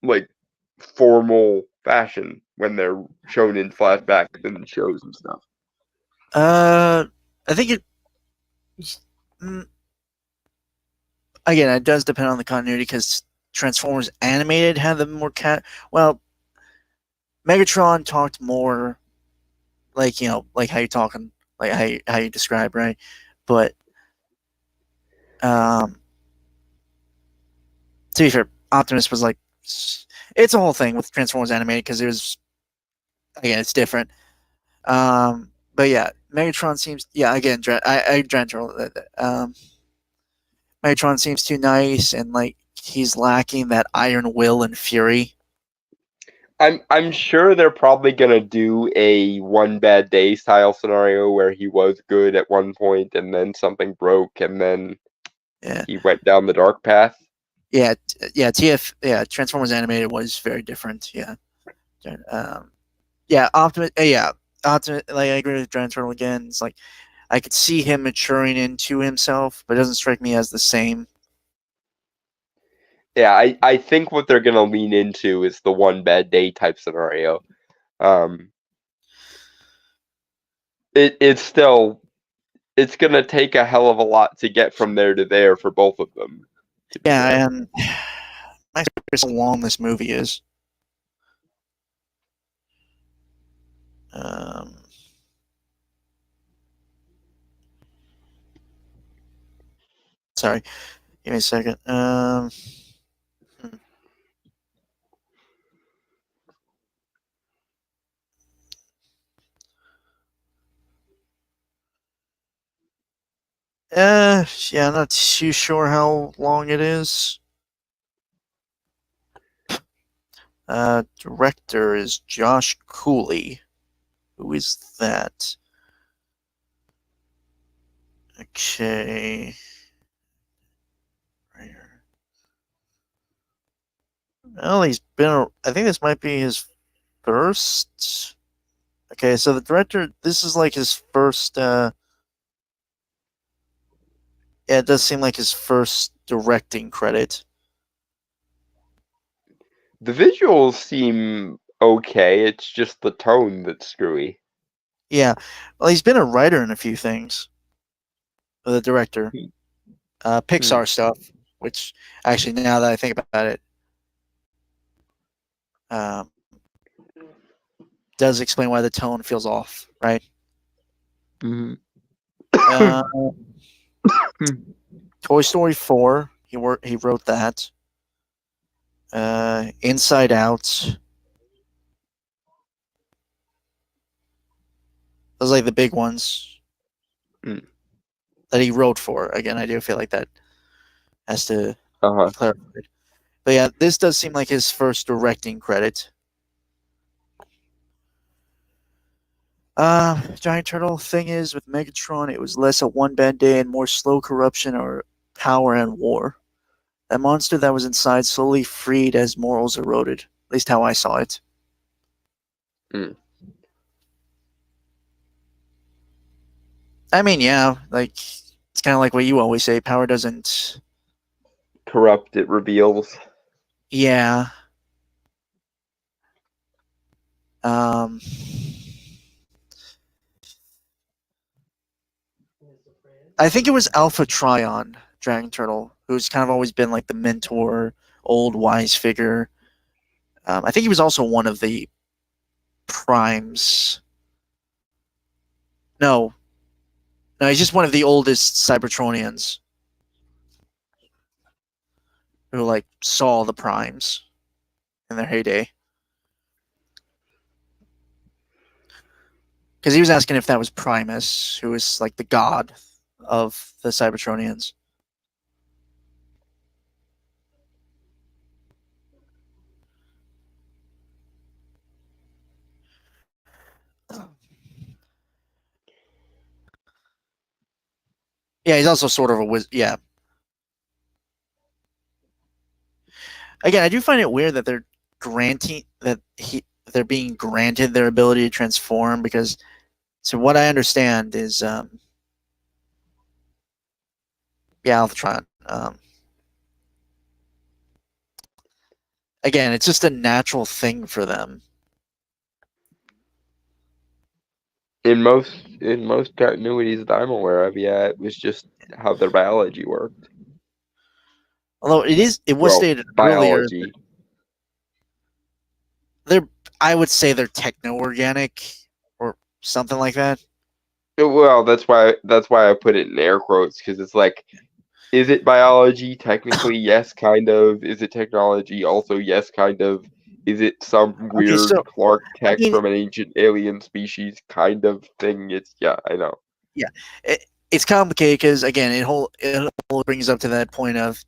like formal fashion when they're shown in flashbacks and shows and stuff. I think it. mm, Again, it does depend on the continuity because Transformers animated had the more Well, Megatron talked more like like how you're talking, like how you describe, right? But to be fair, Optimus was like, it's a whole thing with Transformers animated because again, it's different. But yeah, Megatron seems, again, Megatron seems too nice and like he's lacking that iron will and fury. I'm sure they're probably gonna do a one bad day style scenario where he was good at one point and then something broke and then he went down the dark path. Transformers animated was very different. Optimus. Optimus. Like I agree with Giant Turtle again. It's like I could see him maturing into himself, but it doesn't strike me as the same. Yeah, I think what they're gonna lean into is the one bad day type scenario. It's still gonna take a hell of a lot to get from there to there for both of them. Yeah, and I'm curious how long this movie is. Sorry, give me a second. I'm not too sure how long it is. Director is Josh Cooley. Who is that? Okay. Right here. Well, he's been. I think this might be his first. Okay, so the director. This is like his first. Yeah, it does seem like his first directing credit. The visuals seem okay. It's just the tone that's screwy. Yeah, well, he's been a writer in a few things. The director, Pixar stuff, which actually, now that I think about it, does explain why the tone feels off, right? Mm-hmm. Toy Story 4, he wrote that. Inside Out. Those are like the big ones that he wrote for. Again, I do feel like that has to be clarified. But yeah, this does seem like his first directing credit. Giant Turtle thing is, with Megatron, it was less a one bad day and more slow corruption or power and war. That monster that was inside slowly freed as morals eroded. At least how I saw it. I mean, yeah, like it's kind of like what you always say: power doesn't corrupt; it reveals. Yeah. I think it was Alpha Trion, Dragon Turtle, who's kind of always been like the mentor, old wise figure. I think he was also one of the primes. No, he's just one of the oldest Cybertronians who like saw the primes in their heyday. Because he was asking if that was Primus, who is like the god of the Cybertronians. Yeah, he's also sort of a wizard. Yeah. Again, I do find it weird that they're they're being granted their ability to transform, because so what I understand is Alphatron. Again, it's just a natural thing for them. In most continuities that I'm aware of, yeah, it was just how their biology worked. Although it was Well, stated earlier biology. I would say they're techno-organic or something like that. Well, that's why I put it in air quotes, because it's like, is it biology? Technically, yes, kind of. Is it technology? Also, yes, kind of. Is it some weird so, Clark tech I mean- from an ancient alien species kind of thing? It's, yeah, I know. Yeah, it's complicated because again, it whole brings up to that point of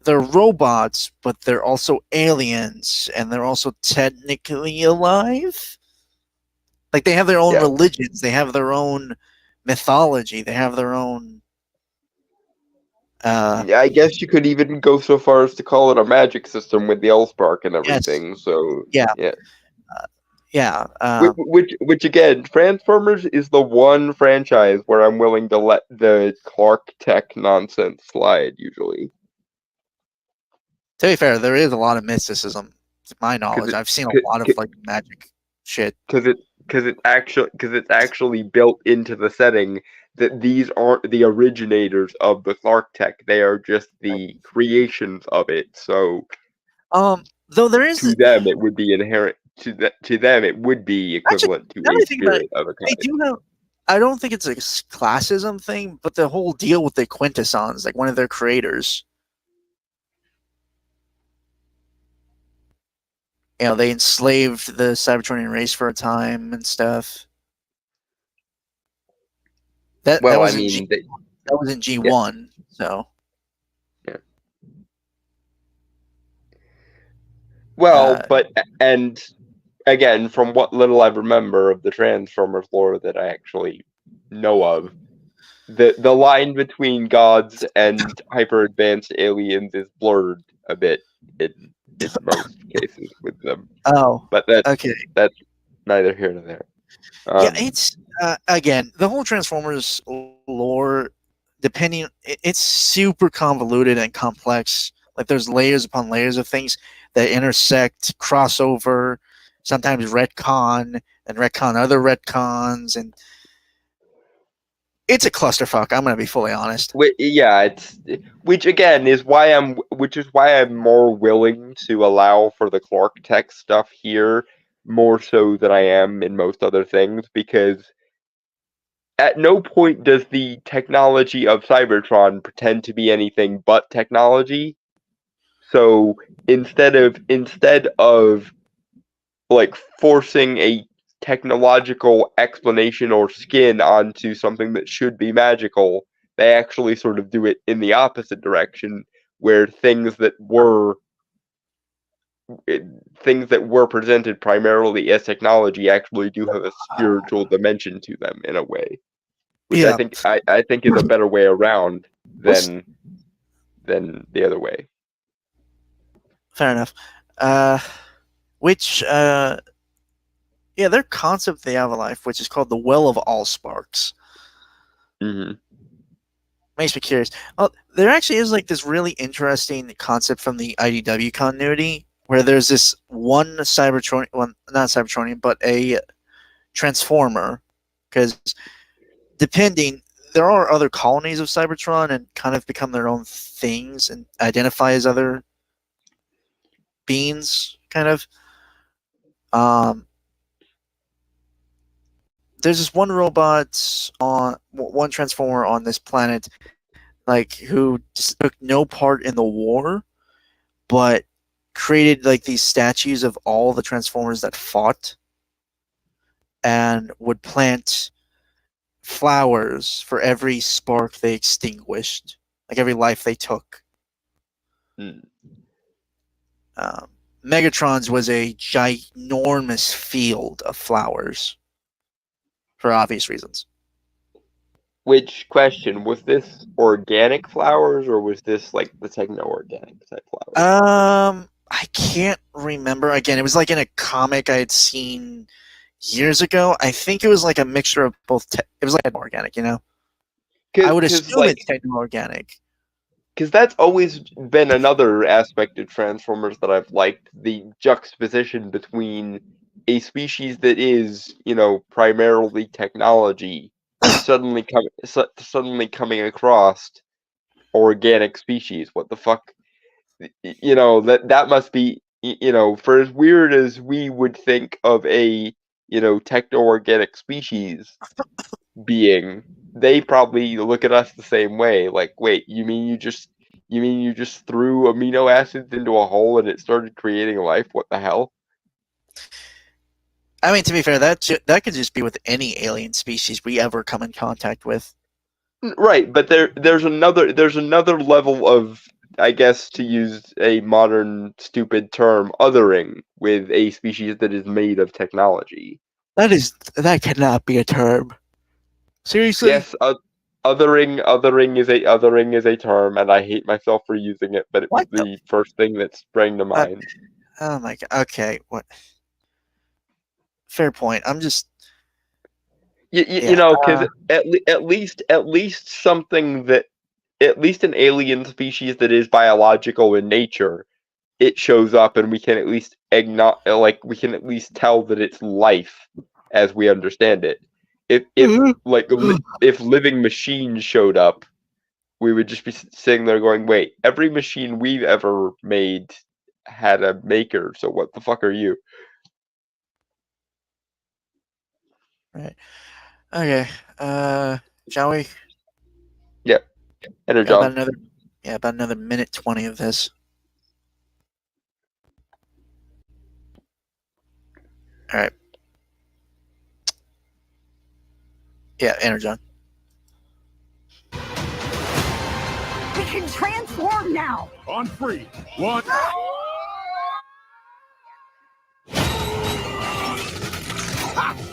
they're robots, but they're also aliens, and they're also technically alive. Like they have their own Yeah. religions, they have their own mythology, they have their own. Yeah, I guess you could even go so far as to call it a magic system with the Allspark and everything. So Yeah. yeah. Yeah. Which again, Transformers is the one franchise where I'm willing to let the Clark Tech nonsense slide. Usually, To be fair, there is a lot of mysticism, to my knowledge. I've seen a lot of like magic shit. because it's actually built into the setting that these aren't the originators of the Clark Tech. They are just the creations of it. So though there is to them, it would be inherent. To them, it would be equivalent now to I a think about spirit of a they kind. do have. I don't think it's a classism thing, but the whole deal with the Quintessons, like one of their creators, you know, they enslaved the Cybertronian race for a time and stuff. That was in G1, so. Yeah. Well, but and again, from what little I remember of the Transformers lore that I actually know of, the line between gods and hyper advanced aliens is blurred a bit in most cases with them. Oh, but that's okay. That's neither here nor there. Yeah, it's again the whole Transformers lore. It's super convoluted and complex. Like there's layers upon layers of things that intersect, crossover, sometimes retcon and retcon other retcons, and it's a clusterfuck. I'm gonna be fully honest. Which again is why I'm more willing to allow for the Clark Tech stuff here, more so than I am in most other things, because at no point does the technology of Cybertron pretend to be anything but technology. So instead of like forcing a technological explanation or skin onto something that should be magical, they actually sort of do it in the opposite direction, where things that were presented primarily as technology actually do have a spiritual dimension to them in a way, which Yeah. I think is a better way around than the other way. Fair enough. Their concept they have a life, which is called the Well of All Sparks. Mm-hmm. Makes me curious. There actually is like this really interesting concept from the IDW continuity where there's this one Cybertronian, well, not Cybertronian, but a Transformer, because there are other colonies of Cybertron and kind of become their own things and identify as other beings, kind of. There's this one one Transformer on this planet, like who just took no part in the war, but created like these statues of all the Transformers that fought, and would plant flowers for every spark they extinguished, like every life they took. Hmm. Megatron's was a ginormous field of flowers for obvious reasons. Which question was this? Organic flowers, or was this like the techno-organic type flowers? I can't remember. Again, it was like in a comic I had seen years ago. I think it was like a mixture of both. It was like organic, you know. I would assume like, it's techno-organic. because that's always been another aspect of Transformers that I've liked, the juxtaposition between a species that is, primarily technology suddenly coming across organic species. What the fuck? That must be, for as weird as we would think of a, techno-organic species being, they probably look at us the same way. Like, wait, you mean you just threw amino acids into a hole and it started creating life? What the hell? I mean, to be fair, that could just be with any alien species we ever come in contact with. Right, but there's another level of, I guess, to use a modern stupid term, othering with a species that is made of technology. That cannot be a term. Seriously? Yes, othering is a term, and I hate myself for using it, but it was What the- the first thing that sprang to mind. Oh my god. Okay, what? Fair point. I'm just. Because at least something that, at least an alien species that is biological in nature, it shows up and we can at least we can at least tell that it's life as we understand it. If if living machines showed up, we would just be sitting there going, "Wait, every machine we've ever made had a maker, so what the fuck are you?" Right. Okay. Shall we? Enter Got John. about another minute 20 of this. All right. Yeah, enter John. We can transform now. On three. One. Ha!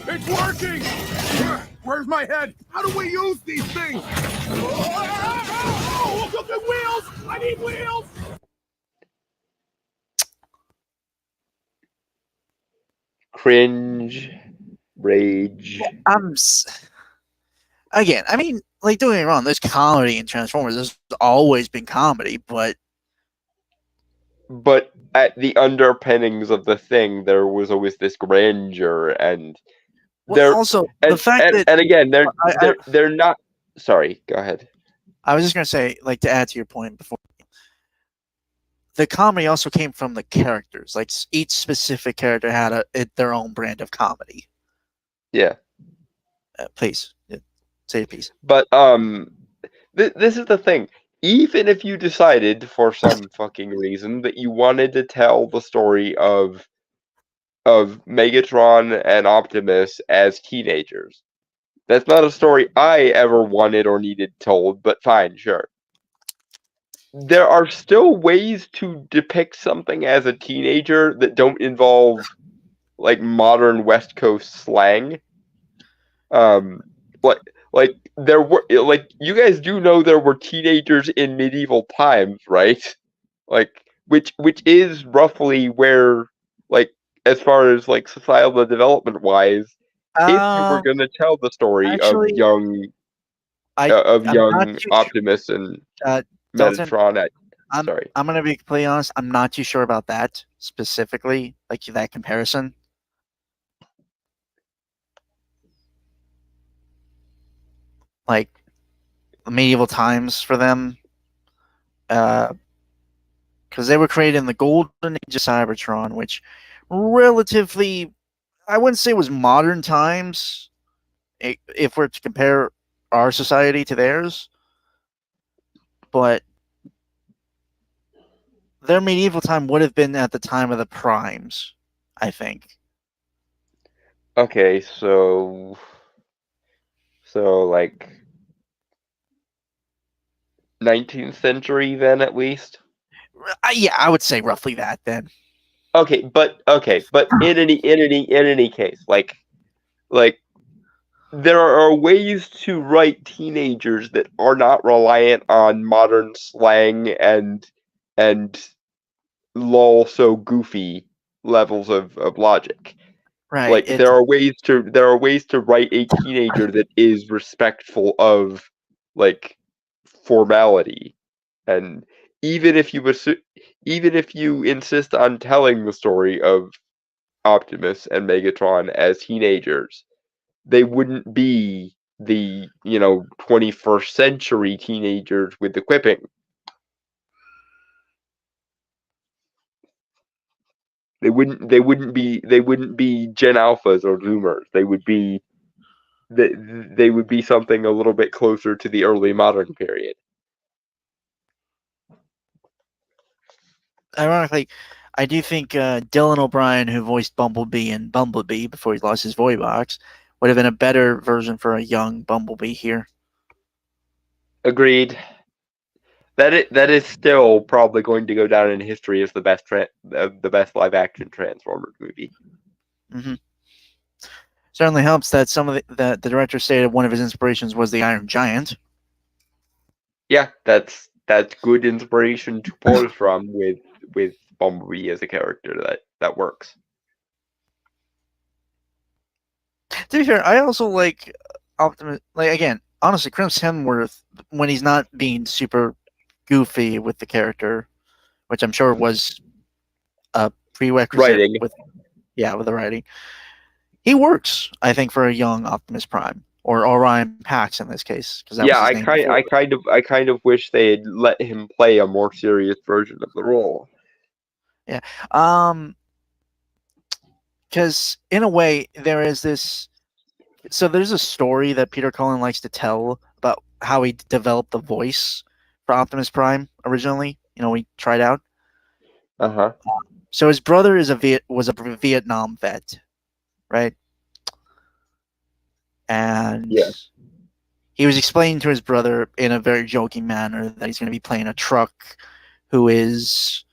It's working! Where's my head? How do we use these things? Oh, look at wheels! I need wheels! Cringe, rage. Again, I mean, like, don't get me wrong, there's comedy in Transformers. There's always been comedy, but at the underpinnings of the thing, there was always this grandeur, and also the fact that, and again, they're not. Sorry, go ahead. I was just gonna say, like, to add to your point before, the comedy also came from the characters. Like, each specific character had their own brand of comedy. Yeah. Please say a piece. But this is the thing. Even if you decided for some fucking reason that you wanted to tell the story of Megatron and Optimus as teenagers, that's not a story I ever wanted or needed told. But fine, sure. There are still ways to depict something as a teenager that don't involve like modern West Coast slang. Like there were, like, you guys do know there were teenagers in medieval times, right? Like which is roughly where, like, as far as like societal development wise, if you were going to tell the story actually, of young Optimus and Metatron, sorry, I'm gonna be completely honest. I'm not too sure about that specifically, like that comparison. Like medieval times for them, because they were created in the golden age of Cybertron, which relatively, I wouldn't say was modern times, if we're to compare our society to theirs, but their medieval time would have been at the time of the primes, I think. Okay, so like 19th century then at least. Yeah, I would say roughly that then. Okay, but in any case, like there are ways to write teenagers that are not reliant on modern slang and lol so goofy levels of logic. Right. Like there are ways to write a teenager that is respectful of like formality, and even if you insist on telling the story of Optimus and Megatron as teenagers, they wouldn't be the 21st century teenagers with the quipping. They wouldn't be Gen Alphas or Zoomers. They would be something a little bit closer to the early modern period. Ironically, I do think Dylan O'Brien, who voiced Bumblebee in Bumblebee before he lost his voice box, would have been a better version for a young Bumblebee here. Agreed. That is still probably going to go down in history as the best live action Transformers movie. Mm-hmm. Certainly helps that some of the director stated one of his inspirations was the Iron Giant. Yeah, that's good inspiration to pull from with Bumblebee as a character that works. To be fair, I also like Optimus. Like again, honestly, Chris Hemsworth, when he's not being super goofy with the character, which I'm sure was a prerequisite Writing. with the writing, he works. I think for a young Optimus Prime or Orion Pax in this case, because that was his name before. I kind of wish they had let him play a more serious version of the role. Yeah. Because in a way, there is this. So there's a story that Peter Cullen likes to tell about how he developed the voice for Optimus Prime originally. We tried out. Uh-huh. So his brother was a Vietnam vet, right? And he was explaining to his brother in a very joking manner that he's going to be playing a truck who is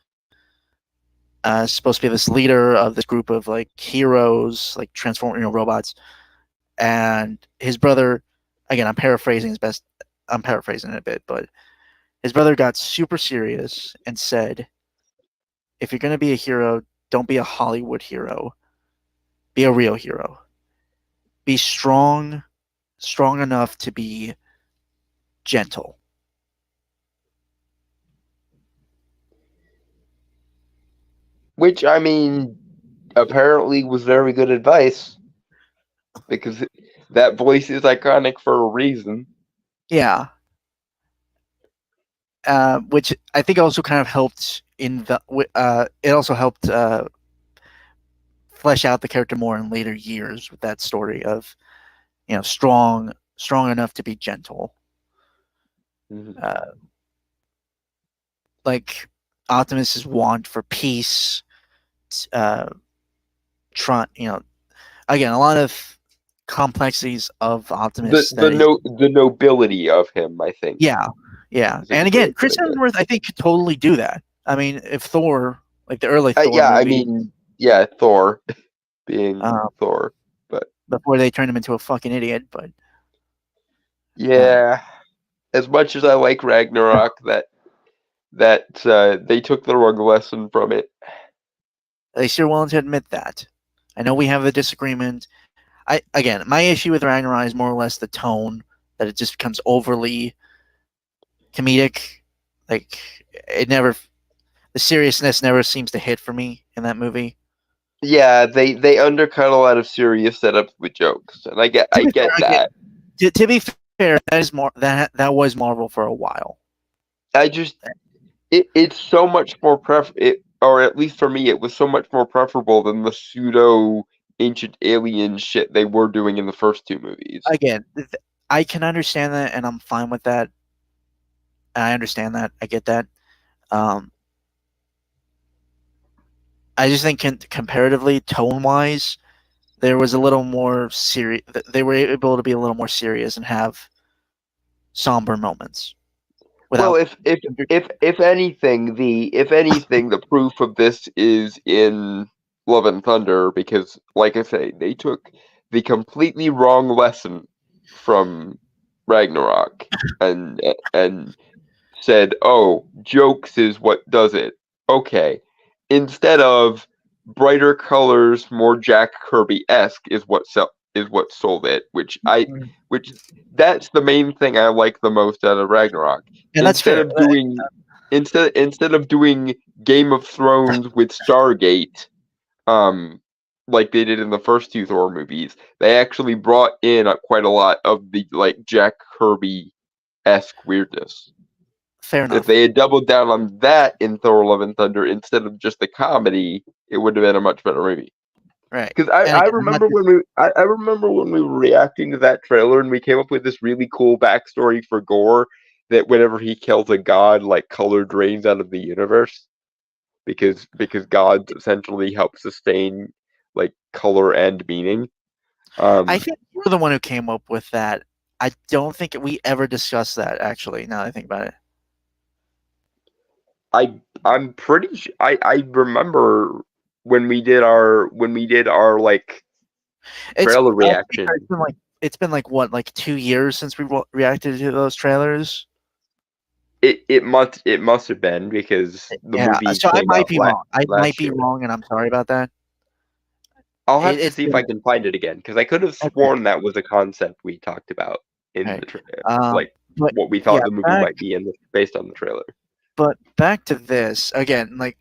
supposed to be this leader of this group of like heroes, like transforming robots. And his brother, again, I'm paraphrasing it a bit, but his brother got super serious and said, if you're going to be a hero, don't be a Hollywood hero. Be a real hero. Be strong enough to be gentle. Which, I mean, apparently was very good advice, because that voice is iconic for a reason. Yeah. Which I think also kind of helped it also helped flesh out the character more in later years with that story of, strong enough to be gentle. Mm-hmm. Like Optimus's want for peace, again, a lot of complexities of Optimus. The nobility of him, I think. Yeah. And again, Chris Hemsworth, I think, could totally do that. I mean, if Thor, like the early Thor movie, I mean, Thor being Thor, but before they turned him into a fucking idiot. But as much as I like Ragnarok, that they took the wrong lesson from it. At least you're willing to admit that. I know we have a disagreement. Again, my issue with Ragnarok is more or less the tone, that it just becomes overly comedic. Like the seriousness never seems to hit for me in that movie. Yeah, they undercut a lot of serious setups with jokes, and I get that. To be fair, that is more that was Marvel for a while. It's so much more or at least for me, it was so much more preferable than the pseudo ancient alien shit they were doing in the first two movies. Again, I can understand that, and I'm fine with that. I understand that. I get that. I just think comparatively, tone-wise, there was a little more serious. They were able to be a little more serious and have somber moments. Well, if anything, the proof of this is in Love and Thunder, because, like I say, they took the completely wrong lesson from Ragnarok and said, "Oh, jokes is what does it." Okay, instead of brighter colors, more Jack Kirby-esque is what sold it. Which that's the main thing I like the most out of Ragnarok. And that's fair. Instead of doing Game of Thrones with Stargate, like they did in the first two Thor movies, they actually brought in quite a lot of the like Jack Kirby-esque weirdness. Fair enough. If they had doubled down on that in Thor: Love and Thunder instead of just the comedy, it would have been a much better movie. Right. Because I remember when we were reacting to that trailer and we came up with this really cool backstory for Gore that whenever he kills a god, like color drains out of the universe, because gods essentially help sustain like color and meaning. I think you're the one who came up with that. I don't think we ever discussed that, actually, now that I think about it. I'm pretty sure I remember when we did our like trailer reaction. It's been like what, like 2 years since we reacted to those trailers. It must have been, because the movie. So I might be wrong. I might be wrong, and I'm sorry about that. I'll have to see if I can find it again, because I could have sworn that was a concept we talked about in the trailer, like what we thought the movie might be based on the trailer. But back to this again, like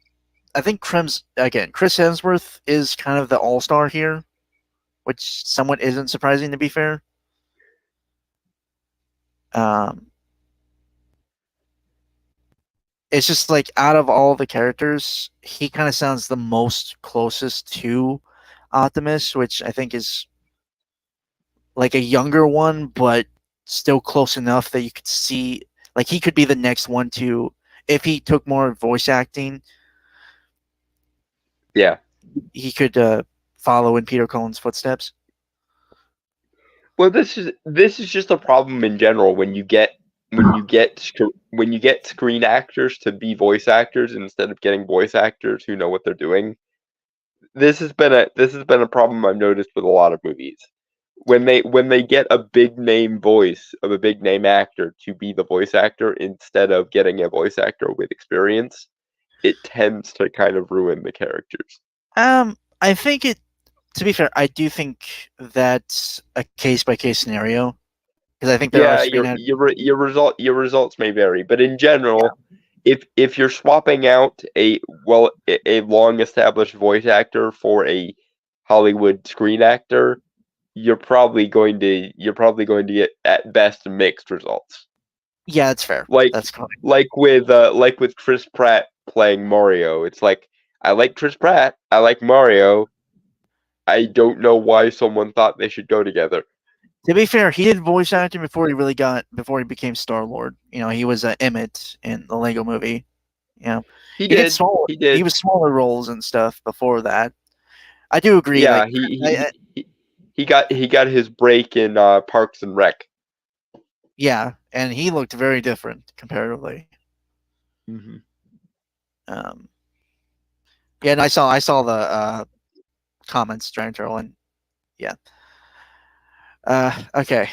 I think Chris Hemsworth is kind of the all-star here, which somewhat isn't surprising, to be fair. It's just like out of all the characters, he kind of sounds the most closest to Optimus, which I think is like a younger one, but still close enough that you could see, like he could be the next one to, if he took more voice acting. Yeah, he could follow in Peter Cullen's footsteps. Well, this is just a problem in general when you get screen actors to be voice actors instead of getting voice actors who know what they're doing. This has been a problem I've noticed with a lot of movies. When they get a big name voice of a big name actor to be the voice actor instead of getting a voice actor with experience, it tends to kind of ruin the characters. I think to be fair, I do think that's a case by case scenario, because I think there are your results may vary, but in general, if you're swapping out a long established voice actor for a Hollywood screen actor, you're probably going to get at best mixed results. Yeah, that's fair. That's correct. Like with Chris Pratt playing Mario, it's like, I like Chris Pratt, I like Mario. I don't know why someone thought they should go together. To be fair, he did voice acting before he became Star-Lord. You know, he was Emmett in the Lego Movie. You know, he did. He was smaller roles and stuff before that. I do agree. Yeah, he got his break in Parks and Rec. Yeah, and he looked very different comparatively. Mm-hmm. Yeah, and I saw the comments, Giant Turtle, and yeah. Okay.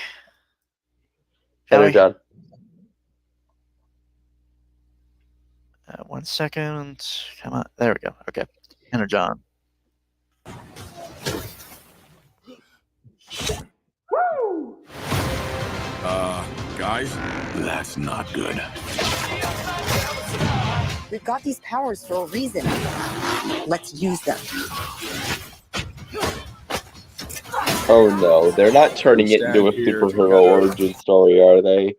John. 1 second. Come on. There we go. Okay. Enter John. Guys, that's not good. We've got these powers for a reason. Let's use them. Oh no, they're not turning it into a superhero origin story, are they?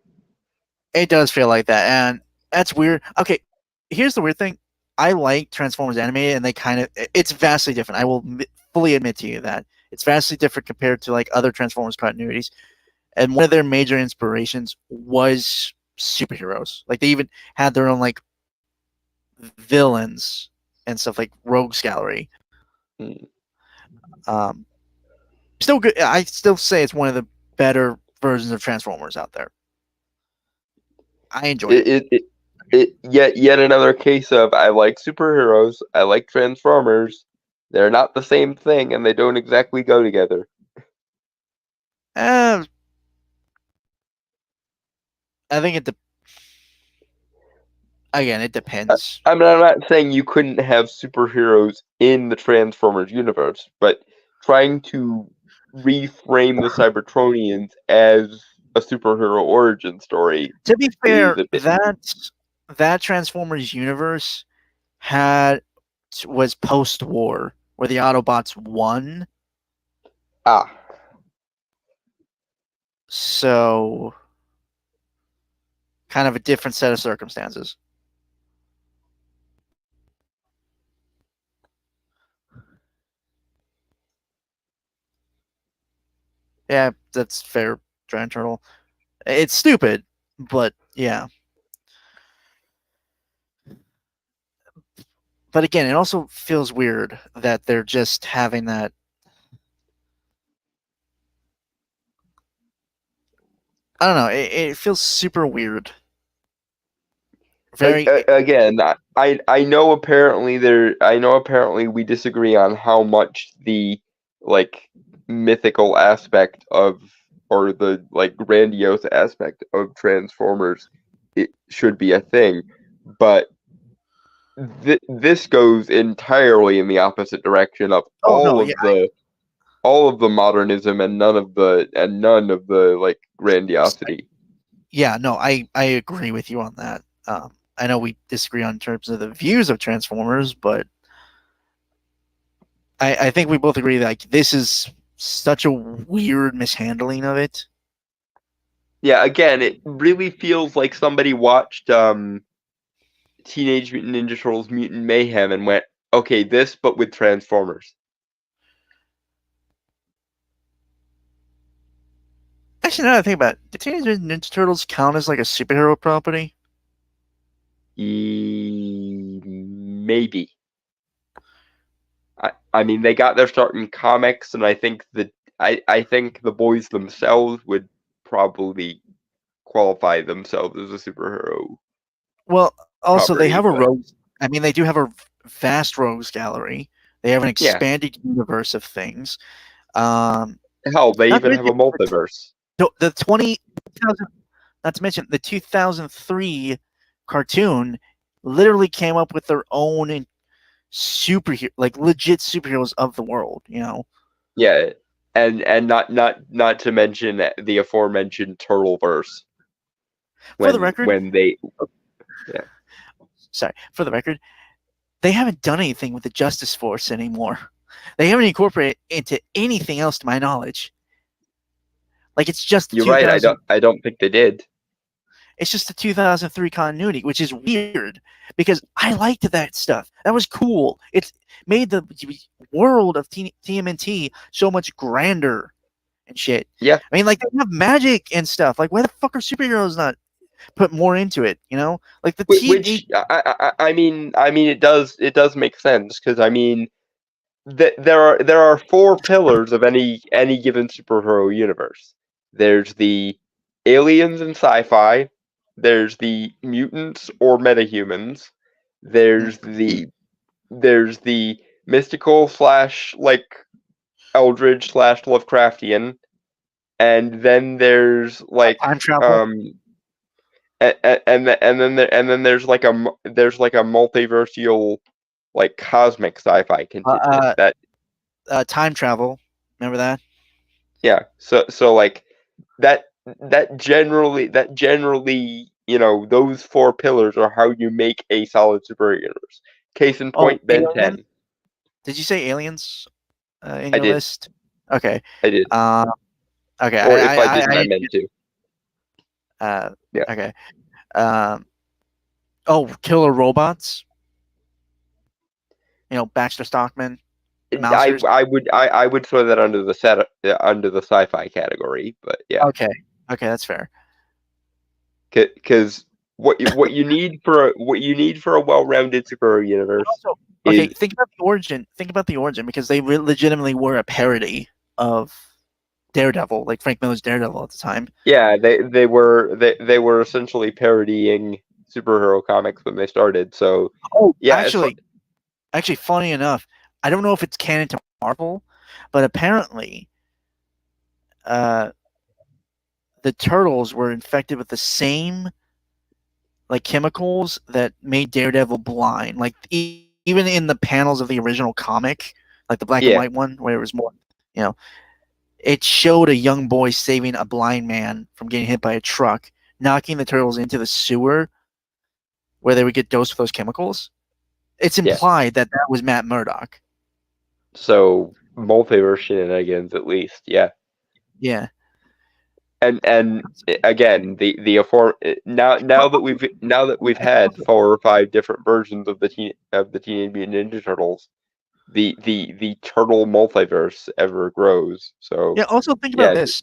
It does feel like that, and that's weird. Okay, here's the weird thing. I like Transformers animated, and it's vastly different. I will fully admit to you that it's vastly different compared to like other Transformers continuities. And one of their major inspirations was superheroes. Like they even had their own like villains and stuff, like Rogues Gallery. Still good. I still say it's one of the better versions of Transformers out there. I enjoy it. Yet another case of I like superheroes, I like Transformers. They're not the same thing, and they don't exactly go together. I think again, it depends. I'm not saying you couldn't have superheroes in the Transformers universe, but trying to reframe the Cybertronians as a superhero origin story. To be fair, is a bit- that Transformers universe was post-war, where the Autobots won. So, kind of a different set of circumstances. Yeah, that's fair, Giant Turtle. It's stupid, but yeah. But again, it also feels weird that they're just having that. I don't know. It feels super weird. Very. Again, I know apparently we disagree on how much the like mythical aspect of or the like grandiose aspect of Transformers it should be a thing, but this goes entirely in the opposite direction of all of the modernism and none of the like grandiosity. Yeah, no, I agree with you on that. I know we disagree on terms of the views of Transformers, but I think we both agree that like, this is such a weird mishandling of it. Yeah, again, it really feels like somebody watched Teenage Mutant Ninja Turtles Mutant Mayhem and went, okay, this but with Transformers. Actually, now that I think about it, do Teenage Mutant Ninja Turtles count as like a superhero property? Maybe. I mean, they got their start in comics, and I think I think the boys themselves would probably qualify themselves as a superhero. Well, also property, they have a but- rogues. I mean, they do have a vast rogues gallery. They have an expanded universe of things. Hell, they Not even to have a multiverse. The 20,000, not to mention the 2003 cartoon, literally came up with their own superhero, like legit superheroes of the world. You know. Yeah, and not to mention the aforementioned Turtleverse. For the record, sorry. For the record, they haven't done anything with the Justice Force anymore. They haven't incorporated into anything else, to my knowledge. Like it's just You're right. I don't think they did. It's just the 2003 continuity, which is weird because I liked that stuff. That was cool. It made the world of TMNT so much grander and shit. Yeah. I mean, like they have magic and stuff. Like, why the fuck are superheroes not put more into it? You know, like the which I mean, it does make sense because I mean, there are four pillars of any given superhero universe. There's the aliens and sci-fi. There's the mutants or metahumans. There's the mystical / like eldritch / Lovecraftian, and then there's like time travel. and then there's like a multiversal like cosmic sci-fi contingent that time travel. Remember that? Yeah. So like that generally you know those four pillars are how you make a solid superhero universe. Case in point, Ben 10. Did you say aliens in I your did. list? Okay. I did. Okay. Or if I didn't, I meant to. Yeah. Okay. Killer robots. You know, Baxter Stockman. I would throw that under the sci-fi category, but yeah. Okay, that's fair. Because what you need for a well-rounded superhero universe. Also, think about the origin. Think about the origin because they legitimately were a parody of Daredevil, like Frank Miller's Daredevil at the time. Yeah, they were essentially parodying superhero comics when they started. So Oh, yeah, actually, funny enough, I don't know if it's canon to Marvel, but apparently, the Turtles were infected with the same like chemicals that made Daredevil blind. Like even in the panels of the original comic, like the black and Yeah. white one, where it was more, it showed a young boy saving a blind man from getting hit by a truck, knocking the Turtles into the sewer, where they would get dosed with those chemicals. It's implied that was Matt Murdock. So multiverse shenanigans, at least, yeah. Yeah. And again, now that we've had 4 or 5 different versions of the Teenage Mutant Ninja Turtles, the turtle multiverse ever grows. So Yeah. Also think about this: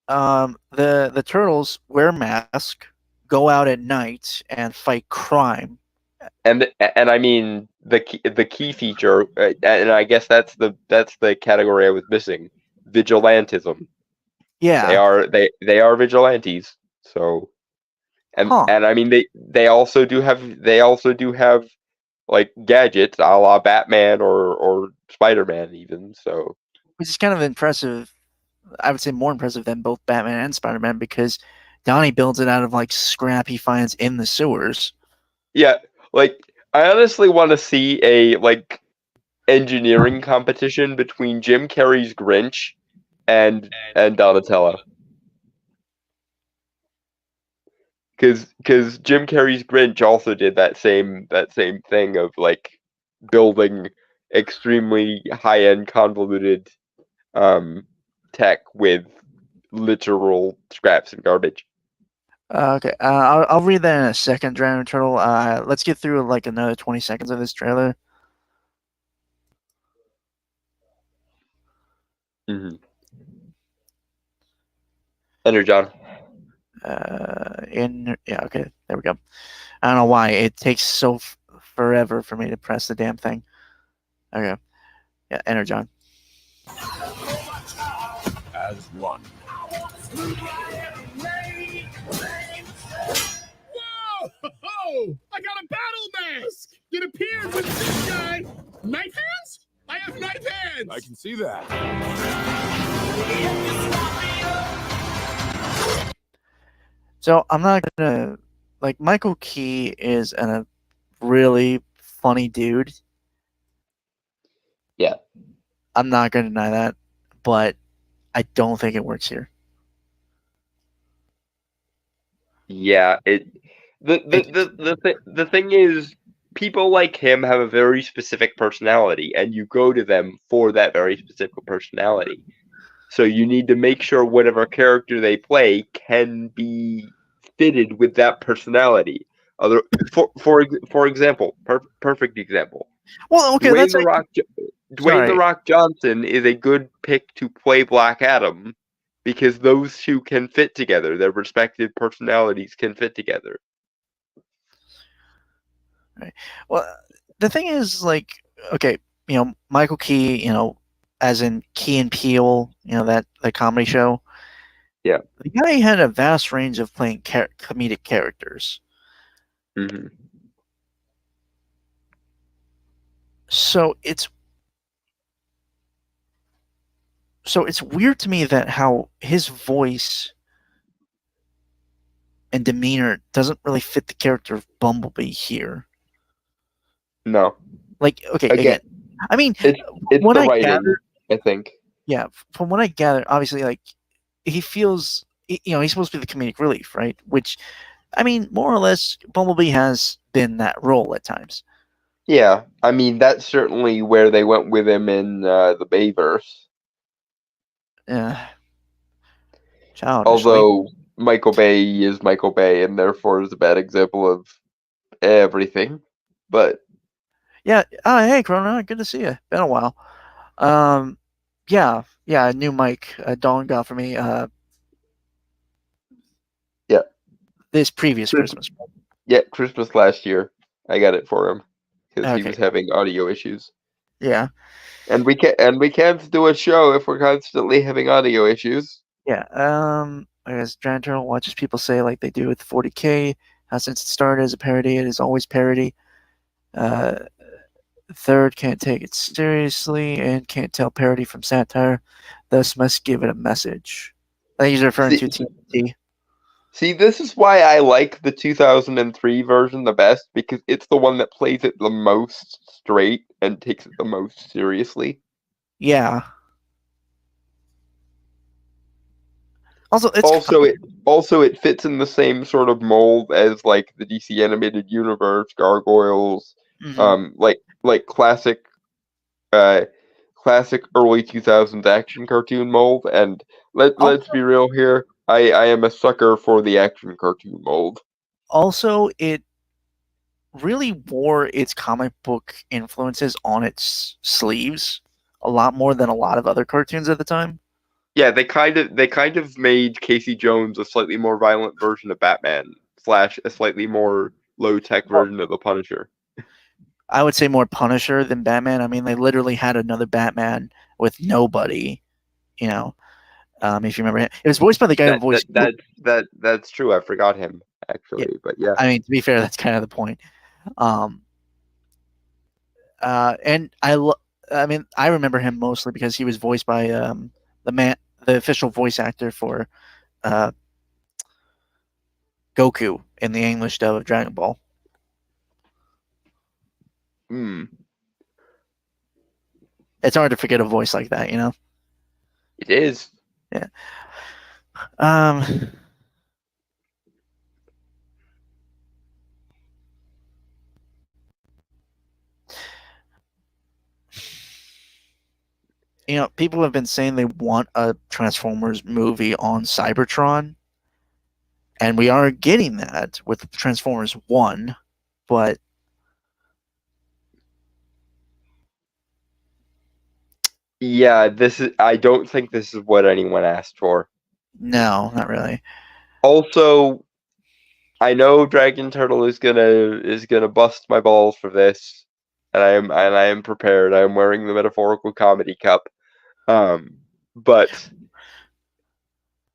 the Turtles wear masks, go out at night, and fight crime. And I mean the key feature, and I guess that's the category I was missing: vigilantism. Yeah. They are vigilantes. So, and I mean they also do have like gadgets, a la Batman or Spider-Man, even. So, which is kind of impressive. I would say more impressive than both Batman and Spider-Man, because Donnie builds it out of like scrap he finds in the sewers. Yeah, like I honestly want to see a like engineering competition between Jim Carrey's Grinch and Donatello. Because Jim Carrey's Grinch also did that same thing of like building extremely high-end convoluted tech with literal scraps and garbage. Okay, I'll read that in a second, Dragon Turtle. Let's get through like another 20 seconds of this trailer. Mm-hmm. Enter John. Yeah, okay, there we go. I don't know why it takes so forever for me to press the damn thing. Okay, yeah, enter John. As one. Whoa! I got a battle mask! It appeared with this guy! Knife hands? I have knife hands! I can see that. So I'm not gonna like Michael Key is a really funny dude. Yeah. I'm not gonna deny that, but I don't think it works here. Yeah, the thing is, people like him have a very specific personality, and you go to them for that very specific personality. So you need to make sure whatever character they play can be fitted with that personality. For example, perfect example. Well, okay, Dwayne the Rock Johnson is a good pick to play Black Adam, because those two can fit together. Their respective personalities can fit together. Right. Well, the thing is, like, okay, Michael Key, as in Key and Peele, that comedy show. Yeah. The guy had a vast range of playing comedic characters. Mm-hmm. So it's weird to me that how his voice and demeanor doesn't really fit the character of Bumblebee here. No. Like, okay, again, I mean, it's what the writing, I think. Yeah, from what I gather, obviously, like, he feels, he's supposed to be the comedic relief, right? Which, I mean, more or less, Bumblebee has been that role at times. Yeah, I mean, that's certainly where they went with him in the Bayverse. Although Michael Bay is Michael Bay, and therefore is a bad example of everything. But yeah, hey Corona, good to see you. Been a while. Yeah, new mic Dawn got for me. Yeah, this previous Christmas. Yeah, Christmas last year, I got it for him because he was having audio issues. Yeah. And we can't do a show if we're constantly having audio issues. Yeah. I guess Giant Turtle watches people say like they do with 40K. How since it started as a parody, it is always parody. Third, can't take it seriously and can't tell parody from satire, thus must give it a message. I think he's referring to TNT. See, this is why I like the 2003 version the best, because it's the one that plays it the most straight and takes it the most seriously. Yeah. Also, it fits in the same sort of mold as like the DC animated universe, Gargoyles, like classic early 2000s action cartoon mold. And let's be real here, I am a sucker for the action cartoon mold. Also, it really wore its comic book influences on its sleeves a lot more than a lot of other cartoons at the time. Yeah, they kind of made Casey Jones a slightly more violent version of Batman / a slightly more low-tech version of the Punisher. I would say more Punisher than Batman. I mean, they literally had another Batman with nobody, you know. If you remember him. It was voiced by the guy who voiced that's true. I forgot him actually, yeah. But yeah. I mean, to be fair, that's kind of the point. And I mean, I remember him mostly because he was voiced by the official voice actor for Goku in the English dub of Dragon Ball. It's hard to forget a voice like that, you know? It is. Yeah. You know, people have been saying they want a Transformers movie on Cybertron, and we are getting that with Transformers 1, but yeah, I don't think this is what anyone asked for. No, not really. Also, I know Dragon Turtle is gonna bust my balls for this, and I am prepared. I am wearing the metaphorical comedy cup. But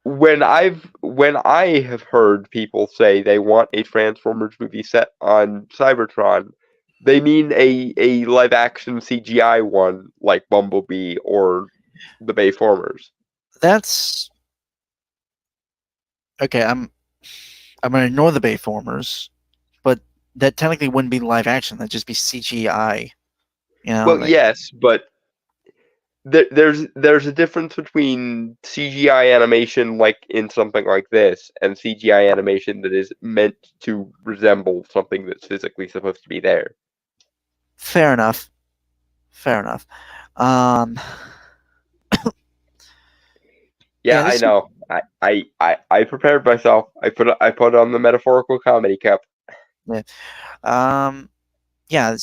when I have heard people say they want a Transformers movie set on Cybertron, they mean a live action CGI one like Bumblebee or the Bayformers. That's okay. I'm gonna ignore the Bayformers, but that technically wouldn't be live action. That'd just be CGI. You know, well, yes, but there's a difference between CGI animation like in something like this and CGI animation that is meant to resemble something that's physically supposed to be there. Fair enough. Yeah, I know. I prepared myself. I put on the metaphorical comedy cup. Yeah. Yeah.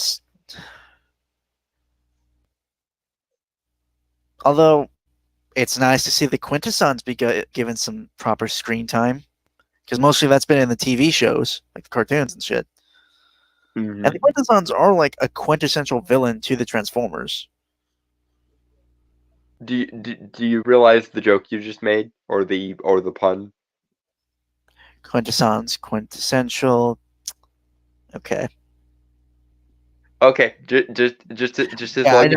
Although it's nice to see the Quintessons be given some proper screen time, because mostly that's been in the TV shows, like the cartoons and shit. Mm-hmm. And the Quintessons are like a quintessential villain to the Transformers. Do you realize the joke you just made, or the pun? Quintessons, quintessential. Okay. Okay, just as long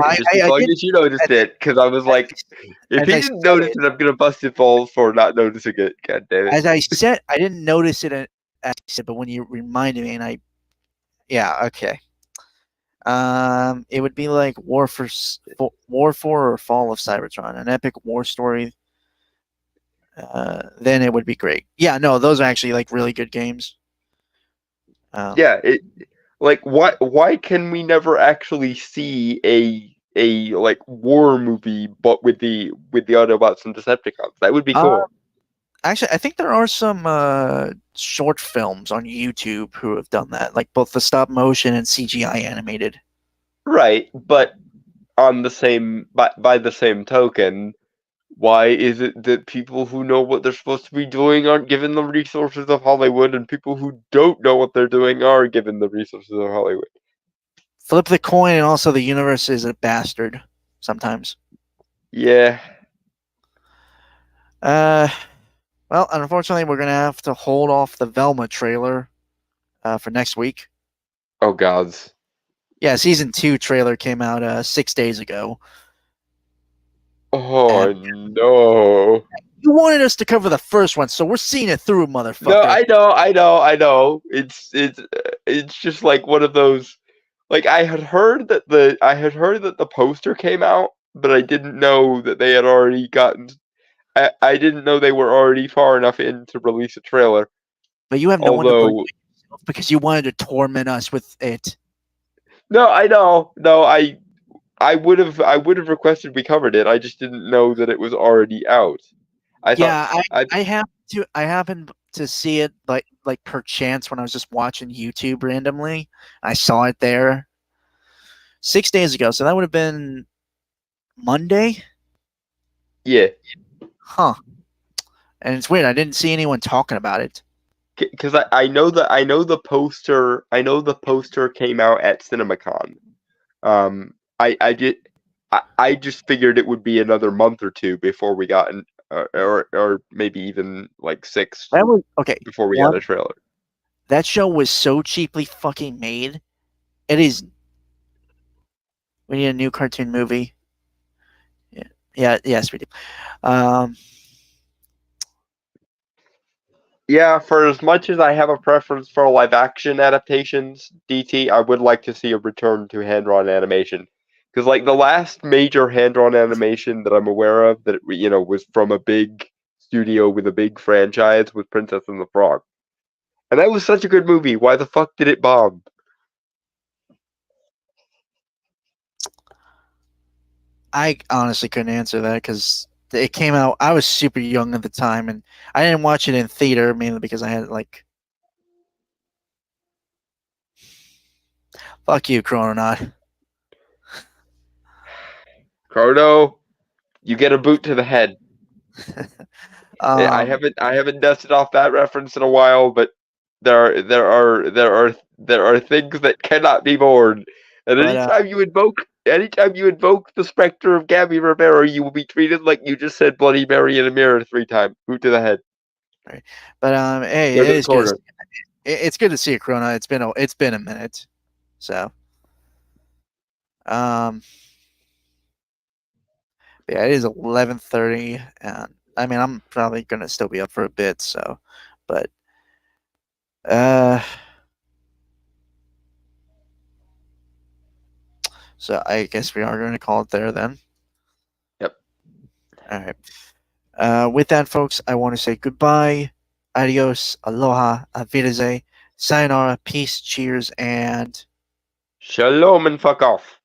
as you noticed it, because I was like, if he didn't notice it, I'm gonna bust his balls for not noticing it. God damn it! As I said, I didn't notice it. As I said, but when you reminded me, and yeah, okay. It would be like War for or Fall of Cybertron, an epic war story. Then it would be great. Yeah, no, those are actually like really good games. Yeah, like why can we never actually see a like war movie but with the Autobots and Decepticons? That would be cool. Actually, I think there are some short films on YouTube who have done that, like both the stop motion and CGI animated. Right, but on the same by the same token, why is it that people who know what they're supposed to be doing aren't given the resources of Hollywood, and people who don't know what they're doing are given the resources of Hollywood? flip the coin, and also the universe is a bastard sometimes. Yeah. Well, unfortunately, we're gonna have to hold off the Velma trailer for next week. Oh gods. Yeah, season 2 trailer came out 6 days ago. Oh no. You wanted us to cover the first one, so we're seeing it through, motherfucker. No, I know. It's just like one of those. Like I had heard that the poster came out, but I didn't know that they had already gotten. I didn't know they were already far enough in to release a trailer. But you have no one to Although, blame yourself because you wanted to torment us with it. no, I know. No, I would have requested we covered it. I just didn't know that it was already out. I happened to see it like per chance when I was just watching YouTube randomly. I saw it there 6 days ago, so that would have been Monday. Yeah, Huh. And it's weird. I didn't see anyone talking about it. because I know the poster came out at CinemaCon. I just figured it would be another month or two before we got or maybe even like 6 That was okay. before we got a trailer. That show was so cheaply fucking made. It is. We need a new cartoon movie. Yes, we do. Yeah, for as much as I have a preference for live action adaptations, DT, I would like to see a return to hand drawn animation. Because like the last major hand drawn animation that I'm aware of that was from a big studio with a big franchise was Princess and the Frog. And that was such a good movie. Why the fuck did it bomb? I honestly couldn't answer that because it came out. I was super young at the time, and I didn't watch it in theater mainly because I had like. Fuck you, Chrononaut. Chrono, you get a boot to the head. I Um, haven't dusted off that reference in a while, but there are things that cannot be borne. And But, anytime you invoke the specter of Gabby Rivera, you will be treated like you just said Bloody Mary in a mirror 3 times. Boot to the head. but hey, Go it to the is good. corner. It's good to see you, Corona. It's been a minute, so yeah, it is 11:30, and I mean I'm probably gonna still be up for a bit, so, but so I guess we are going to call it there then. Yep. All right. With that, folks, I want to say goodbye, adios, aloha, auf Wiedersehen, sayonara, peace, cheers, and Shalom and fuck off.